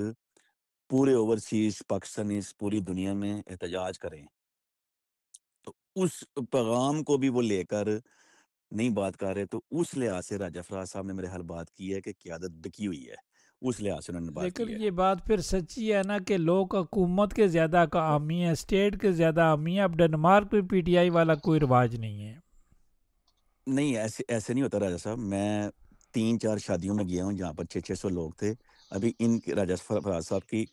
پورے اوورسیز پاکستانی پوری دنیا میں احتجاج کریں. تو اس پیغام کو بھی وہ لے کر نہیں بات کر رہے. تو اس لحاظ سے راجہ فرحات صاحب نے میرے حال بات کی ہے کہ قیادت بکی ہوئی ہے، اس لحاظ سے انہوں نے بات لیکن کی ہے. یہ بات پھر سچی ہے نا کہ لوگ حکومت کے زیادہ حامی ہیں، اسٹیٹ کے زیادہ حامی ہیں. اب ڈنمارک میں پی ٹی آئی والا کوئی رواج نہیں ہے. نہیں، ایسے نہیں ہوتا راجہ صاحب. میں 3-4 شادیوں میں گیا ہوں جہاں پر 600 لوگ تھے. ابھی ان راجہ فرحات صاحب کی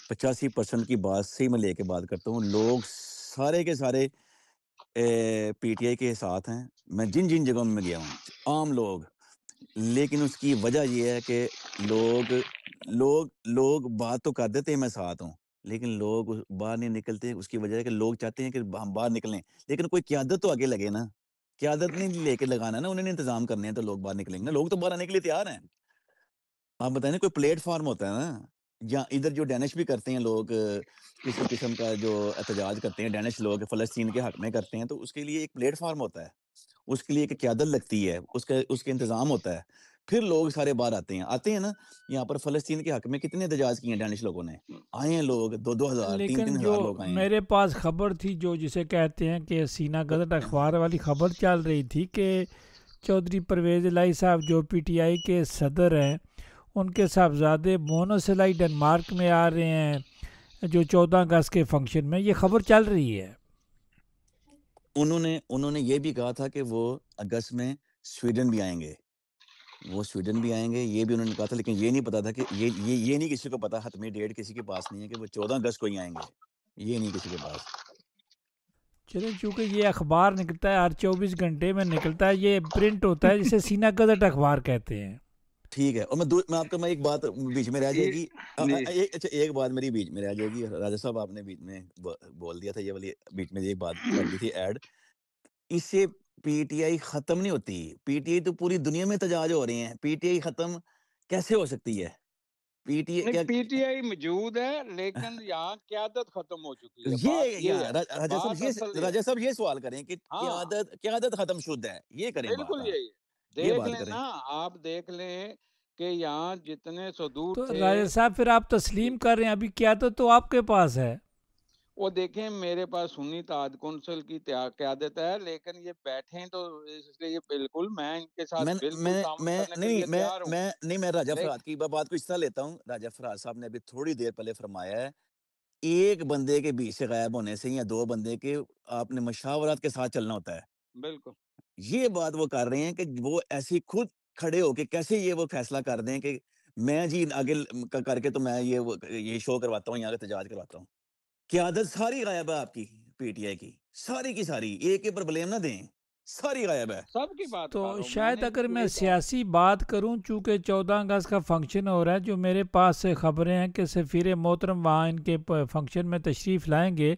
85% کی بات سے میں لے کے بات کرتا ہوں. لوگ سارے کے سارے پی ٹی آئی کے ساتھ ہیں. میں جن جگہوں میں گیا ہوں عام لوگ، لیکن اس کی وجہ یہ ہے کہ لوگ بات تو کر دیتے ہیں میں ساتھ ہوں، لیکن لوگ باہر نہیں نکلتے. اس کی وجہ ہے کہ لوگ چاہتے ہیں کہ ہم باہر نکلیں، لیکن کوئی قیادت تو آگے لگے نا. قیادت نہیں لے کے لگانا نا، انہوں نے انتظام کرنے ہیں تو لوگ باہر نکلیں گے نا. لوگ تو باہر آنے کے لیے تیار ہیں. آپ بتائیں نا، کوئی پلیٹ فارم ہوتا ہے نا، یا ادھر جو ڈینش بھی کرتے ہیں لوگ، کسی قسم کا جو احتجاج کرتے ہیں ڈینش لوگ فلسطین کے حق میں کرتے ہیں، تو اس کے لیے ایک پلیٹ فارم ہوتا ہے، اس کے لیے ایک قیادت لگتی ہے، اس کا انتظام ہوتا ہے. پھر لوگ سارے باہر آتے ہیں نا. یہاں پر فلسطین کے حق میں کتنے احتجاج کیے ہیں ڈینش لوگوں نے؟ آئے ہیں لوگ 2-2 ہزار 3-3 لیکن جو ہزار لوگ آئے ہیں. میرے پاس خبر تھی، جو جسے کہتے ہیں کہ سینہ گزٹ اخبار والی خبر چل رہی تھی، کہ چودھری پرویز الہی صاحب جو پی ٹی آئی کے صدر ہیں، ان کے صاحبزادے مونس الہی ڈنمارک میں آ رہے ہیں جو 14 اگست کے فنکشن میں. یہ خبر چل رہی ہے. انہوں نے یہ بھی کہا تھا کہ وہ اگست میں سویڈن بھی آئیں گے. وہ سویڈن بھی آئیں گے، یہ بھی انہوں نے کہا تھا. لیکن یہ نہیں پتا تھا کہ یہ نہیں کسی کو پتا، حتمی ڈیٹ کسی کے پاس نہیں ہے کہ وہ 14 اگست کو ہی آئیں گے. یہ نہیں کسی کے پاس. چلیں، چونکہ یہ اخبار نکلتا ہے ہر 24 گھنٹے میں نکلتا ہے، یہ پرنٹ ہوتا ہے، جسے سینہ گزٹ اخبار کہتے ہیں. ٹھیک ہے. اور میں آپ کو ایک بات بیچ میں رہ جائے گی. اچھا، ایک بات میری بیچ میں رہ جائے گی. راجہ صاحب آپ نے بیچ میں بول دیا تھا، یہ والی بیچ میں یہ بات کر دی تھی ایڈ. اس سے پی ٹی آئی ختم نہیں ہوتی. پی ٹی آئی تو پوری دنیا میں احتجاج ہو رہے ہیں. پی ٹی آئی ختم کیسے ہو سکتی ہے؟ پی ٹی آئی موجود ہے، لیکن یہاں قیادت ختم ہو چکی ہے. یہ راجہ صاحب یہ سوال کریں کہ قیادت ختم شد ہے، یہ کریں بات. بالکل یہی دیکھ لیں نا، آپ دیکھ لیں کہ یہاں جتنے صدور تو تھے. راجہ صاحب پھر آپ تسلیم کر رہے ہیں ابھی قیادت تو آپ کے پاس ہے. وہ دیکھیں، میرے پاس سنی اتحاد کونسل کی قیادت ہے، لیکن یہ بیٹھیں تو اس لیے بالکل میں ان کے ساتھ بالکل تعاون کرنے کے لیے تیار ہوں. میں راجہ فرحات کی بات کو اس طرح لیتا ہوں. راجہ فرحات صاحب نے ابھی تھوڑی دیر پہلے فرمایا ہے، ایک بندے کے بیچ سے غائب ہونے سے یا 2 بندے کے، آپ نے مشاورات کے ساتھ چلنا ہوتا ہے. بالکل یہ بات وہ کر رہے ہیں کہ وہ ایسی خود کھڑے ہو کے کیسے یہ وہ فیصلہ کر دیں کہ میں جی آگے کر کے تو میں یہ شو کرواتا ہوں، یہاں احتجاج کرواتا ہوں. قیادت ساری غائب ہے آپ کی پی ٹی آئی کی، ساری کی ساری. ایک کے پر بلیم نہ دیں، ساری غائب ہے. سب کی بات تو کر رہا ہوں. شاید اگر میں سیاسی بات کروں، چونکہ 14 اگست کا فنکشن ہو رہا ہے، جو میرے پاس سے خبریں ہیں کہ سفیر محترم وہاں ان کے فنکشن میں تشریف لائیں گے.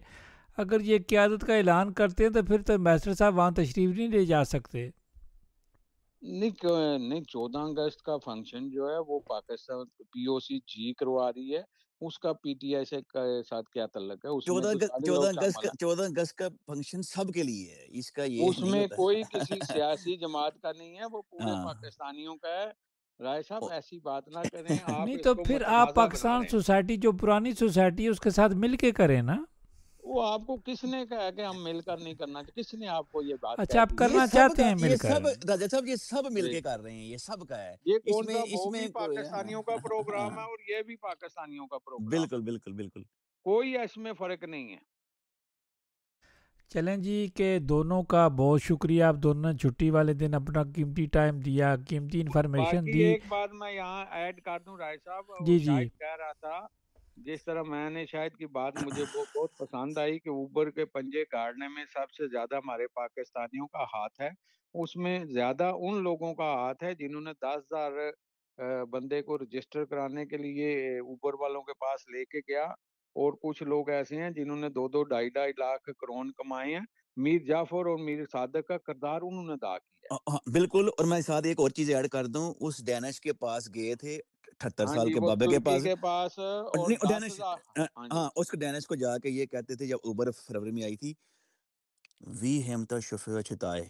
اگر یہ قیادت کا اعلان کرتے ہیں تو پھر تو ایمبیسڈر صاحب وہاں تشریف نہیں لے جا سکتے. نہیں 14 اگست کا فنکشن جو ہے وہ پاکستان پی او سی جی کروا رہی ہے, اس کا پی ٹی آئی سے ساتھ کیا تعلق ہے؟ اس میں تو سارے لوگ شامل ہیں. 14 اگست کا فنکشن سب کے لیے ہے, اس کا یہ اس نہیں میں ہوتا کوئی کسی سیاسی جماعت کا نہیں ہے, وہ پورے ہاں پاکستانیوں کا ہے. رائے صاحب ایسی بات نہ کریں, آپ نہیں اس تو کو پھر آپ متنازع بنا پاکستان رہے ہیں. سوسائٹی جو پرانی سوسائٹی ہے اس کے ساتھ مل کے کریں نا. وہ آپ کو کس نے کہا کہ ہم مل کر نہیں کرنا چاہیے؟ کس نے آپ کو یہ بات اچھا کہہ آپ دی؟ یہ کرنا سب چاہتے کا, ہیں یہ مل کر. سب راجہ صاحب یہ سب مل جی کے کر رہے ہیں, یہ سب کا ہے. یہ اس کون میں سا, اس وہ میں بھی پاکستانیوں کا پروگرام ہے اور یہ بھی پاکستانیوں کا پروگرام, بالکل بالکل بالکل کوئی اس میں فرق نہیں ہے. چلیں جی کہ دونوں کا بہت شکریہ, آپ دونوں نے چھٹی والے دن اپنا قیمتی ٹائم دیا, قیمتی انفارمیشن باقی دی. ایک بات میں یہاں ایڈ کر دوں رائے صاحب, وہ جی جی شاہد کہہ رہا تھا, جس طرح میں نے شاید کی بات مجھے بہت پسند آئی کہ اوبر کے پنجے گاڑنے میں سب سے زیادہ ہمارے پاکستانیوں کا ہاتھ ہے. اس میں زیادہ ان لوگوں کا ہاتھ ہے جنہوں نے 10,000 بندے کو رجسٹر کرانے کے لیے اوبر والوں کے پاس لے کے گیا, اور کچھ لوگ ایسے ہیں جنہوں نے 2-2 لاکھ کرون کمائے ہیں. میر جعفر اور میر صادق کا کردار انہوں نے ادا کیا ہے. بالکل. اور میں ساتھ ایک اور چیز ایڈ کر دوں, اس ڈینش کے پاس گئے تھے 78 ہاں سال جی, کے وہ بابے کے ترکی پاس, کے پاس اور نہیں 10,000. ڈینش, ہاں جی, ہاں اس ڈینش کو جا کے یہ کہتے تھے جب اوبر فروری میں آئی تھی, وی ہیمتا شفیع چھتائے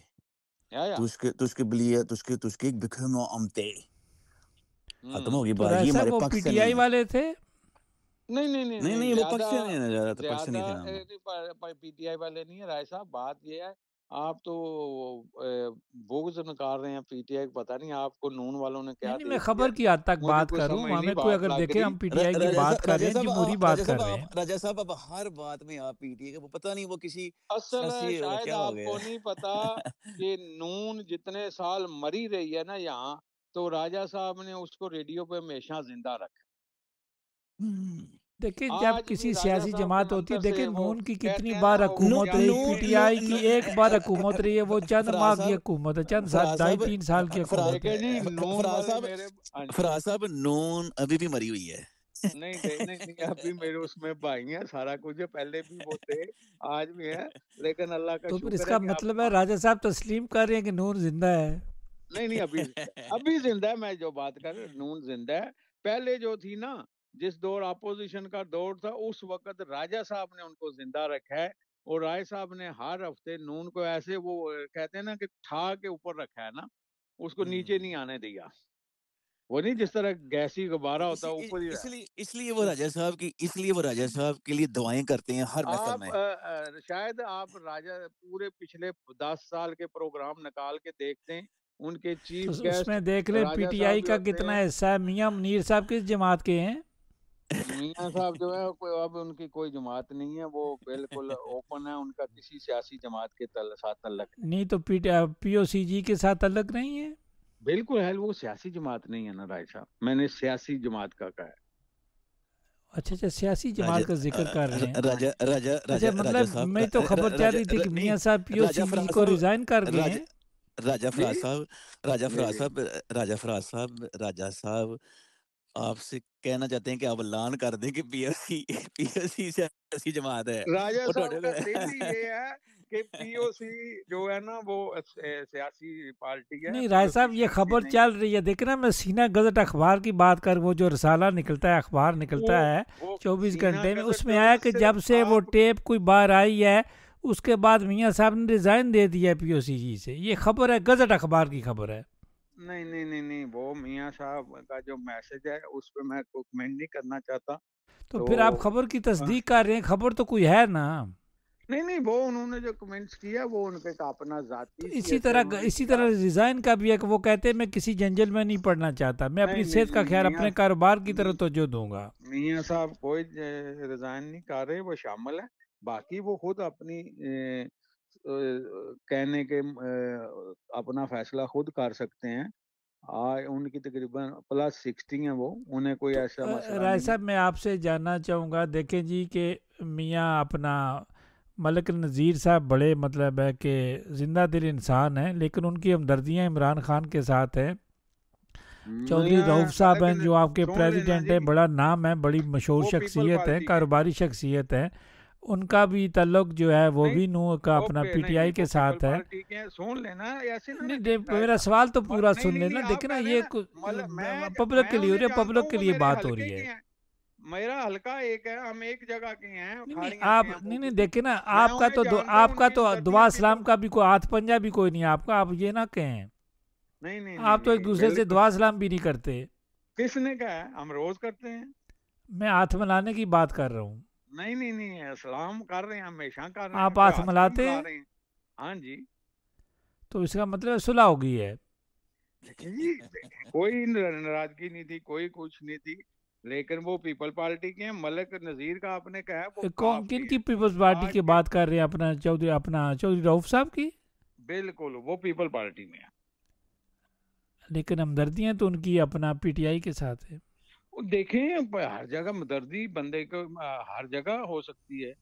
یا تس کے بلیے تس کے بکھمو امتے, ختم ہوگی تو بات. رائے یہ ہمارے صاحب وہ پی ٹی پاکستانی آئی ہیں. والے تھے. نہیں وہ پاکستانی ہیں, زیادہ پاکستانی تھے. پی ٹی آئی والے نہیں ہیں رائے صاحب. بات یہ ہے, آپ تو بغض نکال رہے ہیں پی ٹی آئی, پتہ نہیں آپ کو نون والوں نے کیا نہیں دے میں دیا. خبر کی حد تک مجھے بات کوئی کروں, سمجھ نہیں ہمیں کوئی بات اگر لگ دیکھے رہی. ہم پی ٹی آئی کی بات کر رہے ہیں, جمہوری بات کر رہے ہیں. راجہ صاحب اب ہر بات میں آپ پی ٹی آئی کا, وہ پتہ نہیں وہ کسی اصل سیاسی شاید کیا ہو آپ گیا کو نہیں پتا کہ نون جتنے سال مری رہی ہے نا یہاں, تو راجہ صاحب نے اس کو ریڈیو پہ ہمیشہ زندہ رکھا. دیکھیں جب آج بھی کسی راجہ سیاسی صاحب کے جماعت ہوتی ہے, منتر دیکھیں سے وہ نون کی کتنی کہتے ہیں بار نا, وہ حکومت رہی, پی ٹی آئی کی ایک بار حکومت رہی ہے, وہ چند ماہ کی حکومت ہے, چند فراز صاحب 2.5-3 سال کی حکومت ہے. دیکھیں جی, نون فراز والے صاحب میرے. ہاں جی, فراز صاحب نون ابھی بھی مری ہوئی ہے. نہیں ابھی میرے اس میں بھائی ہیں, سارا کچھ ہے, پہلے بھی وہ تھے, آج بھی ہیں, لیکن اللہ کا تو پھر اس شکر کا ہے کہ مطلب ہے راجہ صاحب تسلیم کر رہے ہیں کہ نون زندہ ہے. نہیں ابھی زندہ ہے. میں جو بات کر رہا ہوں نون زندہ ہے. پہلے جو تھی نا, جس دور اپوزیشن کا دور تھا, اس وقت راجہ صاحب نے ان کو زندہ رکھا ہے, اور رائے صاحب نے ہر ہفتے نون کو ایسے, وہ کہتے ہیں نا کہ ٹھا کے اوپر رکھا ہے نا, اس کو نیچے نہیں آنے دیا. وہ نہیں جس طرح گیسی غبارہ ہوتا ہے اوپر ہی رہا. اس لیے وہ راجہ صاحب کے لیے دعائیں کرتے ہیں ہر محفل آپ میں. شاید آپ راجہ پورے پچھلے 10 سال کے پروگرام نکال کے دیکھتے ہیں, ان کے چیف تو اس گیسٹ میں دیکھ لیں پی راجہ ٹی صاحب آئی بھی کا ہوتے کتنا ہیں. حصہ ہے. میاں منیر صاحب کس جماعت کے ہیں؟ میاں صاحب جو ہے اب ان کی کوئی جماعت نہیں ہے, وہ بالکل اوپن ہے, ان کا کسی سیاسی جماعت کے ساتھ تعلق نہیں تو پی او سی جی کے ساتھ تعلق نہیں ہے. بالکل ہے, وہ سیاسی جماعت نہیں ہے نا رائے صاحب, میں نے سیاسی جماعت کا کہا ہے. اچھا سیاسی جماعت کا ذکر کر رہے ہیں. راجہ اچھا مطلب صاحب میں تو خبر چل رہی تھی کہ میاں صاحب پی او سی جی کو ریزائن کر گئے ہیں. راجہ جی فراز صاحب آپ سے کہنا چاہتے ہیں کہ آپ اعلان کر دیں کہ پی او سی سیاسی جماعت ہے. راجہ صاحب کا دل ہی یہ ہے کہ پی او سی جو ہے نا وہ سیاسی پارٹی ہے. نہیں رائے صاحب یہ خبر چل رہی ہے, دیکھنا میں سینہ گزٹ اخبار کی بات کر, وہ جو رسالہ نکلتا ہے, اخبار نکلتا ہے 24 گھنٹے میں, اس میں آیا کہ جب سے وہ ٹیپ کوئی باہر آئی ہے اس کے بعد میاں صاحب نے ریزائن دے دیا پی او سی جی سے. یہ خبر ہے, گزٹ اخبار کی خبر ہے. نہیں وہ میاں صاحب کا جو میسج ہے اس پہ میں کمنٹ نہیں کرنا چاہتا. تو پھر آپ خبر کی تصدیق کر رہے ہیں, خبر تو کوئی ہے نا. نہیں وہ انہوں نے جو کمنٹس کیا وہ ان کا اپنا ذاتی. اسی طرح ریزائن کا بھی ہے کہ وہ کہتے ہیں میں کسی جنجل میں نہیں پڑنا چاہتا, میں اپنی صحت کا خیال, اپنے کاروبار کی طرف توجہ دوں گا. میاں صاحب کوئی ریزائن نہیں کر رہے, وہ شامل ہے. باقی وہ خود اپنی کہنے کے اپنا فیصلہ خود کر سکتے ہیں. ان کی تقریباً +60 ہیں, وہ انہیں کوئی ایسا مسئلہ رائے نہیں. صاحب میں آپ سے جاننا چاہوں گا, دیکھیں جی کہ میاں اپنا ملک نذیر صاحب بڑے مطلب ہے کہ زندہ دل انسان ہیں, لیکن ان کی ہمدردیاں عمران خان کے ساتھ ہیں. چودھری رؤف صاحب ہیں جو آپ کے پریزیڈنٹ ہیں, بڑا نام ہے, بڑی مشہور شخصیت ہے, کاروباری شخصیت ہے. ان کا بھی تعلق جو ہے وہ نہیں بھی نو کا اپنا اوکے پی نہیں ٹی آئی نہیں کے وہ پیپل ساتھ ہے. پارٹی کے سن لینا ایسے نہ نہیں رہیں رائے میرا صاحب سوال تو پورا نہیں سن نہیں لینا. نہیں آپ دیکھیں نا کر رہے یہ ہیں نا پبلک کے میں لیے ہو انہیں رہی ہے, جانتا پبلک ہوں کے وہ لیے میرے بات ہو حلقے رہی کے ہے. ہیں میرا حلقہ ایک ہے ہم ایک جگہ کے ہیں نہیں کھاڑیاں آپ کے ہیں نہیں موگی کی دیکھیں نا میں آپ کا انہیں تو جانتا ہوں آپ ان کا کی تو ہمدردیاں دعا پیپل سلام کا بھی کوئی ہاتھ پنجہ بھی کوئی نہیں آپ کا, آپ یہ نہ کہیں. نہیں نہیں نہیں آپ تو ایک نہیں دوسرے سے بالکل دعا سلام بھی نہیں کرتے. کس نے کہا ہے ہم روز کرتے ہیں میں ہاتھ ملانے کی بات کر رہا ہوں. نہیں نہیں نہیں السلام کر رہے ہیں ہمیشہ کر رہے ہیں آپ کوئی ہاتھ ہاتھ نہیں ملاتے ملا ہیں رہے ہیں ہاں جی تو اس کا مطلب صلح ہو گئی ہے. دیکھیں جی کوئی ناراضگی نہیں تھی کوئی کچھ نہیں تھی لیکن وہ پیپل پارٹی کے ہیں ملک نذیر کا آپ نے کہا ہے وہ کون کاف کن کے کی ہیں پیپلز پارٹی آج کی کے بات کر رہے ہیں اپنا چودھری رؤف صاحب کی. بالکل وہ پیپل پارٹی میں ہے لیکن ہمدردیاں تو ان کی اپنا پی ٹی آئی کے ساتھ ہے. وہ دیکھیں ہر جگہ مدردی بندے کو ہر جگہ ہو سکتی ہے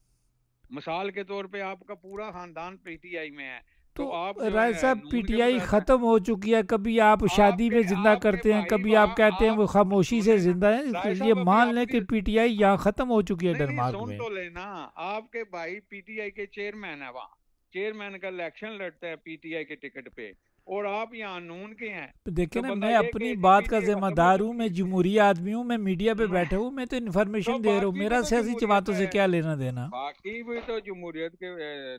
مثال کے طور پہ آپ کا پورا خاندان پی ٹی آئی میں ہے تو تو آپ جو رائے ہے صاحب پی نون کے ٹی آئی متحد ہیں ختم ہو چکی ہے. کبھی آپ شادی میں زندہ آپ کے کرتے ہیں, بھائی کبھی آپ کہتے ہیں وہ خاموشی سے سنیں نا زندہ ہیں. رائے یہ صاحب ابھی مان آپ لیں کی کہ پی ٹی آئی یہاں ختم ہو چکی ہے نہیں نہیں ڈنمارک سن میں. تو لینا آپ کے بھائی پی ٹی آئی کے چیئرمین ہے وہاں چیئرمین کا الیکشن لڑتا ہے پی ٹی آئی کے ٹکٹ پہ اور آپ یہاں نون کے ہیں دیکھیں تو نا بندہ میں یہ اپنی کہ جی بات پی کا ٹی آئی ذمہ ختم ہو دار ہوں, چکی میں جمہوری آدمی ہوں, میں میڈیا پہ ہے بیٹھا ہوں, میں تو تو انفارمیشن دے رہا ہوں. باقی بھی میرا تو سیاسی جمہوریت باتوں سے ہے کیا لینا دینا. باقی بھی تو جمہوریت کے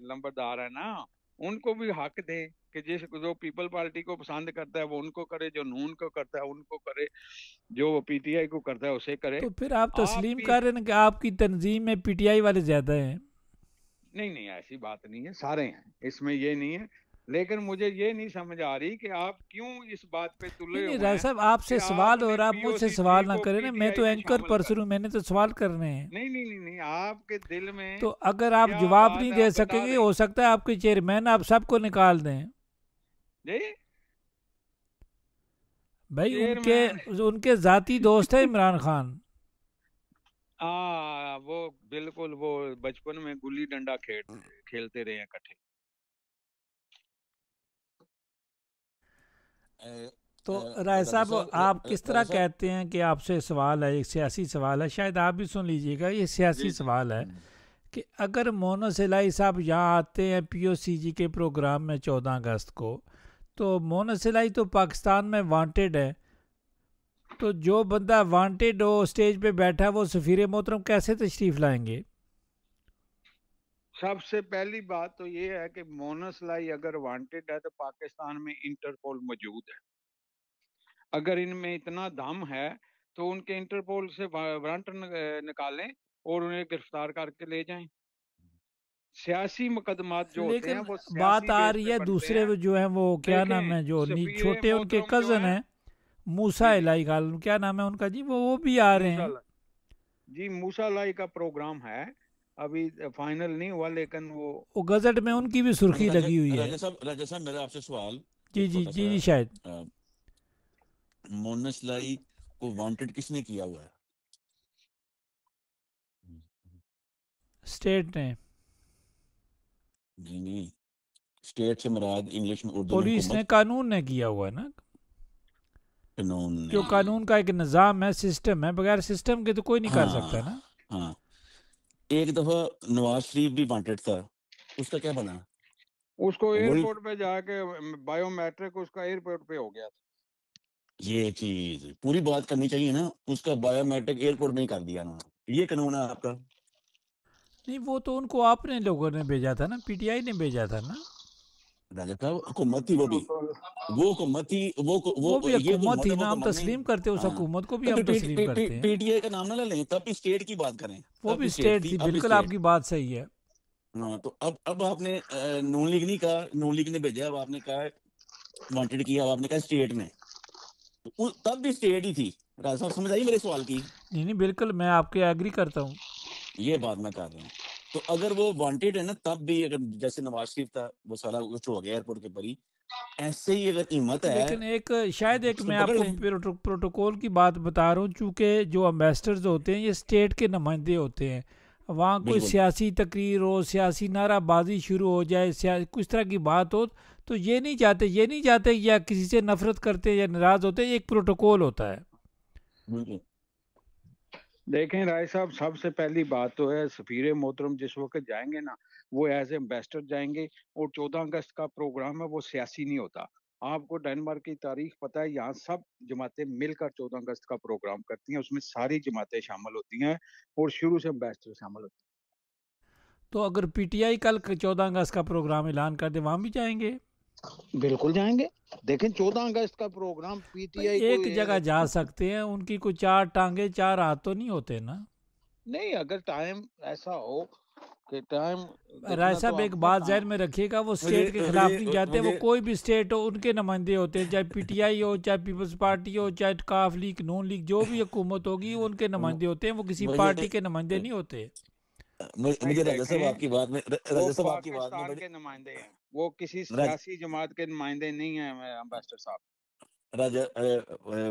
لمبردار ہے نا ان کو بھی حق دے کہ جو پیپل پارٹی کو پسند کرتا ہے وہ ان کو کرے جو نون کو کرتا ہے ان کو کرے جو وہ پی ٹی آئی کو کرتا ہے اسے کرے تو پھر آپ آپ تسلیم کی کر رہے ہیں کہ آپ کی تنظیم میں پی ٹی آئی والے زیادہ ہیں. نہیں نہیں ایسی بات نہیں ہے سارے ہیں اس میں یہ نہیں ہے لیکن مجھے یہ نہیں سمجھ آ رہی کہ آپ کیوں اس بات پہ تلے نہیں ہوئے رائے ہیں صاحب آپ سے کہ آپ سوال ہو نے رہا, آپ پی او مجھ سے سی جی سوال نہ کو کریں پی نا, ٹی میں آئی تو میں اینکر شامل پرسن کر ہوں, میں نے تو سوال کرنے ہیں. نہیں نہیں نہیں نہیں آپ کے دل میں تو اگر آپ کیا جواب بات نہیں ہے دے آپ سکیں بتا گے, دیں ہو سکتا ہے آپ کے چیئرمین آپ سب کو نکال دیں. جی بھائی چیئرمین ان کے ذاتی دوست ہیں عمران خان. وہ بالکل وہ بچپن میں گلی ڈنڈا کھیلتے رہے ہیں اکٹھے تو رائے راجہ صاحب آپ کس طرح راجہ صاحب کہتے ہیں کہ آپ سے سوال ہے, ایک سیاسی سوال ہے, شاید آپ بھی سن لیجئے گا, یہ سیاسی جی جی سوال ہے کہ اگر مونس الہی صاحب یہاں آتے ہیں پی او سی جی کے پروگرام میں 14 اگست کو, تو مونس الہی تو پاکستان میں وانٹڈ ہے, تو جو بندہ وانٹڈ ہو اسٹیج پہ بیٹھا وہ سفیر محترم کیسے تشریف لائیں گے؟ سب سے پہلی بات تو یہ ہے کہ مونس لائی اگر وانٹڈ ہے تو پاکستان میں انٹرپول موجود ہے. اگر ان میں اتنا دم ہے تو ان کے انٹرپول سے وارنٹ نکالیں اور انہیں گرفتار کر کے لے جائیں. سیاسی مقدمات جو ہوتے ہیں لیکن وہ بات سیاسی آ بیس رہی پہ ہے بنتے دوسرے ہیں. جو ہیں وہ کیا نام دیکھیں ہے جو سفیر چھوٹے ان کے محترم جو کزن ہیں ہیں موسیٰ جی جی الہی غالب, کیا نام ہے ان کا جی, وہ بھی آ رہے ہیں. موسیٰ لائی کا پروگرام ہے ابھی فائنل نہیں ہوا لیکن وہ گزٹ میں ان کی بھی سرخی لگی ہوئی ہے. راجہ صاحب میرا آپ سے سوال جی ایک جی چھوٹا جی سا جی شاید مونس لائی کو وانٹڈ کس نے کیا ہوا ہے؟ اسٹیٹ نے. جی نہیں, اسٹیٹ سے مراد انگلش میں اردو میں پولیس نے, حکومت, قانون نے کیا ہوا ہے نا, قانون نے. جو قانون کا ایک نظام ہے, سسٹم ہے, بغیر سسٹم کے تو کوئی نہیں کر سکتا نا. ہاں ایک دفعہ نواز شریف بھی وانٹڈ تھا, اس کا کیا بنا؟ اس کو ایئرپورٹ پہ جا کے بایو میٹرک اس کا ایئرپورٹ پہ ہو گیا تھا. یہ چیز پوری بات کرنی چاہیے نا, اس کا بایو میٹرک ایئرپورٹ میں ہی کر دیا نا, یہ قانون ہے آپ کا. نہیں وہ تو ان کو آپ نے لوگوں نے بھیجا تھا نا, پی ٹی آئی نے بھیجا تھا نا. راجہ صاحب حکومت تھی, وہ حکومت تھی, وہ بھی یہ حکومت حکومت ہے, تھی وہ نا, ہم حکومت نہیں. تسلیم کرتے, اس ہاں حکومت کو بھی تو ہم پھر تسلیم کرتے ہیں. پی ٹی آئی کا نام نہ لے لیں, تب بھی اسٹیٹ کی بات کریں, وہ تب بھی اسٹیٹ اسٹیٹ تھی, تھی, اب بالکل آپ اسٹیٹ. کی بات صحیح ہے. ہاں تو اب آپ نے نون لیگ نہیں کہا, نون لیگ نے بھیجا, اب آپ نے کہا وانٹڈ کیا, اب آپ نے کہا اسٹیٹ نے, تو تب بھی اسٹیٹ ہی تھی. راجہ صاحب سمجھ آئی میرے سوال کی؟ نہیں بالکل میں آپ کے ایگری کرتا ہوں. یہ بات میں کر رہا ہوں. تو اگر وہ وانٹڈ ہے نا, تب بھی اگر جیسے نواز شریف تھا وہ سارا کچھ ہو گیا ایئرپورٹ کے پری, ایسے ہی اگر ہمت ہے لیکن ایک شاید ایک اس میں آپ پکڑ کو لیں. پروٹوکول کی بات بتا رہا ہوں, چونکہ جو امبیسڈرز ہوتے ہیں یہ اسٹیٹ کے نمائندے ہوتے ہیں, وہاں کوئی بالکل سیاسی تقریر ہو, سیاسی نعرہ بازی شروع ہو جائے, کچھ طرح کی بات ہو, تو یہ نہیں چاہتے یا کسی سے نفرت کرتے یا ناراض ہوتے, ایک پروٹوکول ہوتا ہے. بالکل. دیکھیں رائے صاحب، سب سے پہلی بات تو ہے سفیر محترم جس وقت جائیں گے نا، وہ ایز اے امبیسڈر جائیں گے، اور 14 اگست کا پروگرام ہے وہ سیاسی نہیں ہوتا۔ آپ کو ڈنمارک کی تاریخ پتہ ہے، یہاں سب جماعتیں مل کر 14 اگست کا پروگرام کرتی ہیں، اس میں ساری جماعتیں شامل ہوتی ہیں اور شروع سے امبیسڈر شامل ہوتے تو اگر پی ٹی آئی کل 14 اگست کا پروگرام اعلان کر دے وہاں بھی جائیں گے؟ ہیں۔ بالکل جائیں گے۔ دیکھیں 14 اگست کا پروگرام پی ٹی آئی کو ایک جگہ جا سکتے ہیں، ان کی کوئی 4 ٹانگیں 4 ہاتھ تو نہیں ہوتے نا۔ نہیں، اگر ٹائم ایسا ہو کہ ٹائم رائے دیکھنا صاحب تو آپ ایک نے بات ذہن کہاں میں رکھیے گا، وہ مجھے اسٹیٹ کے خلاف نہیں جاتے، وہ مجھے کوئی بھی اسٹیٹ ہو ان کے نمائندے ہوتے ہیں، چاہے پی ٹی آئی ہو، چاہے پیپلز پارٹی ہو، چاہے کاف لیگ، نون لیگ، جو بھی حکومت ہوگی وہ ان کے نمائندے ہوتے ہیں، وہ کسی پارٹی کے نمائندے نہیں ہوتے۔ نہیں، مجھے راجہ صاحب دیکھیں آپ کی بات میں وہ راجہ صاحب آپ کی بات میں پاکستان بڑی کے نمائندے ہیں، وہ کسی راج سیاسی جماعت کے نمائندے نہیں ہیں امبیسڈر صاحب۔ راجہ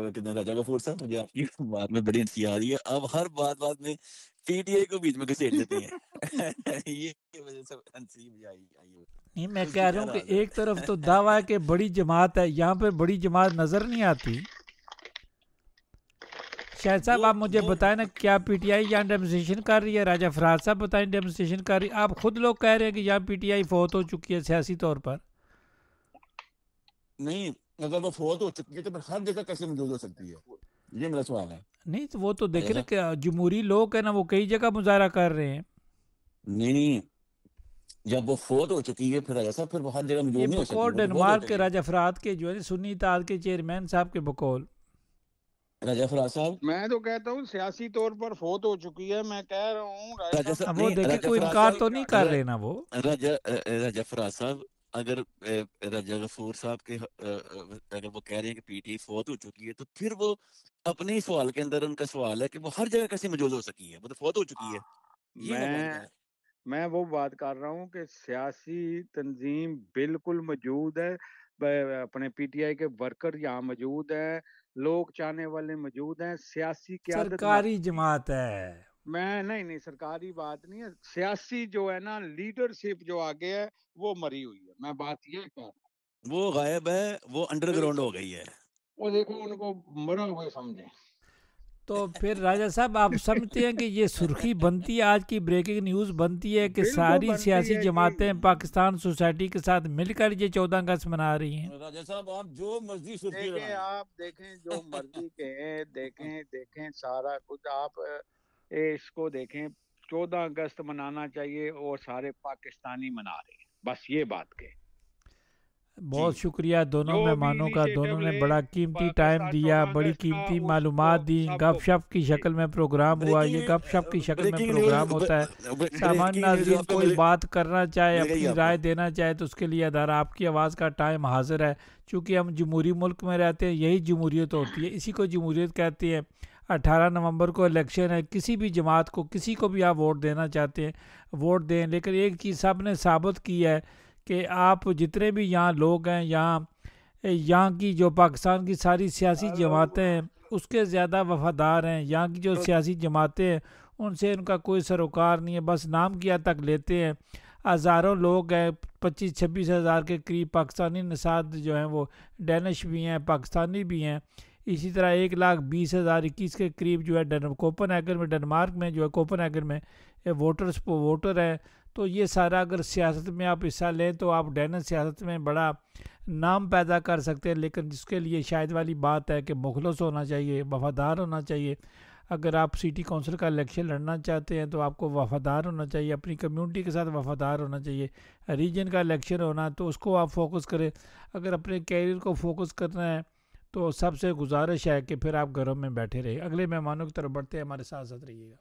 کتنے راجہ غفور صاحب، مجھے آپ کی بات میں بڑی ہنسی آ رہی ہے، آپ ہر بات میں پی ٹی آئی کو بیچ میں گھسیٹ دیتے ہیں یہ وجہ سے ہنسی مجھے آئی ہے۔ نہیں، میں اس کی کہہ رہا کیا ہوں کہ راز ہے؟ ایک طرف تو دعویٰ ہے کہ بڑی جماعت ہے، یہاں پہ بڑی جماعت نظر نہیں آتی۔ شاہد صاحب آپ مجھے وہ بتائیں نا، کیا پی ٹی آئی یہاں ڈیمونسٹریشن کر رہی ہے؟ راجہ فراز صاحب بتائیں، ڈیمونسٹریشن کر رہی ہے؟ آپ خود لوگ کہہ رہے ہیں کہ یہاں پی ٹی آئی فوت ہو چکی ہے سیاسی طور پر۔ نہیں، اگر وہ فوت ہو چکی ہے تو پھر ہر جگہ کیسے موجود ہو سکتی ہے؟ یہ میرا سوال ہے نہیں تو وہ تو راجہ دیکھیں نا صاحب۔ کہ جمہوری لوگ ہیں نا، وہ کئی جگہ مظاہرہ کر رہے ہیں۔ نہیں، جب وہ فوت ہو چکی ہے پھر راجہ صاحب پھر وہ ہر جگہ موجود یہ نہیں ہو سکتی، بقول وہ تو فوت ہو ڈنمارک کے چکی ہے۔ راجہ فرات کے جو ہے سنی اتحاد کے چیئرمین صاحب کے بقول۔ راجہ فراز صاحب، میں تو کہتا ہوں سیاسی طور پر فوت ہو چکی ہے، میں کہہ رہا ہوں رائے راجہ صاحب صاحب اب وہ نہیں، دیکھیں راجہ کوئی فراز انکار صاحب، تو نہیں کر رہے نا وہ۔ راجہ فراز صاحب، اگر راجہ غفور صاحب کے اگر وہ کہہ رہے ہیں کہ پی ٹی آئی فوت ہو چکی ہے تو پھر وہ اپنے ہی سوال کے اندر ان کا سوال ہے کہ وہ ہر جگہ کیسے موجود ہو سکی ہے؟ وہ تو فوت ہو چکی ہے، یہ میں بات کر رہا ہوں۔ میں وہ بات کر رہا ہوں کہ سیاسی تنظیم بالکل موجود ہے، اپنے پی ٹی آئی کے ورکر یہاں موجود ہیں، لوگ چاہنے والے موجود ہیں، سیاسی قیادت سرکاری جماعت ہے۔ میں نہیں سرکاری بات نہیں ہے، سیاسی جو ہے نا لیڈرشپ جو آگے ہے وہ مری ہوئی ہے، میں بات یہ کہہ رہا ہوں۔ وہ غائب ہے، وہ انڈر گراؤنڈ ہو گئی ہے۔ وہ دیکھو ان کو مرا ہوئے سمجھیں۔ تو پھر راجہ صاحب آپ سمجھتے ہیں کہ یہ سرخی بنتی ہے، آج کی بریکنگ نیوز بنتی ہے کہ بالکل ساری بنتی سیاسی ہے جماعتیں جی۔ پاکستان سوسائٹی کے ساتھ مل کر یہ 14 اگست منا رہی ہیں؟ راجہ صاحب آپ جو مرضی سرخی دیکھیں، لگائیں۔ آپ دیکھیں جو مرضی کہیں، دیکھیں سارا کچھ آپ اس کو دیکھیں، 14 اگست منانا چاہیے اور سارے پاکستانی منا رہے ہیں، بس یہ بات کہ جی، بہت شکریہ دونوں جو بھی مہمانوں کا، انیشیٹو دونوں نے لے بڑا قیمتی ٹائم پاکستان دیا، 14 بڑی اگست کا قیمتی اس کو معلومات دی، سب گپ کو شپ کی جی شکل میں پروگرام ہوا، یہ گپ شپ کی شکل میں پروگرام ہوتا ہے۔ سامان بریکنگ نیوز ناظرین آپ کو کوئی بات کرنا چاہے، مل گئی اپنی آپ رائے کو۔ دینا چاہے تو اس کے لیے ادارہ آپ کی آواز کا ٹائم حاضر ہے۔ چونکہ ہم جمہوری ملک میں رہتے ہیں، یہی جمہوریت ہوتی ہے، اسی کو جمہوریت کہتے ہیں۔ 18 نومبر کو الیکشن ہے، کسی بھی جماعت کو، کسی کو بھی آپ ووٹ دینا چاہتے ہیں ووٹ دیں، لیکن ایک چیز سب نے ثابت کی ہے کہ آپ جتنے بھی یہاں لوگ ہیں، یہاں کی جو پاکستان کی ساری سیاسی جماعتیں ہیں اس کے زیادہ وفادار ہیں۔ یہاں کی جو سیاسی جماعتیں ہیں ان سے ان کا کوئی سروکار نہیں ہے، بس نام کیا تک لیتے ہیں۔ ہزاروں لوگ ہیں، 25-26 ہزار کے قریب پاکستانی نژاد جو ہیں وہ ڈینش بھی ہیں، پاکستانی بھی ہیں۔ اسی طرح 1,20,021 کے قریب جو ہے کوپن ہیگن میں، ڈنمارک میں جو ہے کوپن ہیگن میں ووٹر ہیں۔ تو یہ سارا اگر سیاست میں آپ حصہ لیں تو آپ ڈینش سیاست میں بڑا نام پیدا کر سکتے ہیں، لیکن جس کے لیے شاید والی بات ہے کہ مخلص ہونا چاہیے، وفادار ہونا چاہیے۔ اگر آپ سٹی کونسل کا الیکشن لڑنا چاہتے ہیں تو آپ کو وفادار ہونا چاہیے، اپنی کمیونٹی کے ساتھ وفادار ہونا چاہیے۔ ریجن کا الیکشن ہونا تو اس کو آپ فوکس کریں۔ اگر اپنے کیریئر کو فوکس کرنا ہے تو سب سے گزارش ہے کہ پھر آپ گھروں میں بیٹھے رہیں۔ اگلے مہمانوں کی طرف بڑھتے ہیں، ہمارے ساتھ ساتھ رہیے گا۔